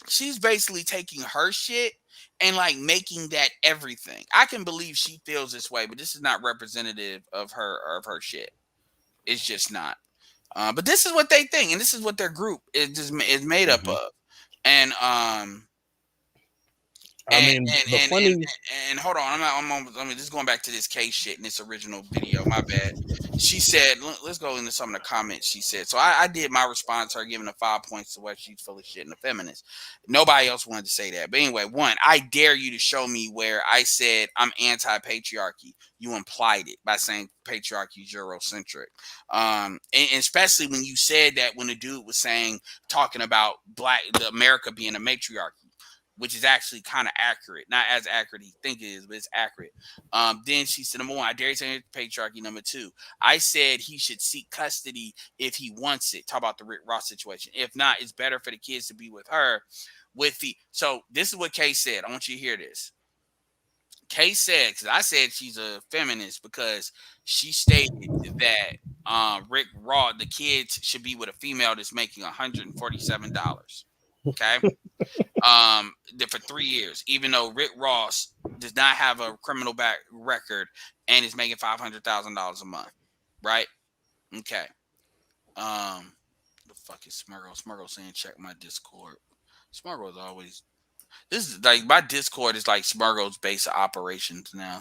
She's basically taking her shit and like making that everything. I can believe she feels this way, but this is not representative of her shit. It's just not. But this is what they think, and this is what their group is made up of. And and hold on, I'm just going back to this case shit in this original video. My bad. She said, let's go into some of the comments she said. So I did my response to her, giving her 5 points to what she's full of shit and a feminist. Nobody else wanted to say that. But anyway, one, I dare you to show me where I said I'm anti-patriarchy. You implied it by saying patriarchy is Eurocentric. And especially when you said that when the dude was talking about the America being a matriarchy, which is actually kind of accurate. Not as accurate as you think it is, but it's accurate. Then she said, number one, I dare you to say patriarchy. Number two, I said he should seek custody if he wants it. Talk about the Rick Ross situation. If not, it's better for the kids to be with her. So this is what Kay said. I want you to hear this. Kay said, because I said she's a feminist because she stated that Rick Ross, the kids should be with a female that's making $147. Okay. For 3 years, even though Rick Ross does not have a criminal back record and is making $500,000 a month, right? Okay. The fuck is Smurgle? Smurgle saying check my Discord. Smurgle is always. This is like my Discord is like Smurgle's base of operations now.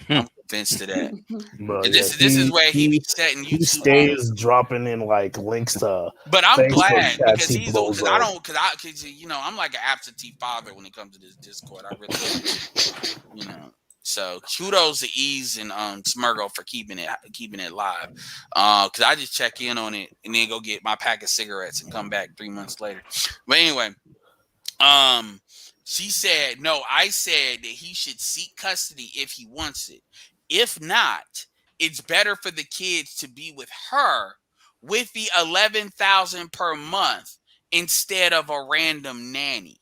I'm convinced of that. Bro, this is where he be setting YouTube. He stays dropping in like links to. But I'm glad because he's because I'm like an absentee father when it comes to this Discord. I really am. So kudos to Ease and Smurgo for keeping it live. Because I just check in on it and then go get my pack of cigarettes and come back 3 months later. But anyway, she said, no, I said that he should seek custody if he wants it. If not, it's better for the kids to be with her with the $11,000 per month instead of a random nanny.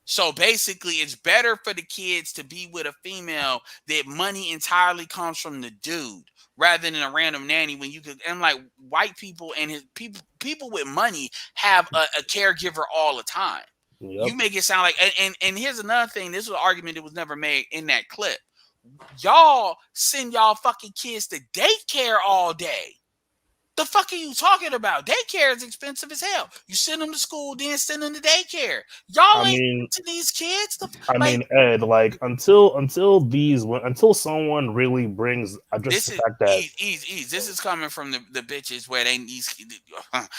So basically, it's better for the kids to be with a female that money entirely comes from the dude rather than a random nanny. When you could, and I'm like, white people and his people with money have a caregiver all the time. Yep. You make it sound like, and here's another thing. This was an argument that was never made in that clip. Y'all send y'all fucking kids to daycare all day. The fuck are you talking about? Daycare is expensive as hell. You send them to school, then send them to daycare. Y'all ain't to these kids. Ed, like until someone really brings just the fact that this is coming from the bitches where they need.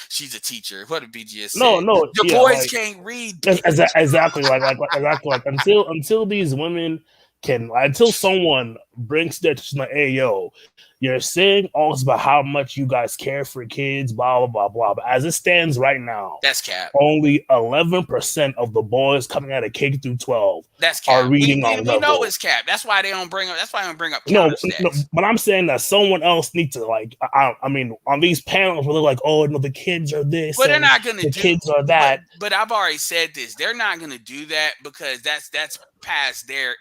She's a teacher. What did BGS say? No, your boys can't read. Exactly. Like until these women can, until someone brings their attention, like, hey, yo, you're saying all this about how much you guys care for kids, blah, blah, blah, blah. But as it stands right now, that's cap. Only 11% of the boys coming out of K through 12 are reading on level. We know it's cap. That's why they don't bring up. That's why I don't bring up. No, but I'm saying that someone else needs to, like, I mean, on these panels where they're like, oh, no, the kids are this, but they're not going to. The kids are that. But I've already said this. They're not going to do that because that's past their.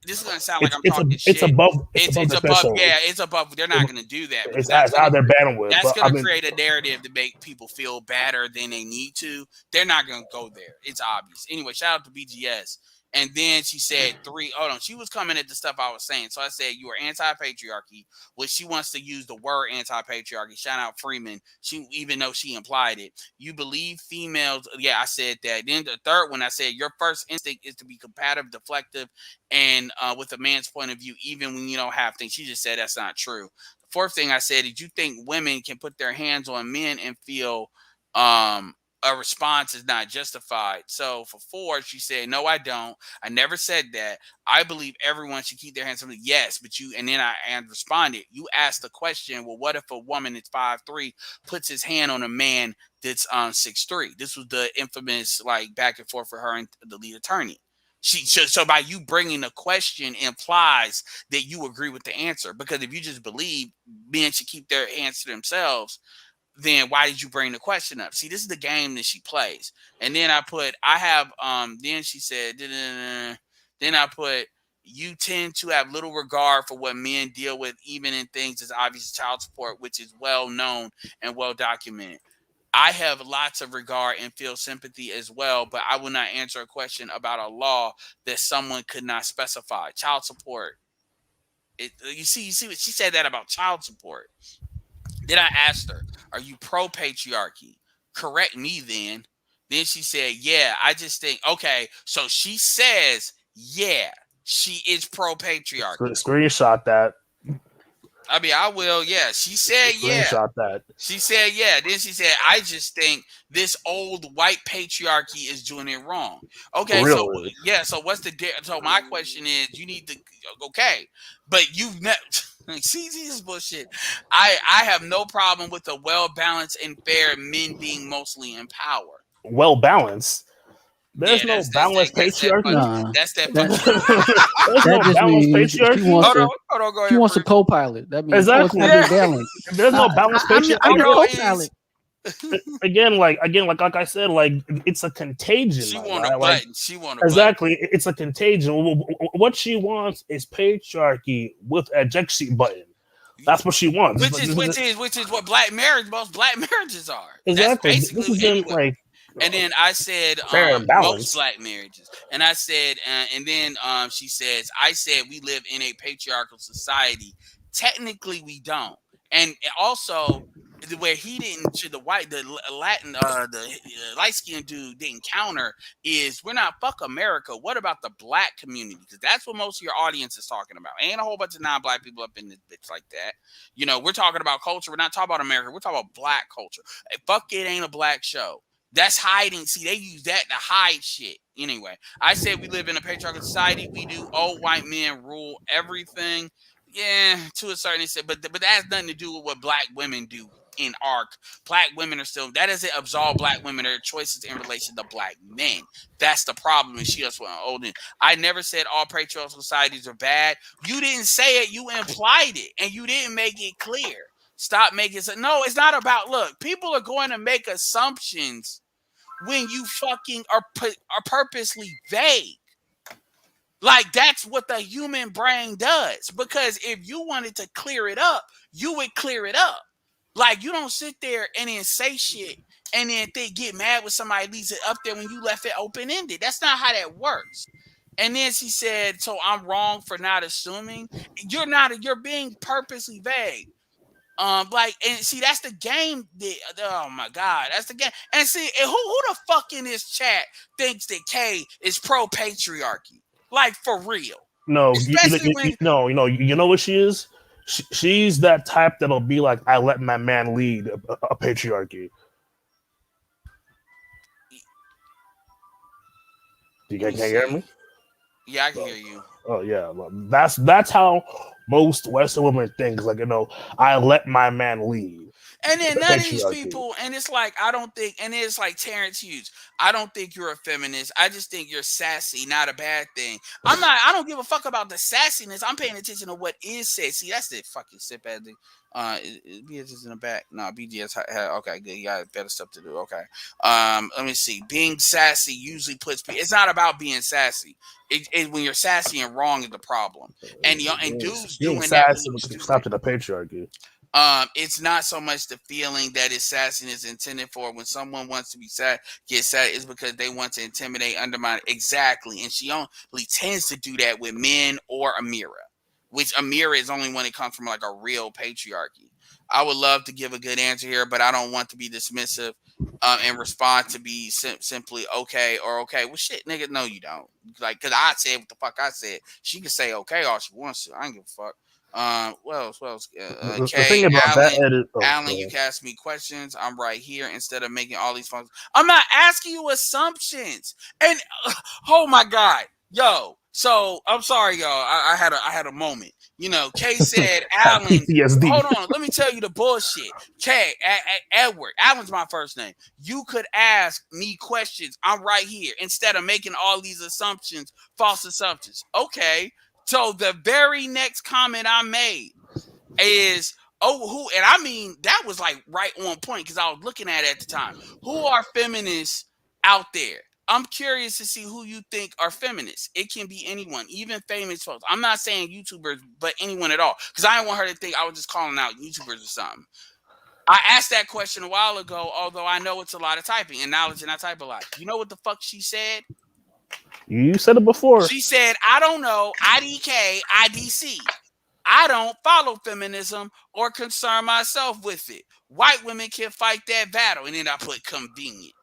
This is gonna sound like I'm talking shit. It's above. It's above. Yeah, it's above. They're not gonna do that. It's out of their bandwidth. That's gonna create a narrative to make people feel better than they need to. They're not gonna go there. It's obvious. Anyway, shout out to BGS. And then she said hold on. She was coming at the stuff I was saying. So I said you were anti-patriarchy, which she wants to use the word anti-patriarchy. Shout out Freeman. Even though she implied it. You believe females. Yeah, I said that. Then the third one, I said your first instinct is to be combative, deflective, and with a man's point of view, even when you don't have things. She just said that's not true. The fourth thing I said, did you think women can put their hands on men and feel a response is not justified? So for 4, she said, no, I don't. I never said that. I believe everyone should keep their hands on it. Yes, but and then I responded. You asked the question, well, what if a woman that's 5'3" puts his hand on a man that's 6'3"? This was the infamous like back and forth for her and the lead attorney. So by you bringing the question implies that you agree with the answer, because if you just believe men should keep their hands to themselves, then why did you bring the question up? See, this is the game that she plays. And then then she said, then I put, you tend to have little regard for what men deal with, even in things as obvious as child support, which is well known and well documented. I have lots of regard and feel sympathy as well, but I will not answer a question about a law that someone could not specify. Child support. You see what she said that about child support. Then I asked her, are you pro-patriarchy? Correct me then. Then she said, yeah, I just think, okay, so she says, yeah, she is pro-patriarchy. Screenshot that. I mean, I will, yeah. She said, yeah. Screenshot that. She said, yeah. Then she said, I just think this old white patriarchy is doing it wrong. Okay, really? So what's so my question is, you need to, okay, but you've never... See this bullshit. I have no problem with a well-balanced and fair men being mostly in power. Well-balanced? There's no balanced patriarchy. That's that. There's no balanced patriarchy. Hold on, go ahead. She wants a co-pilot. That means exactly. There's no balanced patriarchy. I'm a co-pilot. Again, like I said, like it's a contagion. She want a button. She want a exactly. Button. It's a contagion. What she wants is patriarchy with a eject seat button. That's what she wants. Which is what most black marriages are. Exactly. That's basically and then I said most black marriages. And I said, and then she says, I said we live in a patriarchal society. Technically, we don't. And also, where he didn't, the Latin, the light skinned dude didn't counter is we're not fuck America. What about the black community? Because that's what most of your audience is talking about. Ain't a whole bunch of non-black people up in this bitch like that. You know, we're talking about culture. We're not talking about America. We're talking about black culture. Hey, fuck it, ain't a black show. That's hiding. See, they use that to hide shit. Anyway, I said we live in a patriarchal society. We do old white men rule everything. Yeah, to a certain extent, but that has nothing to do with what black women do in ARC. Black women are still, that doesn't absolve black women of their choices in relation to black men. That's the problem, and she just went older. I never said all patriarchal societies are bad. You didn't say it, you implied it, and you didn't make it clear. Stop making it. No, it's not about, look, people are going to make assumptions when you fucking are purposely vague. Like, that's what the human brain does. Because if you wanted to clear it up, you would clear it up. Like, you don't sit there and then say shit and then they get mad when somebody leaves it up there when you left it open-ended. That's not how that works. And then she said, so I'm wrong for not assuming. You're being purposely vague. Like, and see, that's the game. Oh my God, that's the game. And see, and who the fuck in this chat thinks that Kay is pro patriarchy? Like, for real. No, Especially when you know what she is. She's that type that'll be like, I let my man lead a patriarchy. You can't hear me? Yeah, I can hear you. Oh yeah, that's how most Western women think. Like, I let my man lead. And then none of these people, and it's like, I don't think, and it's like Terrence Hughes, I don't think you're a feminist. I just think you're sassy, not a bad thing. I don't give a fuck about the sassiness. I'm paying attention to what is said. See, that's the fucking sip at the BS is in the back. No, BGS okay, good. You got better stuff to do. Okay. Let me see. Being sassy usually puts people, it's not about being sassy. When you're sassy and wrong is the problem. And dudes doing sassy that. Stop to the patriarchy. It's not so much the feeling that assassin is intended for. When someone wants to be get sad, is because they want to intimidate, undermine. Exactly. And she only tends to do that with men or Amira, which Amira is only when it comes from like a real patriarchy. I would love to give a good answer here, but I don't want to be dismissive and respond to be simply okay or okay. Well, shit, nigga, no, you don't. Like, because I said what the fuck I said. She can say okay all she wants to. I don't give a fuck. What else? The Kay, thing about Alan, you can ask me questions. I'm right here instead of making all these functions. I'm not asking you assumptions. And oh my God, yo. So I'm sorry, y'all. I had a moment. Kay said, Alan, PTSD. hold on. Let me tell you the bullshit. Kay, Edward, Alan's my first name. You could ask me questions. I'm right here instead of making all these assumptions, false assumptions. Okay. So the very next comment I made is, and I mean, that was like right on point because I was looking at it at the time. Who are feminists out there? I'm curious to see who you think are feminists. It can be anyone, even famous folks. I'm not saying YouTubers, but anyone at all. Because I didn't want her to think I was just calling out YouTubers or something. I asked that question a while ago, although I know it's a lot of typing and knowledge, and I type a lot. You know what the fuck she said? You said it before. She said, I don't know, IDK, IDC. I don't follow feminism or concern myself with it. White women can fight that battle. And then I put convenient.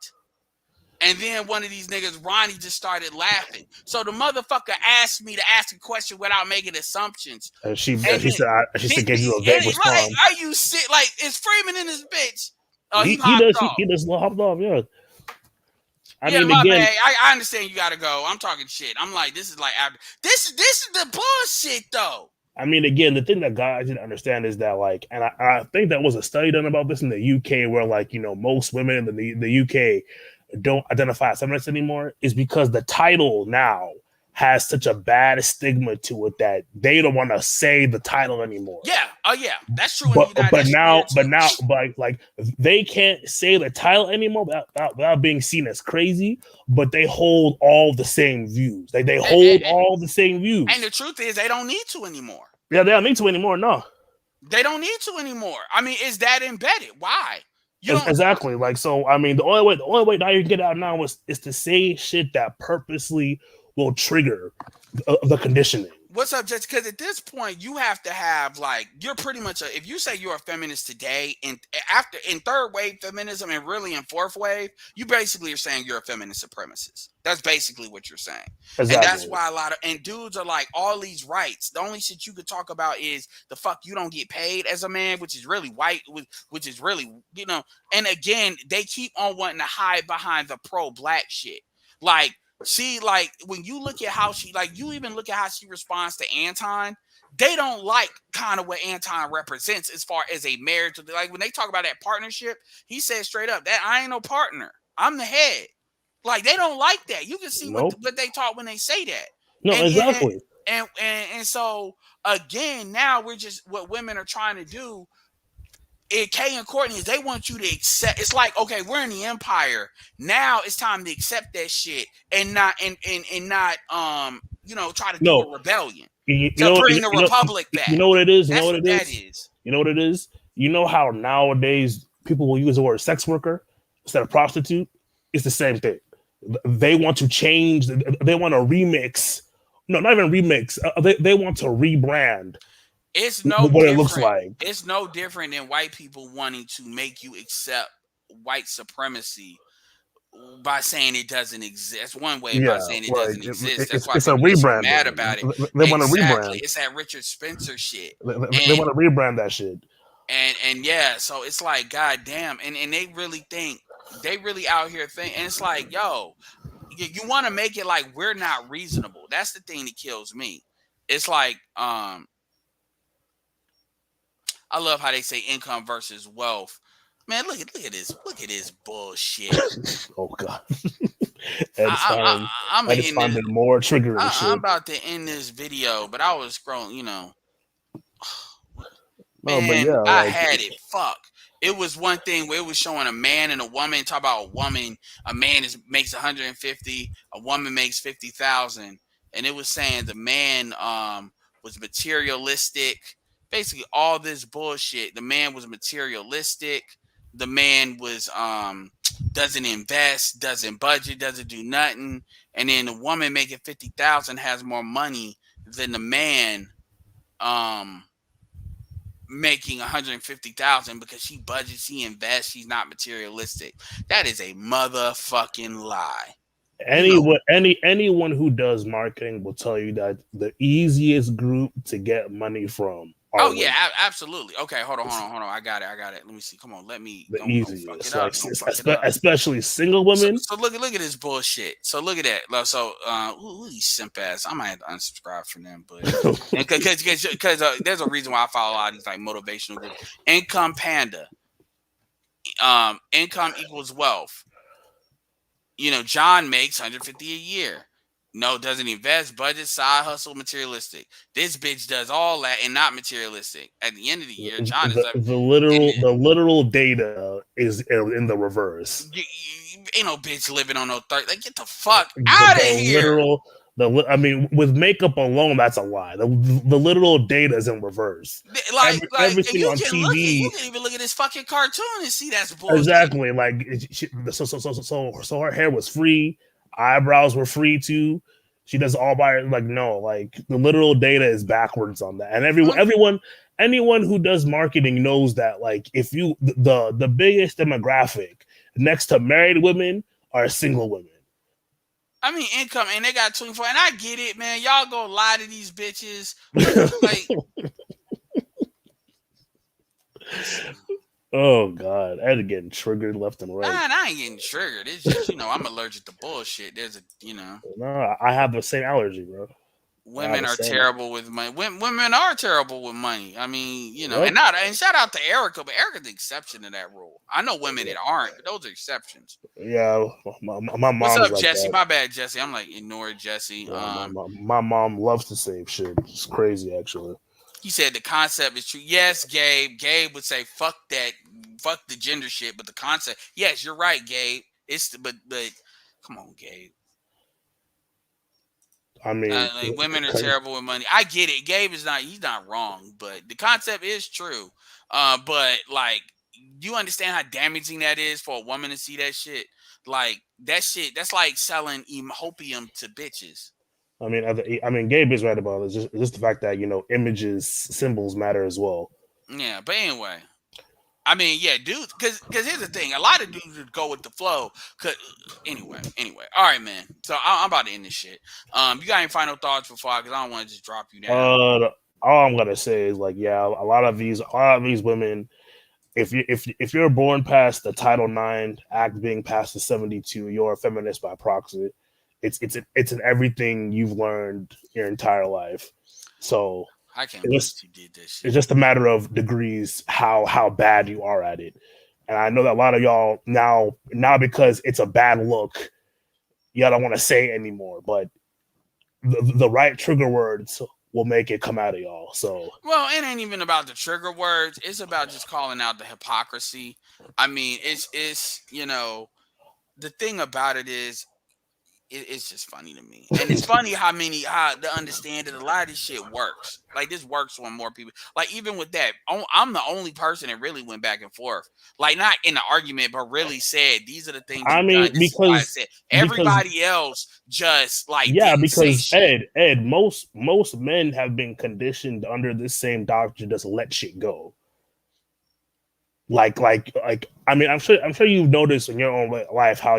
And then one of these niggas, Ronnie, just started laughing. So the motherfucker asked me to ask a question without making assumptions. And she said gave you a vague response. Like, are you sick? Like, is Freeman in this bitch? Oh, he does hopped off, yeah. I mean, my again, bad. I understand you gotta go. I'm talking shit. I'm like, this is the bullshit though. I mean, again, the thing that guys didn't understand is that, like, and I think that was a study done about this in the UK where, like, most women in the UK don't identify as feminists anymore, is because the title now has such a bad stigma to it that they don't want to say the title anymore. Yeah, yeah, that's true. But like they can't say the title anymore without being seen as crazy. But they hold all the same views. They hold all the same views. And the truth is, they don't need to anymore. Yeah, they don't need to anymore. No, they don't need to anymore. I mean, is that embedded? Why? Exactly. Like, so, I mean, the only way now you can get out now is to say shit that purposely will trigger the conditioning. What's up, Jess? Because at this point, you have to have, like, you're pretty much if you say you're a feminist today, and after in third wave feminism and really in fourth wave, you basically are saying you're a feminist supremacist. That's basically what you're saying. Exactly. And that's why a lot of dudes are like, all these rights. The only shit you could talk about is the fuck you don't get paid as a man, which is really white, which is really, and again, they keep on wanting to hide behind the pro-black shit. Like, see, like, when you look at how you even look at how she responds to Anton, they don't like kind of what Anton represents as far as a marriage. Like, when they talk about that partnership, he said straight up that I ain't no partner. I'm the head. Like, they don't like that. You can see what they talk when they say that. No, exactly. And so, again, now we're just, what women are trying to do, Kay and Courtney, they want you to accept. It's like, okay, we're in the empire now. It's time to accept that shit and not try to do a rebellion to bring the republic back. You know what it is. That's what that is. You know what it is. You know how nowadays people will use the word sex worker instead of prostitute. It's the same thing. They want to change. They want to remix. No, not even remix. They want to rebrand. It's no what different. It looks like. It's no different than white people wanting to make you accept white supremacy by saying it doesn't exist. That's one way by saying it doesn't exist. That's why people get so mad about it. They want to rebrand. It's that Richard Spencer shit. They want to rebrand that shit. And yeah, so it's like, goddamn, and they really out here think, and it's like, yo, you want to make it like we're not reasonable. That's the thing that kills me. It's like, I love how they say income versus wealth. Man, look at this bullshit. Oh God. I just find it more triggering. I'm about to end this video, but I was scrolling, Man, but yeah, I had it. Fuck. It was one thing where it was showing a man and a woman. Talk about a woman. A man makes 150. A woman makes 50,000. And it was saying the man was materialistic. Basically, all this bullshit. The man was materialistic. The man was doesn't invest, doesn't budget, doesn't do nothing. And then the woman making 50,000 has more money than the man making 150,000 because she budgets, she invests, she's not materialistic. That is a motherfucking lie. Anyone who does marketing will tell you that the easiest group to get money from. Oh yeah, absolutely. Okay, hold on. I got it. Let me see. Come on, let me. The easiest, especially single women. So look at this bullshit. So look at that. So these simp ass. I might have to unsubscribe from them, but because there's a reason why I follow a lot of these like motivational groups. Income Panda. Income equals wealth. John makes 150 a year. No, doesn't invest, budget, side hustle, materialistic. This bitch does all that and not materialistic. At the end of the year, John is the literal data is in the reverse. Ain't no bitch living on no 30. Like, get the fuck out of here. With makeup alone, that's a lie. The literal data is in reverse. Everything on TV. You can even look at this fucking cartoon and see that's bullshit. Exactly. Like, so her hair was free. Eyebrows were free too. She does all by the literal data is backwards on that. And anyone who does marketing knows that if you the biggest demographic next to married women are single women. I mean, income, and they got 24, and I get it, man. Y'all go lie to these bitches. Oh God, I had to get triggered left and right. Nah, I ain't getting triggered. It's just I'm allergic to bullshit. There's No, I have the same allergy, bro. Women are terrible with money. Women are terrible with money. I mean, and shout out to Erica, but Erica's the exception to that rule. I know women that aren't, but those are exceptions. Yeah, my mom. What's up, Jesse? My bad, Jesse. I'm ignore Jesse. My mom loves to save shit. It's crazy, actually. He said the concept is true. Yes, Gabe. Gabe would say, fuck that, fuck the gender shit, but the concept, yes, you're right, Gabe. But come on, Gabe. I mean, women are terrible with money. I get it. Gabe he's not wrong, but the concept is true. But you understand how damaging that is for a woman to see that shit? Like that shit, that's like selling hopium to bitches. I mean, Gabe is right about it. It's just the fact that images, symbols matter as well. Yeah, but anyway, I mean, yeah, dudes. Because here's the thing: a lot of dudes would go with the flow. Anyway, all right, man. So I'm about to end this shit. You got any final thoughts before? Because I don't want to just drop you down. All I'm gonna say is a lot of these women. If you're born past the Title IX Act being passed in 72, you're a feminist by proxy. It's in everything you've learned your entire life. So I can't believe you did this shit. It's just a matter of degrees how bad you are at it. And I know that a lot of y'all now because it's a bad look, y'all don't want to say it anymore. But the right trigger words will make it come out of y'all. So, well, it ain't even about the trigger words. It's about just calling out the hypocrisy. I mean, it's the thing about it is it's just funny to me, and it's funny how to understand that a lot of this shit works. Like this works on more people. Like even with that, I'm the only person that really went back and forth, like not in the argument, but really said these are the things I you've mean, done. This is why I said everybody else just like didn't say shit. Ed, most men have been conditioned under this same doctrine to just let shit go. Like I mean, I'm sure you've noticed in your own life how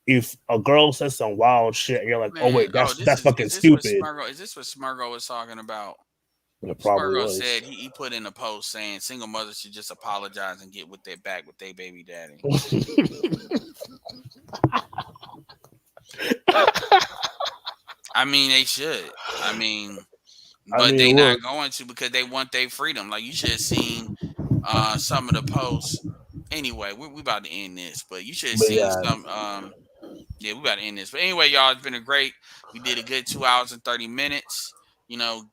if a girl says some wild shit and you're like, oh wait, that's fucking stupid. Is this what Smurgo was talking about? It probably Smurgo was. said he put in a post saying single mothers should just apologize and get with their baby daddy. I mean, they should. But they not going to because they want their freedom. Like you should have seen some of the posts. Anyway, we about to end this, but you should have seen some. Yeah, we about to end this. But anyway, y'all, it's been a great. We did a good 2 hours and 30 minutes.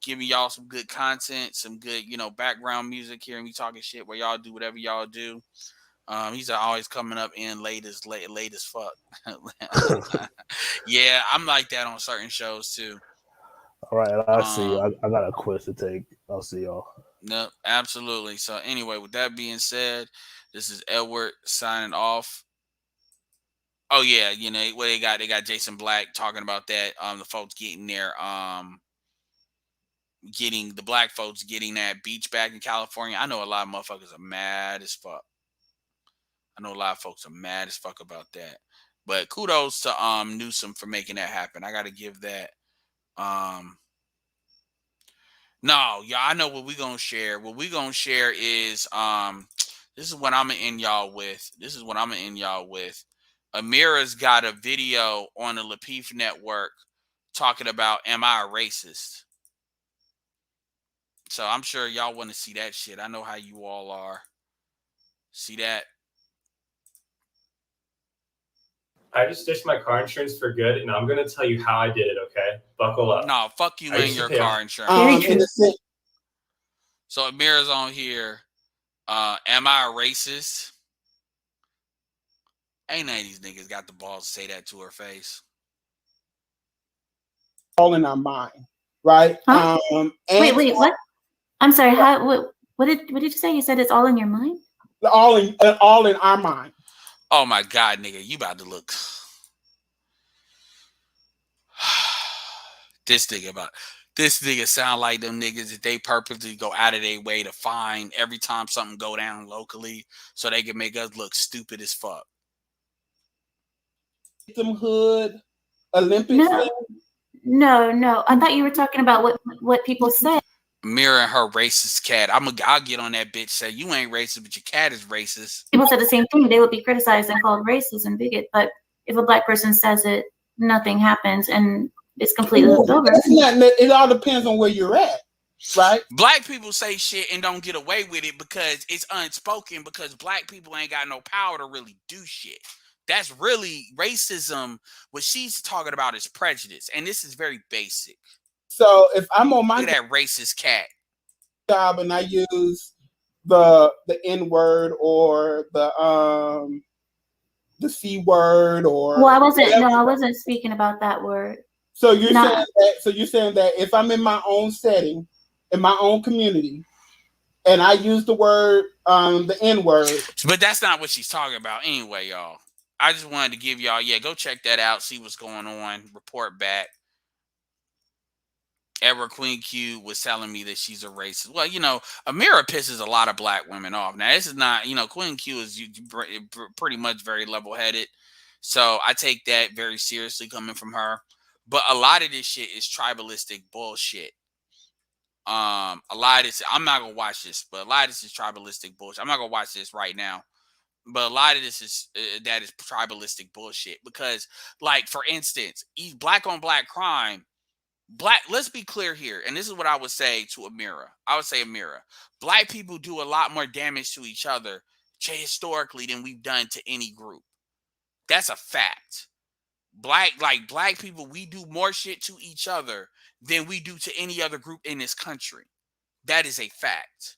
Giving y'all some good content, some good, background music here, and we talking shit where y'all do whatever y'all do. He's always coming up in late as fuck. Yeah, I'm like that on certain shows too. All right, I'll see you. I got a quiz to take. I'll see y'all. No, absolutely. So anyway, with that being said, this is Edward signing off. Oh yeah, what they got Jason Black talking about that. The folks getting there, getting the black folks getting that beach back in California. I know a lot of motherfuckers are mad as fuck. I know a lot of folks are mad as fuck about that. But kudos to Newsom for making that happen. I gotta give that. No, yeah, I know what we're gonna share. What we're gonna share is this is what I'm gonna end y'all with. Amira's got a video on the Lapeef Network talking about am I a racist? So I'm sure y'all want to see that shit. I know how you all are. See that? I just ditched my car insurance for good, and I'm gonna tell you how I did it. Okay, buckle up. No, fuck you and your car insurance. So Amira's on here. Am I a racist? Ain't none of these niggas got the balls to say that to her face. All in our mind, right? Huh? Wait, what? I'm sorry. What did you say? You said it's all in your mind? All in our mind. Oh my God, nigga, you about to look. This nigga sound like them niggas that they purposely go out of their way to find every time something go down locally so they can make us look stupid as fuck. Victimhood, Olympics. No. I thought you were talking about what people say. Mira and her racist cat. I'll get on that bitch. Say you ain't racist, but your cat is racist. People said the same thing. They would be criticized and called racist and bigot. But if a black person says it, nothing happens, and it's completely looked over. It all depends on where you're at, right? Black people say shit and don't get away with it because it's unspoken. Because black people ain't got no power to really do shit. That's really racism. What she's talking about is prejudice, and this is very basic. So if I'm on my look at that racist cat job and I use the N-word or the C word or well, I wasn't speaking about that word. So you're saying that if I'm in my own setting, in my own community, and I use the word the N-word. But that's not what she's talking about anyway, y'all. I just wanted to give y'all, go check that out, see what's going on, report back. Edward Queen Q was telling me that she's a racist. Well, Amira pisses a lot of black women off. Now, this is not, Queen Q is pretty much very level-headed. So I take that very seriously coming from her. But a lot of this shit is tribalistic bullshit. A lot of this, I'm not going to watch this, but a lot of this is tribalistic bullshit. I'm not going to watch this right now. But a lot of this is that is tribalistic bullshit. Because, like, for instance, black on black crime, let's be clear here, and this is what I would say to Amira. I would say, Amira, black people do a lot more damage to each other historically than we've done to any group. That's a fact. Black people, we do more shit to each other than we do to any other group in this country. That is a fact.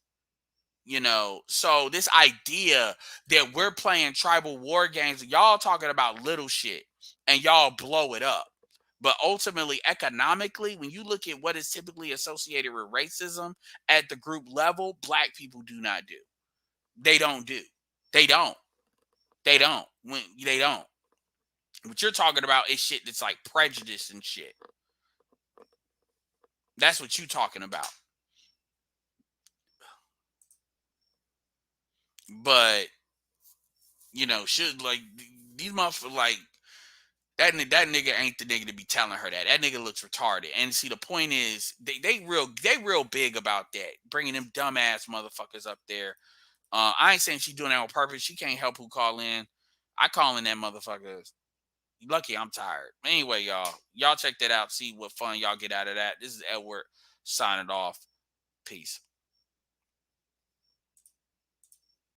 You know, so this idea that we're playing tribal war games, y'all talking about little shit and y'all blow it up. But ultimately, economically, when you look at what is typically associated with racism at the group level, black people do not do. They don't do. They don't. They don't. They don't. What you're talking about is shit that's like prejudice and shit. That's what you're talking about. But, you know, should like these motherfuckers, like that nigga ain't the nigga to be telling her that. That nigga looks retarded. And see, the point is, they real big about that, bringing them dumbass motherfuckers up there. I ain't saying she's doing that on purpose. She can't help who call in. I call in that motherfucker. Lucky I'm tired. Anyway, y'all check that out. See what fun y'all get out of that. This is Edward signing off. Peace.